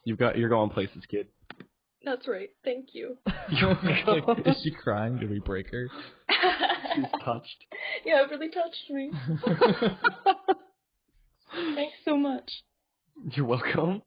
you're going places, kid. That's right. Thank you. Is she crying? Did we break her? She's touched. Yeah, it really touched me. Thanks so much. You're welcome.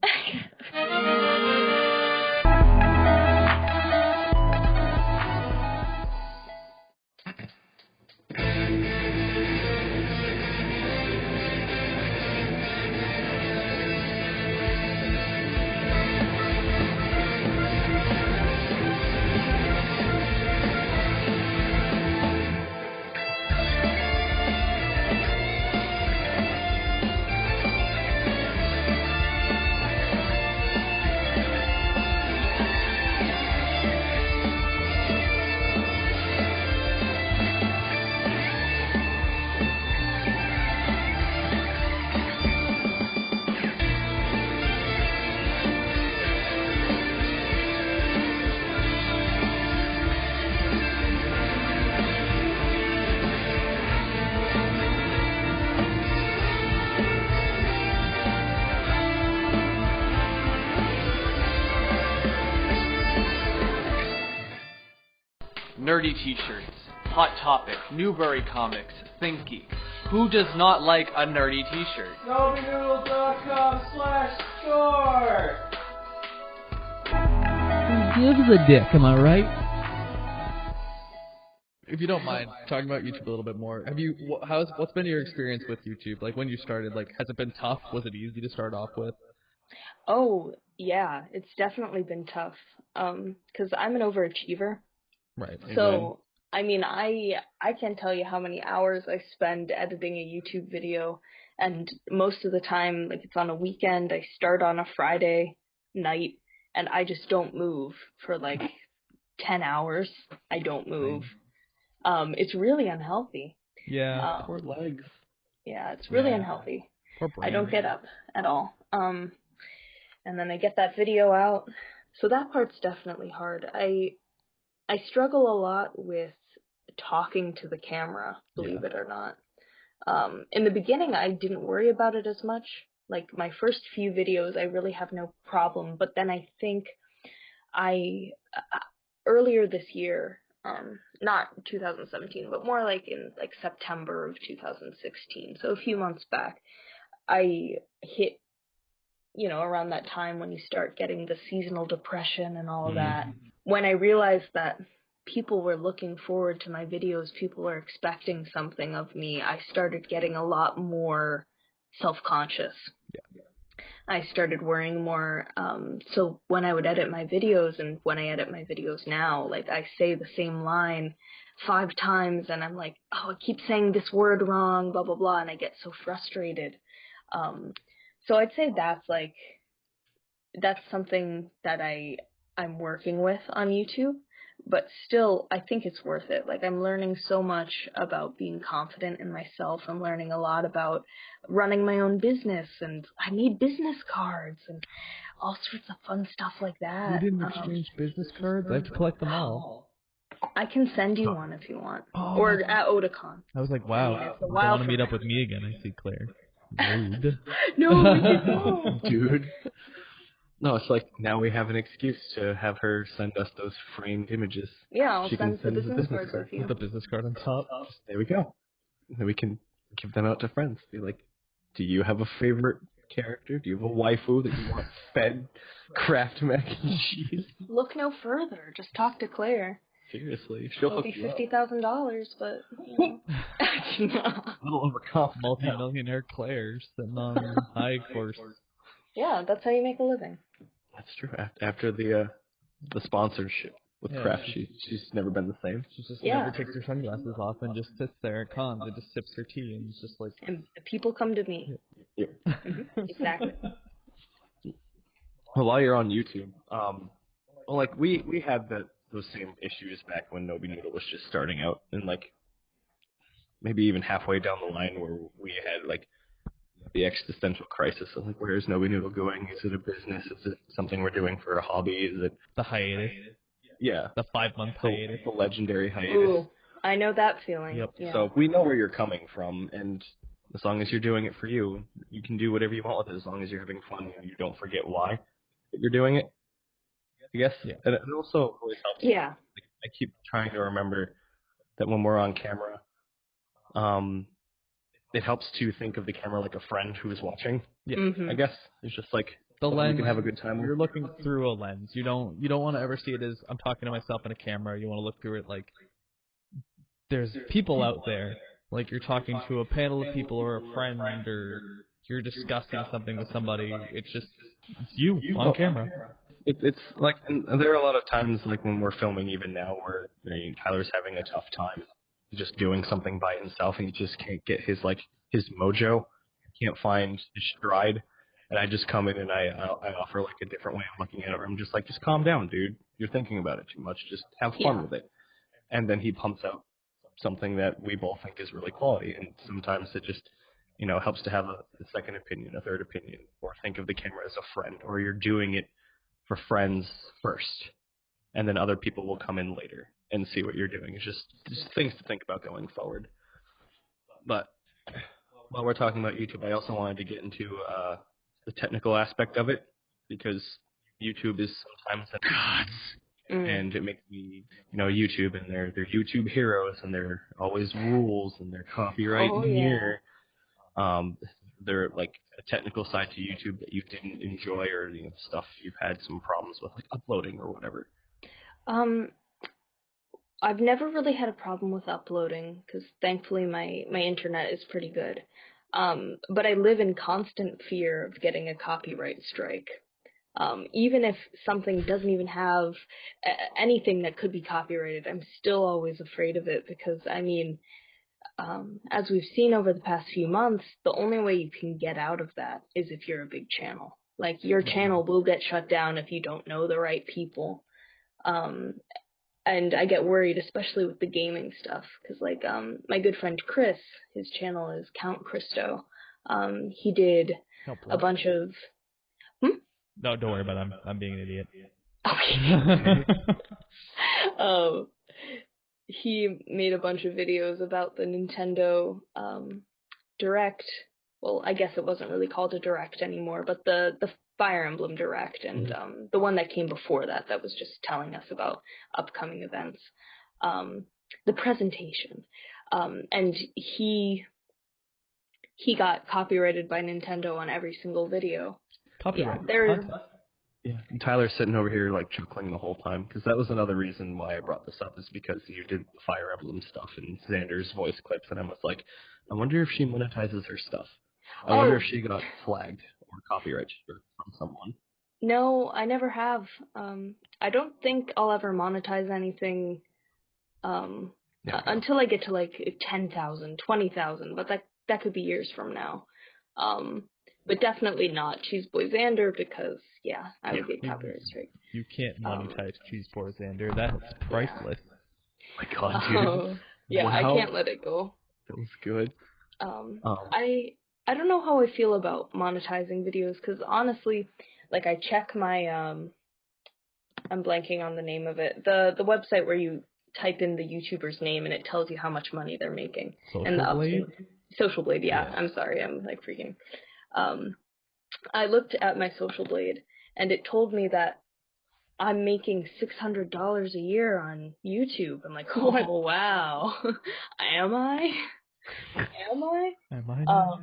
Nerdy t-shirts, Hot Topic, Newbury Comics, Thinky. Who does not like a nerdy t-shirt? NoBeNoodles.com/store. Who gives a dick, am I right? If you don't mind talking about YouTube a little bit more, what's been your experience with YouTube? Like when you started, has it been tough? Was it easy to start off with? Oh, yeah, it's definitely been tough. 'Cause I'm an overachiever. Right. So, I mean, I can't tell you how many hours I spend editing a YouTube video, and most of the time, it's on a weekend, I start on a Friday night, and I just don't move for 10 hours. I don't move. It's really unhealthy. Yeah. Poor legs. Yeah, it's really unhealthy. Poor brain. I don't get up at all. And then I get that video out. So that part's definitely hard. I struggle a lot with talking to the camera, believe it or not. In the beginning, I didn't worry about it as much. Like, my first few videos, I really have no problem, but then I think earlier this year, not 2017, but more like in like September of 2016, so a few months back, I hit, around that time when you start getting the seasonal depression and all of that, when I realized that people were looking forward to my videos, people were expecting something of me, I started getting a lot more self-conscious. Yeah. I started worrying more, so when I would edit my videos, and when I edit my videos now, like, I say the same line 5 times, and I'm like, oh, I keep saying this word wrong, blah, blah, blah, and I get so frustrated. So I'd say that's something that I'm working with on YouTube, but still, I think it's worth it. Like, I'm learning so much about being confident in myself. I'm learning a lot about running my own business, and I made business cards and all sorts of fun stuff like that. You didn't exchange business cards? I have to collect them all. I can send you one if you want. Or at Otakon. I was like, wow, you want to meet up with me again, I see, Claire. Rude. No, we can go. Dude. No, it's like, now we have an excuse to have her send us those framed images. Yeah, I'll She send can the send business cards with you. With the business card on top. There we go. Then we can give them out to friends. Be like, do you have a favorite character? Do you have a waifu that you want fed Kraft mac and cheese? Look no further. Just talk to Claire. Seriously, she'll It'll hook be you up. $50,000, but A little overconfident. Multi-millionaire Claire sitting on high course. Yeah, that's how you make a living. That's true. After the sponsorship with Kraft, she's never been the same. She just never takes her sunglasses off and just sits there at cons and just sips her tea and it's just like... And people come to me. Yeah. Exactly. Well, while you're on YouTube, like we had those same issues back when Nobi Noodle was just starting out, and like maybe even halfway down the line where we had like the existential crisis of like, where is Nobi Noodle going? Is it a business? Is it something we're doing for a hobby? Is it the hiatus? Yeah, the 5-month hiatus, the legendary hiatus. Ooh, I know that feeling. Yep. Yeah. So we know where you're coming from, and as long as you're doing it for you, you can do whatever you want with it as long as you're having fun and you don't forget why you're doing it. I guess. Yeah. And it also really helps. Yeah. Like, I keep trying to remember that when we're on camera, it helps to think of the camera like a friend who is watching. Yeah. Mm-hmm. I guess it's just like the lens. You can have a good time. You're looking through a lens. You don't want to ever see it as I'm talking to myself in a camera. You want to look through it like there's people out there. Like you're talking to a panel of people or a friend or you're discussing something with somebody. It's you on camera. It's like, and there are a lot of times like when we're filming even now where Tyler's having a tough time just doing something by himself and he just can't get his mojo, can't find his stride, and I just come in and I offer like a different way of looking at it. I'm just like, just calm down, dude. You're thinking about it too much. Just have fun with it. And then he pumps out something that we both think is really quality, and sometimes it just helps to have a second opinion, a third opinion, or think of the camera as a friend, or you're doing it for friends first, and then other people will come in later and see what you're doing. It's just things to think about going forward. But while we're talking about YouTube, I also wanted to get into the technical aspect of it, because YouTube is sometimes and it makes me, YouTube, and they're YouTube heroes, and there are always rules, and they're copyright here. They're like a technical side to YouTube that you didn't enjoy, or stuff you've had some problems with, like uploading or whatever. I've never really had a problem with uploading because thankfully my internet is pretty good. But I live in constant fear of getting a copyright strike. Even if something doesn't even have anything that could be copyrighted, I'm still always afraid of it because, as we've seen over the past few months, the only way you can get out of that is if you're a big channel. Like, your channel will get shut down if you don't know the right people. And I get worried, especially with the gaming stuff, because, like, my good friend Chris, his channel is Count Christo. He did a bunch of... No, don't worry about it. I'm being an idiot. Okay. he made a bunch of videos about the Nintendo Direct. Well, I guess it wasn't really called a Direct anymore, but the Fire Emblem Direct, and the one that came before that was just telling us about upcoming events. The presentation. And he got copyrighted by Nintendo on every single video. Copyright. Yeah, and Tyler's sitting over here like chuckling the whole time, because that was another reason why I brought this up, is because you did the Fire Emblem stuff and Xander's voice clips, and I was like, I wonder if she monetizes her stuff. I wonder if she got flagged or copyright struck from someone. No, I never have. I don't think I'll ever monetize anything until I get to like 10,000, 20,000, but that could be years from now. But definitely not Cheese Boy Xander, because I would get copyright strike. You can't monetize Cheese Boy Xander. That's priceless. Oh my God, dude. Yeah, wow. I can't let it go. That was good. I don't know how I feel about monetizing videos, because honestly, like, I check my I'm blanking on the name of it. The website where you type in the YouTuber's name and it tells you how much money they're making. Social Blade, yeah. I'm sorry, I'm like freaking. I looked at my Social Blade and it told me that I'm making $600 a year on YouTube. I'm like, oh wow, am I? Am I? Am I not?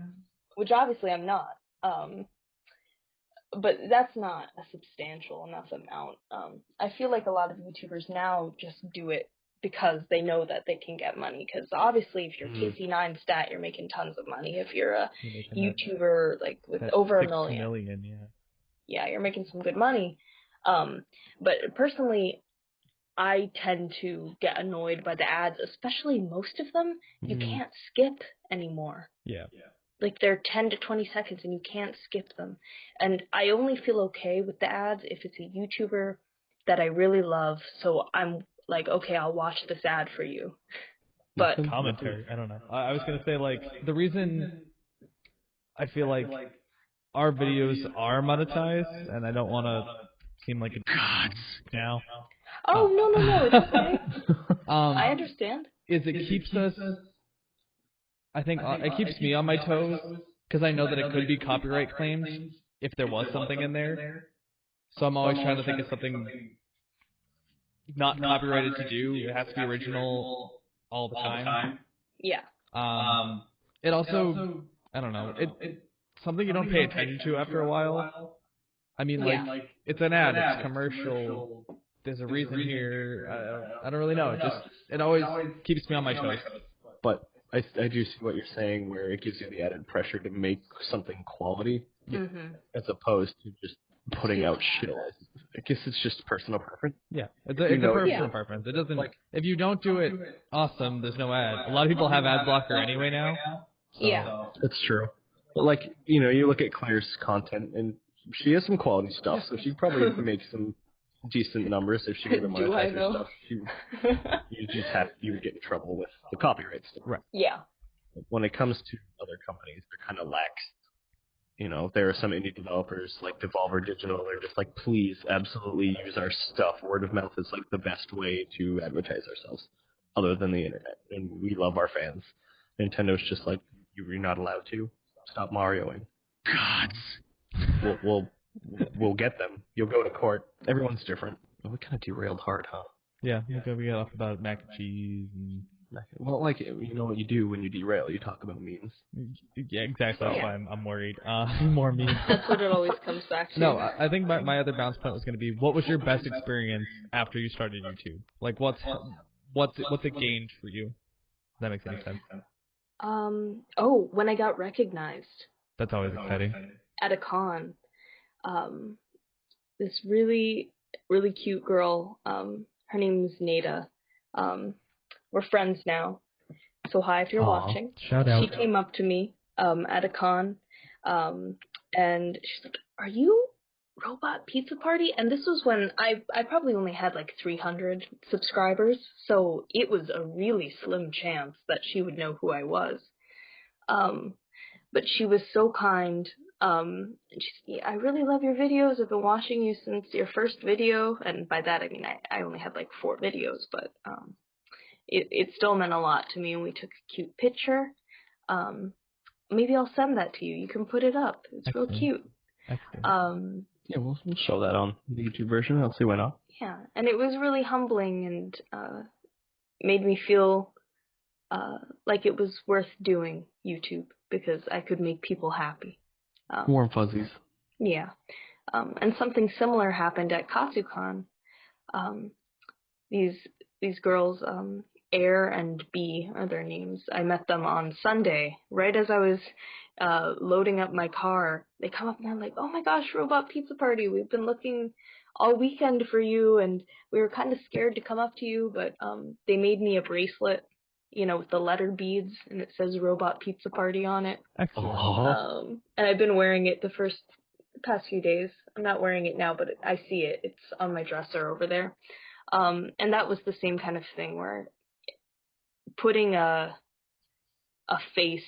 Which obviously I'm not. But that's not a substantial enough amount. I feel like a lot of YouTubers now just do it because they know that they can get money. Because obviously, if you're KC9 stat, you're making tons of money. If you're a YouTuber like with over 1 million, yeah, you're making some good money. But personally, I tend to get annoyed by the ads, especially most of them you can't skip anymore. Yeah. Like, they're 10 to 20 seconds and you can't skip them. And I only feel okay with the ads if it's a YouTuber that I really love. So I'm like, okay, I'll watch this ad for you. But commentary, I don't know. I was going to say, like, the reason I feel like our videos are monetized, and I don't want to seem like a god now. Oh, no, it's okay. I understand. Is it keeps us... I think it keeps me on my toes, because I know that it could be copyright claims if there was something in there. So I'm always trying to think of something not copyrighted to do. It has to be original all the time. Yeah. It also, I don't know, it's something you don't pay attention to after a while. I mean, like, it's an ad, it's commercial, there's a reason here, I don't really know. It always keeps me on my toes. But I do see what you're saying, where it gives you the added pressure to make something quality, as opposed to just putting out shit. I guess it's just personal preference. Yeah, it's a personal preference. It doesn't, like, if you don't do it, awesome, there's no ad. A lot of people have ad blocker anyway now. So. Yeah. That's true. But, like, you look at Claire's content, and she has some quality stuff, so she probably make some decent numbers if she were to monetize her stuff. You would get in trouble with the copyright stuff. Right. Yeah. When it comes to other companies, they're kind of lax. There are some indie developers like Devolver Digital. They're just like, please, absolutely use our stuff. Word of mouth is like the best way to advertise ourselves, other than the internet. And we love our fans. Nintendo's just like, you're not allowed to. Stop Marioing. Gods. We'll get them. You'll go to court. Everyone's different. We kind of derailed hard, huh? Yeah, we got off about mac and cheese and... Well, like, you know what you do when you derail? You talk about memes. Yeah, exactly. That's why I'm worried. More memes. That's what it always comes back to. No, I think my other bounce point was going to be, what was your best experience after you started YouTube? Like, what's it gained for you? If that makes any sense. When I got recognized. That's always exciting. At a con. This really, really cute girl, her name is Nada. We're friends now. So hi if you're watching. Shout out. She came up to me at a con, and she's like, "Are you RobotPizzaParty?" And this was when I probably only had like 300 subscribers, so it was a really slim chance that she would know who I was. But she was so kind. And she's, I really love your videos. I've been watching you since your first video, and by that I mean I only had like 4 videos, but it still meant a lot to me, and we took a cute picture. Maybe I'll send that to you. You can put it up. It's Excellent. real cute. Excellent. Yeah, we'll show that on the YouTube version. I'll see why not. Yeah, and it was really humbling and made me feel like it was worth doing YouTube because I could make people happy. Warm fuzzies. Yeah. And something similar happened at Katsucon. These girls, Air and B are their names. I met them on Sunday, right as I was loading up my car. They come up and they're like, "Oh my gosh, RobotPizzaParty, we've been looking all weekend for you, and we were kind of scared to come up to you, but they made me a bracelet, with the letter beads, and it says RobotPizzaParty on it. Excellent. And I've been wearing it the past few days. I'm not wearing it now, but I see it. It's on my dresser over there. And that was the same kind of thing where putting a face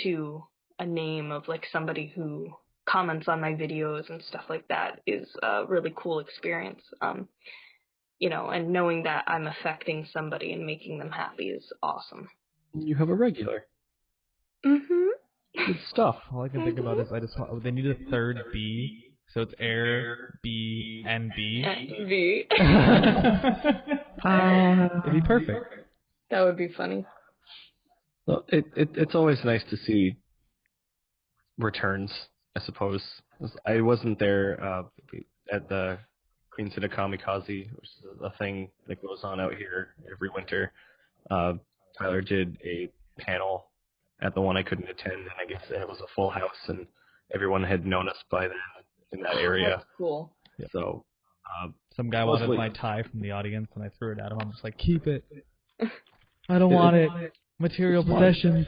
to a name of like somebody who comments on my videos and stuff like that is a really cool experience. And knowing that I'm affecting somebody and making them happy is awesome. You have a regular. Mm-hmm. Good stuff. All I can think about is they need a third B, so it's Air, B, and B. And V. It'd be perfect. That would be funny. Well, it's always nice to see returns, I suppose. I wasn't there at the Queen City Kamikaze, which is a thing that goes on out here every winter. Tyler did a panel at the one I couldn't attend, and I guess it was a full house, and everyone had known us by then in that area. That's cool. So, some guy wanted my tie from the audience, and I threw it at him. I'm just like, keep it. I don't want it. Material possessions.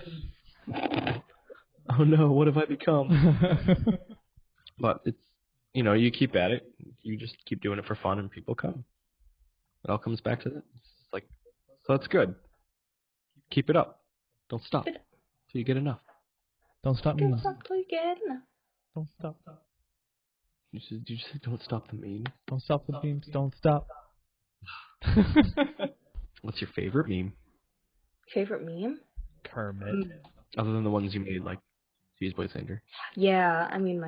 Oh no, what have I become? But it's, you keep at it. You just keep doing it for fun, and people come. It all comes back to that. It's like, so that's good. Keep it up. Don't stop till you get enough. Don't stop Don't memes. stop till you get enough. Don't stop. Did you say don't stop the meme? Don't stop the memes. Don't stop. What's your favorite meme? Favorite meme? Kermit. Other than the ones you made, like Cheese Boy Xander. Yeah, I mean,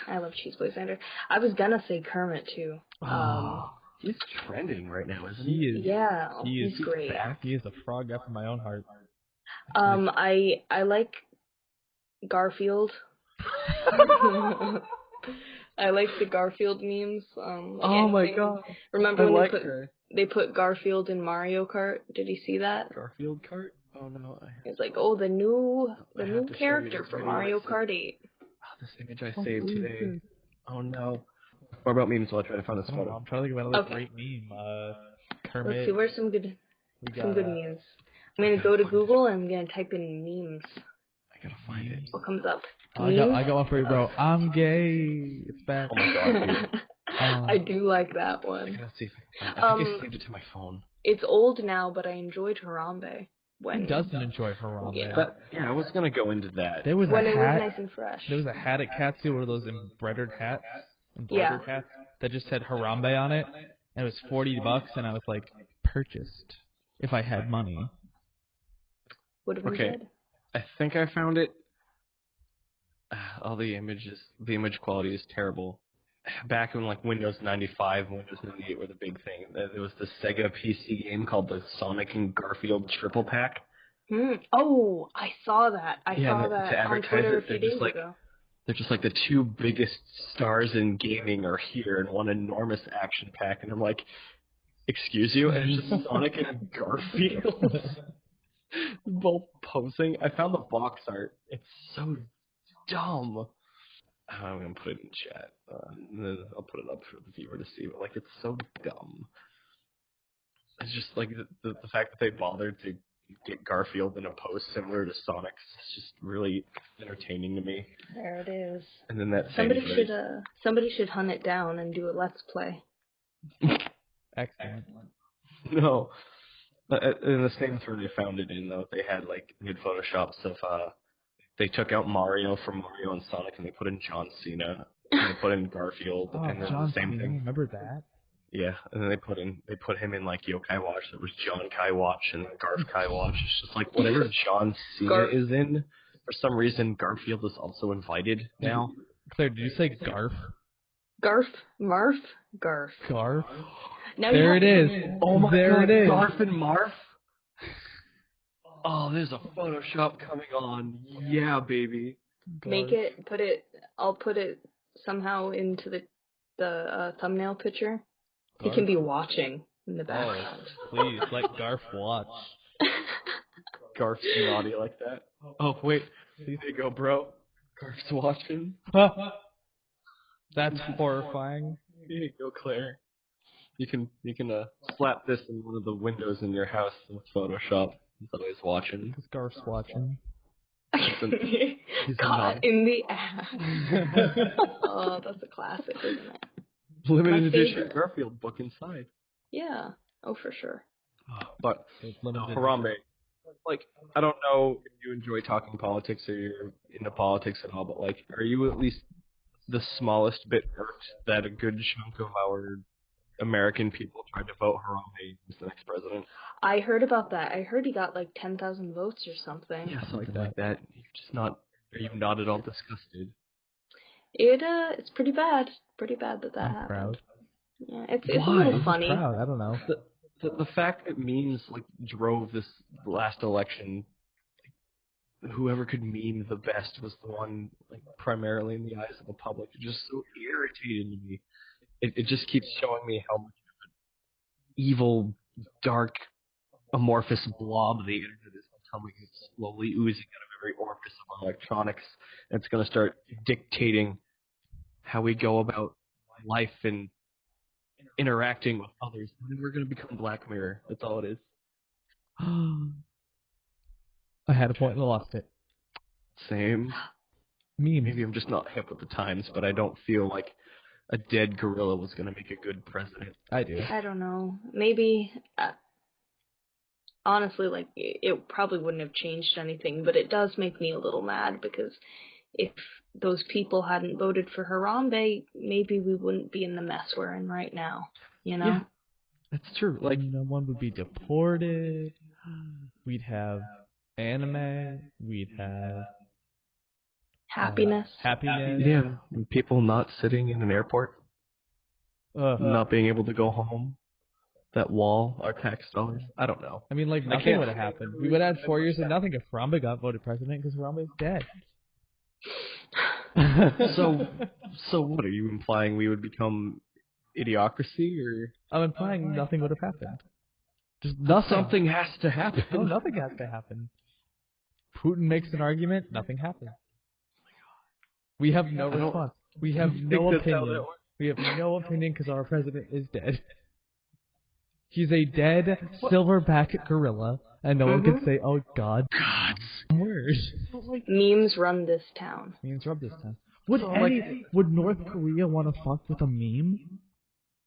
I love Cheese Boy Xander. I was gonna say Kermit too. He's trending right now, isn't He is. Yeah, He he's great. Back. He is a frog after my own heart. I like Garfield. I like the Garfield memes. Oh my god! Remember when they put Garfield in Mario Kart? Did you see that? Garfield Kart? Oh no! It's like, the new character for Mario Kart 8. Oh, this image I saved today. Oh no! What about memes? While I try to find this photo. I'm trying to think of another great meme. Kermit. Let's see. Where's some good memes? I'm gonna go to Google and I'm gonna type in memes. I gotta find it. What comes up? I got one for you, bro. I'm gay. It's back. Oh my god, dude. I do like that I one. gotta see if I think I saved it to my phone. It's old now, but I enjoyed Harambe. Who doesn't enjoy Harambe? Yeah, I was gonna go into that. There was when a it hat. was nice and fresh. There was a hat at Katsu, one of those embroidered hats, hats that just said Harambe on it, and it was $40, and I was like, purchased if I had money. Would have been good. I think I found it. All the image quality is terrible. Back when like Windows 95 and Windows 98 were the big thing, there was this Sega PC game called the Sonic and Garfield Triple Pack. Oh, I saw that. I saw that to on advertise Twitter it, a few days ago. They're just like the two biggest stars in gaming are here in one enormous action pack, and I'm like, excuse you? And it's just Sonic and Garfield. Both posing. I found the box art. It's so dumb. I'm gonna put it in chat. And then I'll put it up for the viewer to see. But like, it's so dumb. It's just like the fact that they bothered to get Garfield in a pose similar to Sonic's. It's just really entertaining to me. There it is. And then that somebody should hunt it down and do a let's play. Excellent. No. In the same thread they found it in, though, they had like good photoshops of they took out Mario from Mario and Sonic and they put in John Cena and they put in Garfield and then John the same Cena, thing. Remember that? Yeah, and then they put him in like Yokai Watch. There was John Kai Watch and Garf Kai Watch. It's just like whatever John Cena is in. For some reason, Garfield is also invited now. Claire, did you say Garf? Garf, Marf, Garf. Garf? Now There it is. Oh my there god, it is. Garf and Marf? Oh, there's a Photoshop coming on. Yeah, baby. Make it, I'll put it somehow into the thumbnail picture. He can be watching in the background. Please, let Garf watch. Garf's naughty like that. Oh, wait. There you go, bro. Garf's watching. That's horrifying. Here you go, Claire. You can slap this in one of the windows in your house with Photoshop. He's always watching. Because Garf's watching. He's Caught in the ass. Oh, that's a classic, isn't it? Limited My edition favorite. Garfield book inside. Yeah. Oh, for sure. But Harambe, like, I don't know if you enjoy talking politics or you're into politics at all, but like, are you at least the smallest bit hurt that a good chunk of our American people tried to vote Harambe as the next president? I heard about that. I heard he got like 10,000 votes or something. Yeah, something like that. You're just not. Are you not at all disgusted? It's pretty bad. Pretty bad that happened. Proud. Yeah, it's a little funny. Proud. I don't know. The fact that memes like drove this last election, like, whoever could meme the best was the one like primarily in the eyes of the public. It's just so irritating to me. It just keeps showing me how much of an evil, dark, amorphous blob the internet is becoming. It's slowly oozing out of every orifice of electronics, and it's going to start dictating how we go about life and interacting with others. And we're going to become Black Mirror. That's all it is. I had a point and lost it. Same. Meme. Maybe I'm just not hip with the times, but I don't feel like a dead gorilla was going to make a good president. I do. I don't know. Maybe, honestly, like, it probably wouldn't have changed anything, but it does make me a little mad because if those people hadn't voted for Harambe, maybe we wouldn't be in the mess we're in right now, you know? Yeah, that's true. Like, no one would be deported. We'd have anime. We'd have Happiness. Happiness. yeah, and people not sitting in an airport, not being able to go home. That wall, our tax dollars. I don't know. I mean, like, nothing would have happened. We would have had 4 years of nothing if Harambe got voted president because Harambe's dead. So what are you implying? We would become idiocracy, or I'm implying nothing would have happened. Just nothing. something has to happen? No, nothing has to happen. Putin makes an argument, nothing happens. We have no response. We have no opinion. We have no opinion because our president is dead. He's a dead silverback gorilla, and no one can say, "Oh God." Word. Memes run this town. Memes rub this time. Would North Korea want to fuck with a meme?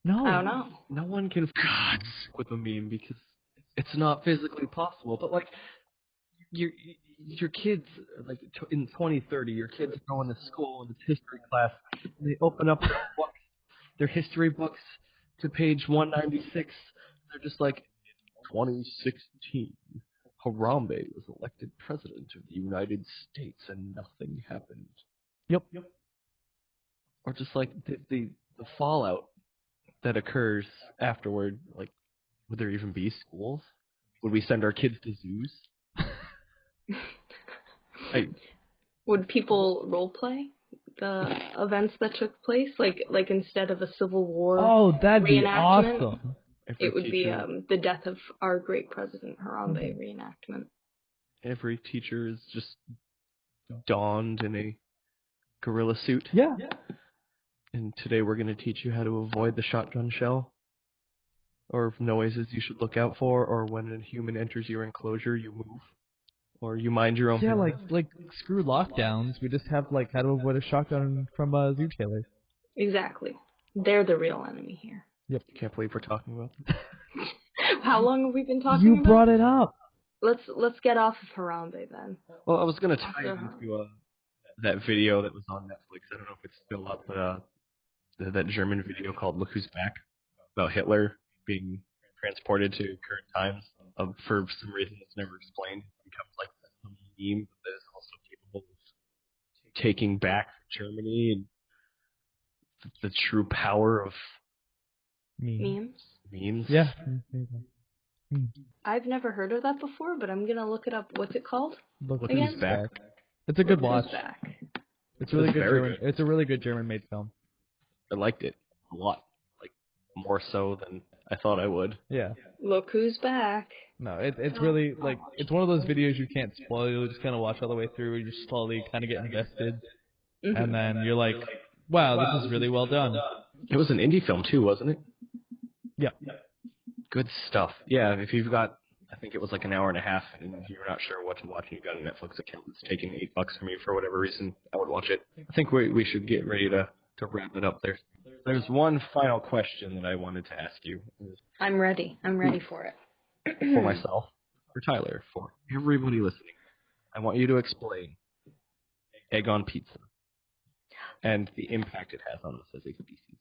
No. I don't know. No one can fuck with a meme because it's not physically possible. But like, your kids, like in 2030, your kids are going to school in this history class, and they open up their history books to page 196. They're just like, 2016, Harambe was elected president of the United States and nothing happened. Yep. Or just like the fallout that occurs afterward. Like, would there even be schools? Would we send our kids to zoos? Would people roleplay the events that took place? Like instead of a Civil War Oh, that'd be reenactment, awesome. it would be the death of our great president Harambe reenactment. Every teacher is just donned in a gorilla suit. Yeah. And today we're going to teach you how to avoid the shotgun shell, or noises you should look out for, or when a human enters your enclosure, you move, or you mind your own Yeah, business. like screw lockdowns. We just have like how to avoid a shotgun from Zoo Taylor. Exactly. They're the real enemy here. Yep. Can't believe we're talking about them. How long have we been talking You about? brought it up. Let's get off of Harambe then. Well, I was going to tie into that video that was on Netflix. I don't know if it's still up, but that German video called "Look Who's Back" about Hitler being transported to current times. For some reason that's never explained, it becomes like a meme that is also capable of taking back Germany and the true power of Memes? Yeah. I've never heard of that before, but I'm gonna look it up. What's it called? Look Again? Who's Back. It's a good Look watch. Who's Back. It's really good very German. good. It's a really good German-made film. I liked it a lot, like more so than I thought I would. Yeah. Look Who's Back. No, it's really like it's one of those videos you can't spoil. You just kind of watch all the way through. You just slowly kind of get invested, and then you're like, "Wow, this is really well done." It was an indie film too, wasn't it? Yeah. Good stuff. Yeah, if you've got, I think it was like an hour and a half, and you're not sure what to watch, and you've got a Netflix account that's taking $8 from you for whatever reason, I would watch it. I think we should get ready to wrap it up there. There's one final question that I wanted to ask you. I'm ready. I'm ready for it. For myself, for Tyler, for everybody listening. I want you to explain egg on pizza and the impact it has on us as a species.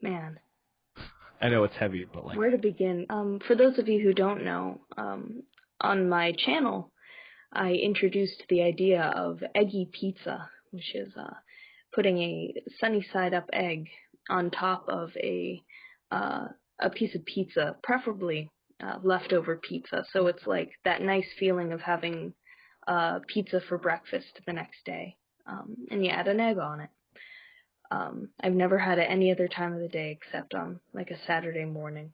Man. I know it's heavy, but like... Where to begin? For those of you who don't know, on my channel, I introduced the idea of eggy pizza, which is putting a sunny-side-up egg on top of a piece of pizza, preferably leftover pizza. So it's like that nice feeling of having pizza for breakfast the next day, and you add an egg on it. I've never had it any other time of the day except on like a Saturday morning.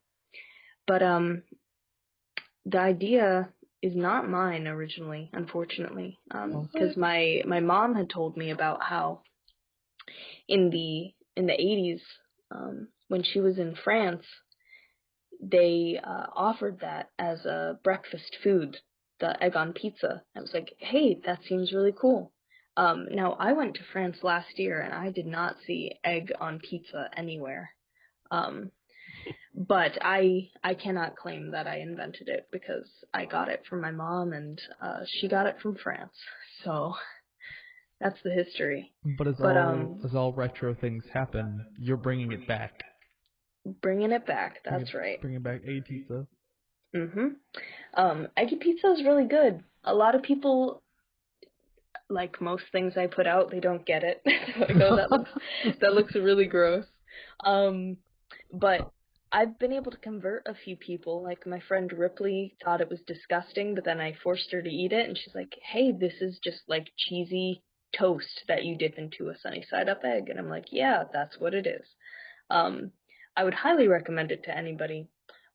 But the idea is not mine originally, unfortunately, because my mom had told me about how in the 80s, when she was in France, they offered that as a breakfast food, the egg on pizza. I was like, hey, that seems really cool. Now, I went to France last year, and I did not see egg on pizza anywhere. But I cannot claim that I invented it, because I got it from my mom, and she got it from France. So that's the history. But as all retro things happen, you're bringing it back. Bringing it back, that's right. Bringing back eggy pizza. Eggy pizza is really good. A lot of people, like most things I put out, they don't get it. Like, oh, that looks really gross. But I've been able to convert a few people. Like my friend Ripley thought it was disgusting, but then I forced her to eat it, and she's like, hey, this is just like cheesy toast that you dip into a sunny side up egg. And I'm like, yeah, that's what it is. I would highly recommend it to anybody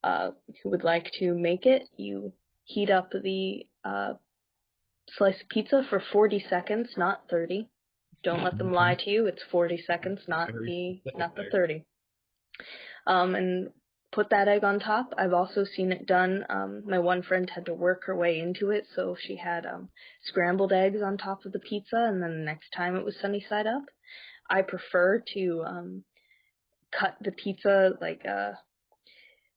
who would like to make it. You heat up the slice of pizza for 40 seconds, not 30. Don't let them lie to you. It's 40 seconds, not the 30. And put that egg on top. I've also seen it done. My one friend had to work her way into it, so she had scrambled eggs on top of the pizza, and then the next time it was sunny side up. I prefer to cut the pizza like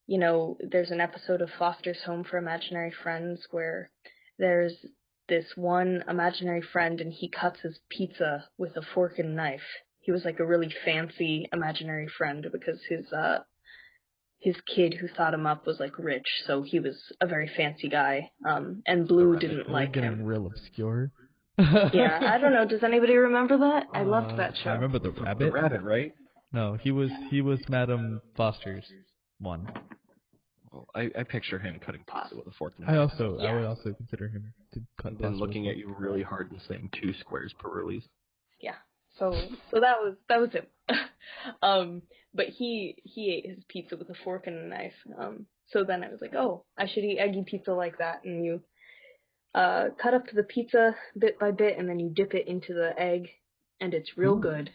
there's an episode of Foster's Home for Imaginary Friends where there's this one imaginary friend, and he cuts his pizza with a fork and knife. He was like a really fancy imaginary friend because his kid who thought him up was like rich, so he was a very fancy guy. And Blue didn't like him. Getting real obscure. Yeah, I don't know. Does anybody remember that? I loved that show. I remember the rabbit. The rabbit, right? No, he was Madame Foster's one. Well, I picture him cutting pizza with a fork and I knife. would also consider him to cut pasta. And then looking at you really hard and saying 2 squares per release. Yeah. So that was him. But he ate his pizza with a fork and a knife. So then I was like, oh, I should eat eggy pizza like that. And you cut up the pizza bit by bit, and then you dip it into the egg, and it's real good.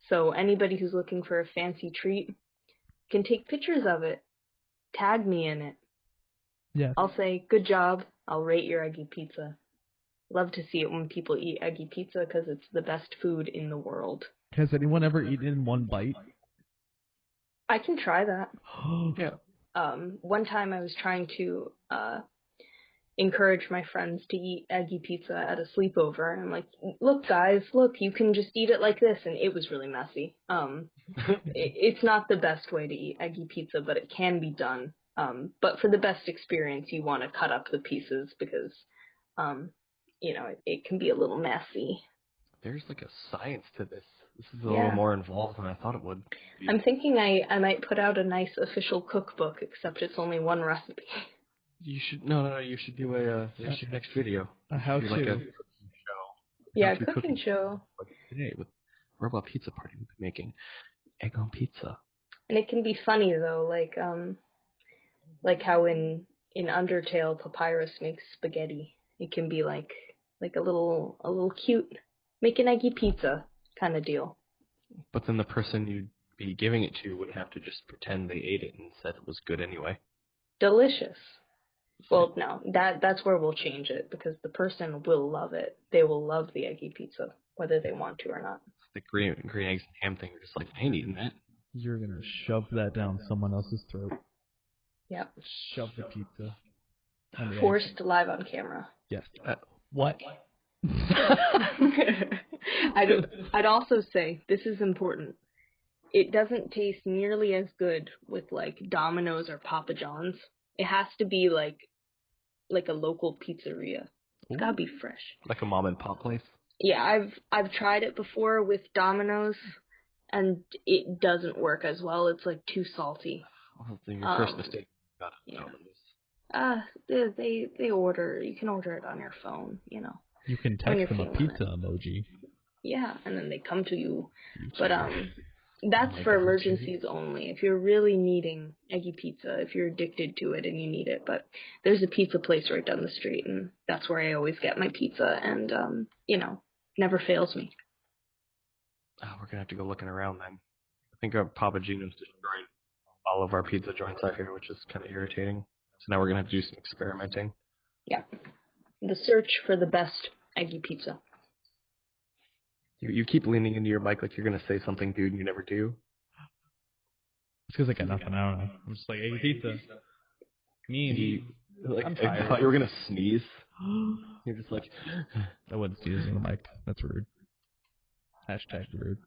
So anybody who's looking for a fancy treat can take pictures of it. Tag me in it. Yeah. I'll say, good job. I'll rate your eggy pizza. Love to see it when people eat eggy pizza because it's the best food in the world. Has anyone ever eaten in one bite? I can try that. Yeah. One time I was trying to encourage my friends to eat eggy pizza at a sleepover. And I'm like, look, guys, look, you can just eat it like this. And it was really messy. It's not the best way to eat eggy pizza, but it can be done. But for the best experience, you want to cut up the pieces because, it can be a little messy. There's like a science to this. This is a little more involved than I thought it would be. I'm thinking I might put out a nice official cookbook, except it's only one recipe. You should you should do that's your next video. How to? Like a cooking show. Yeah, cooking show. Like today with Robot Pizza Party, we'll be making egg on pizza. And it can be funny though, like how in Undertale Papyrus makes spaghetti. It can be like a little cute, make an eggy pizza kind of deal. But then the person you'd be giving it to would have to just pretend they ate it and said it was good anyway. Delicious. Well, no, that's where we'll change it, because the person will love it. They will love the eggy pizza, whether they want to or not. The green eggs and ham thing, you're just like, I ain't eating that. You're gonna shove that down someone else's throat. Yep. Shove the pizza. Forced live on camera. Yes. What? I'd also say, this is important, it doesn't taste nearly as good with like Domino's or Papa John's. It has to be like a local pizzeria. It's gotta be fresh. Like a mom and pop place? Yeah, I've tried it before with Domino's, and it doesn't work as well. It's like too salty. Well, then your first mistake. Got it. Domino's. They order. You can order it on your phone. You can text them a pizza emoji. Yeah, and then they come to you. But that's for emergencies only. If you're really needing eggy pizza, if you're addicted to it and you need it. But there's a pizza place right down the street, and that's where I always get my pizza, and never fails me. Oh, we're gonna have to go looking around then. I think our Papa Gino's destroying all of our pizza joints out here, which is kind of irritating. So now we're gonna have to do some experimenting. Yeah. The search for the best eggy pizza. You keep leaning into your mic like you're going to say something, dude, and you never do. It's because I got nothing. I don't know. I'm just like, eggy pizza. Me. I thought you were going to sneeze. You're just like... I wasn't sneezing the mic. That's rude. Hashtag rude.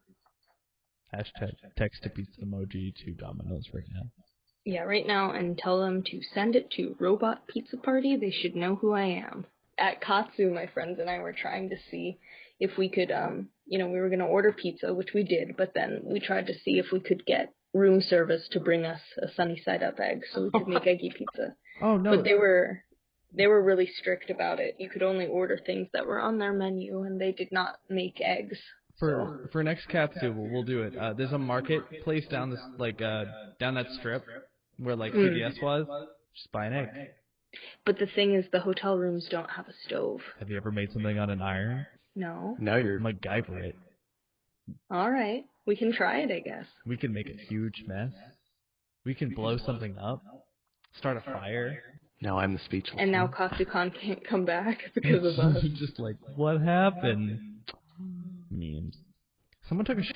Hashtag text to pizza emoji to Domino's right now. Yeah, right now, and tell them to send it to RobotPizzaParty. They should know who I am. At Katsu, my friends and I were trying to see if we could, we were going to order pizza, which we did, but then we tried to see if we could get room service to bring us a sunny side up egg so we could make eggy pizza. Oh, no. But they were really strict about it. You could only order things that were on their menu, and they did not make eggs. For next Katsu, we'll do it. There's a marketplace down this, down that strip where, CVS was. Just buy an egg. But the thing is, the hotel rooms don't have a stove. Have you ever made something on an iron? No. Now you're... MacGyver it. All right. We can try it, I guess. We can make a huge mess. We can blow something up. Start a fire. Now I'm the speechless. And now Katsukan can't come back because of us. Just like, what happened? Memes. Someone took a shit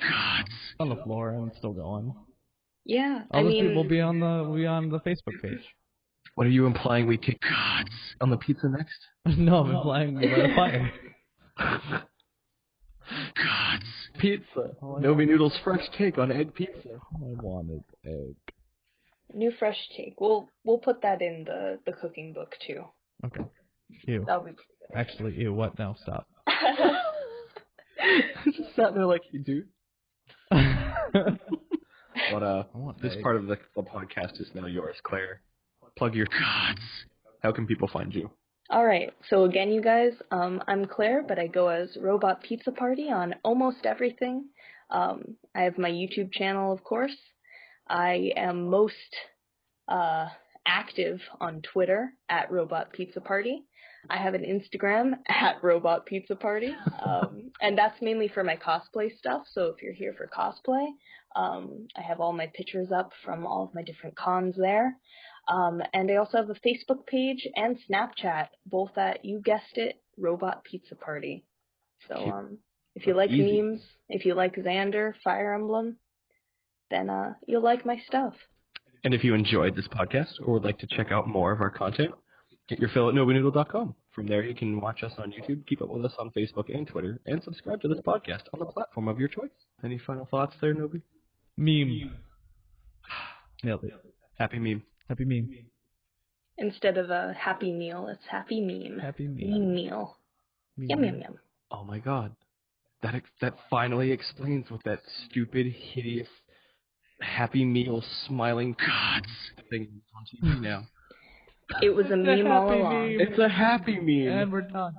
on the floor and it's still going. Yeah, All those people will be on the Facebook page. What are you implying? We kick on the pizza next? No, I'm implying we let a fire. Pizza. Novi Noodles fresh take on egg pizza. I wanted egg. New fresh take. We'll put that in the cooking book too. Okay. Ew. That'll be pretty good. Actually, ew. What now? Stop. Just sat there like you do. But this part of the podcast is now yours, Claire. Plug your How can people find you? All right. So again, you guys, I'm Claire, but I go as Robot Pizza Party on almost everything. I have my YouTube channel, of course. I am most active on Twitter at Robot Pizza Party. I have an Instagram at Robot Pizza Party, and that's mainly for my cosplay stuff. So if you're here for cosplay, I have all my pictures up from all of my different cons there. And I also have a Facebook page and Snapchat, both at, you guessed it, Robot Pizza Party. So if you like memes, if you like Xander, Fire Emblem, then you'll like my stuff. And if you enjoyed this podcast or would like to check out more of our content, get your fill at nobinoodle.com. From there, you can watch us on YouTube, keep up with us on Facebook and Twitter, and subscribe to this podcast on the platform of your choice. Any final thoughts there, Nobi? Meme. Nailed it. Happy meme. Happy meme. Instead of a happy meal, it's happy meme. Happy meme. Meme meal. Meme. Yum, yum, yum. Oh my god. That finally explains what that stupid, hideous, Happy Meal smiling gods thing is on TV now. It was a meme all happy along. meme. It's a happy meme. And we're done.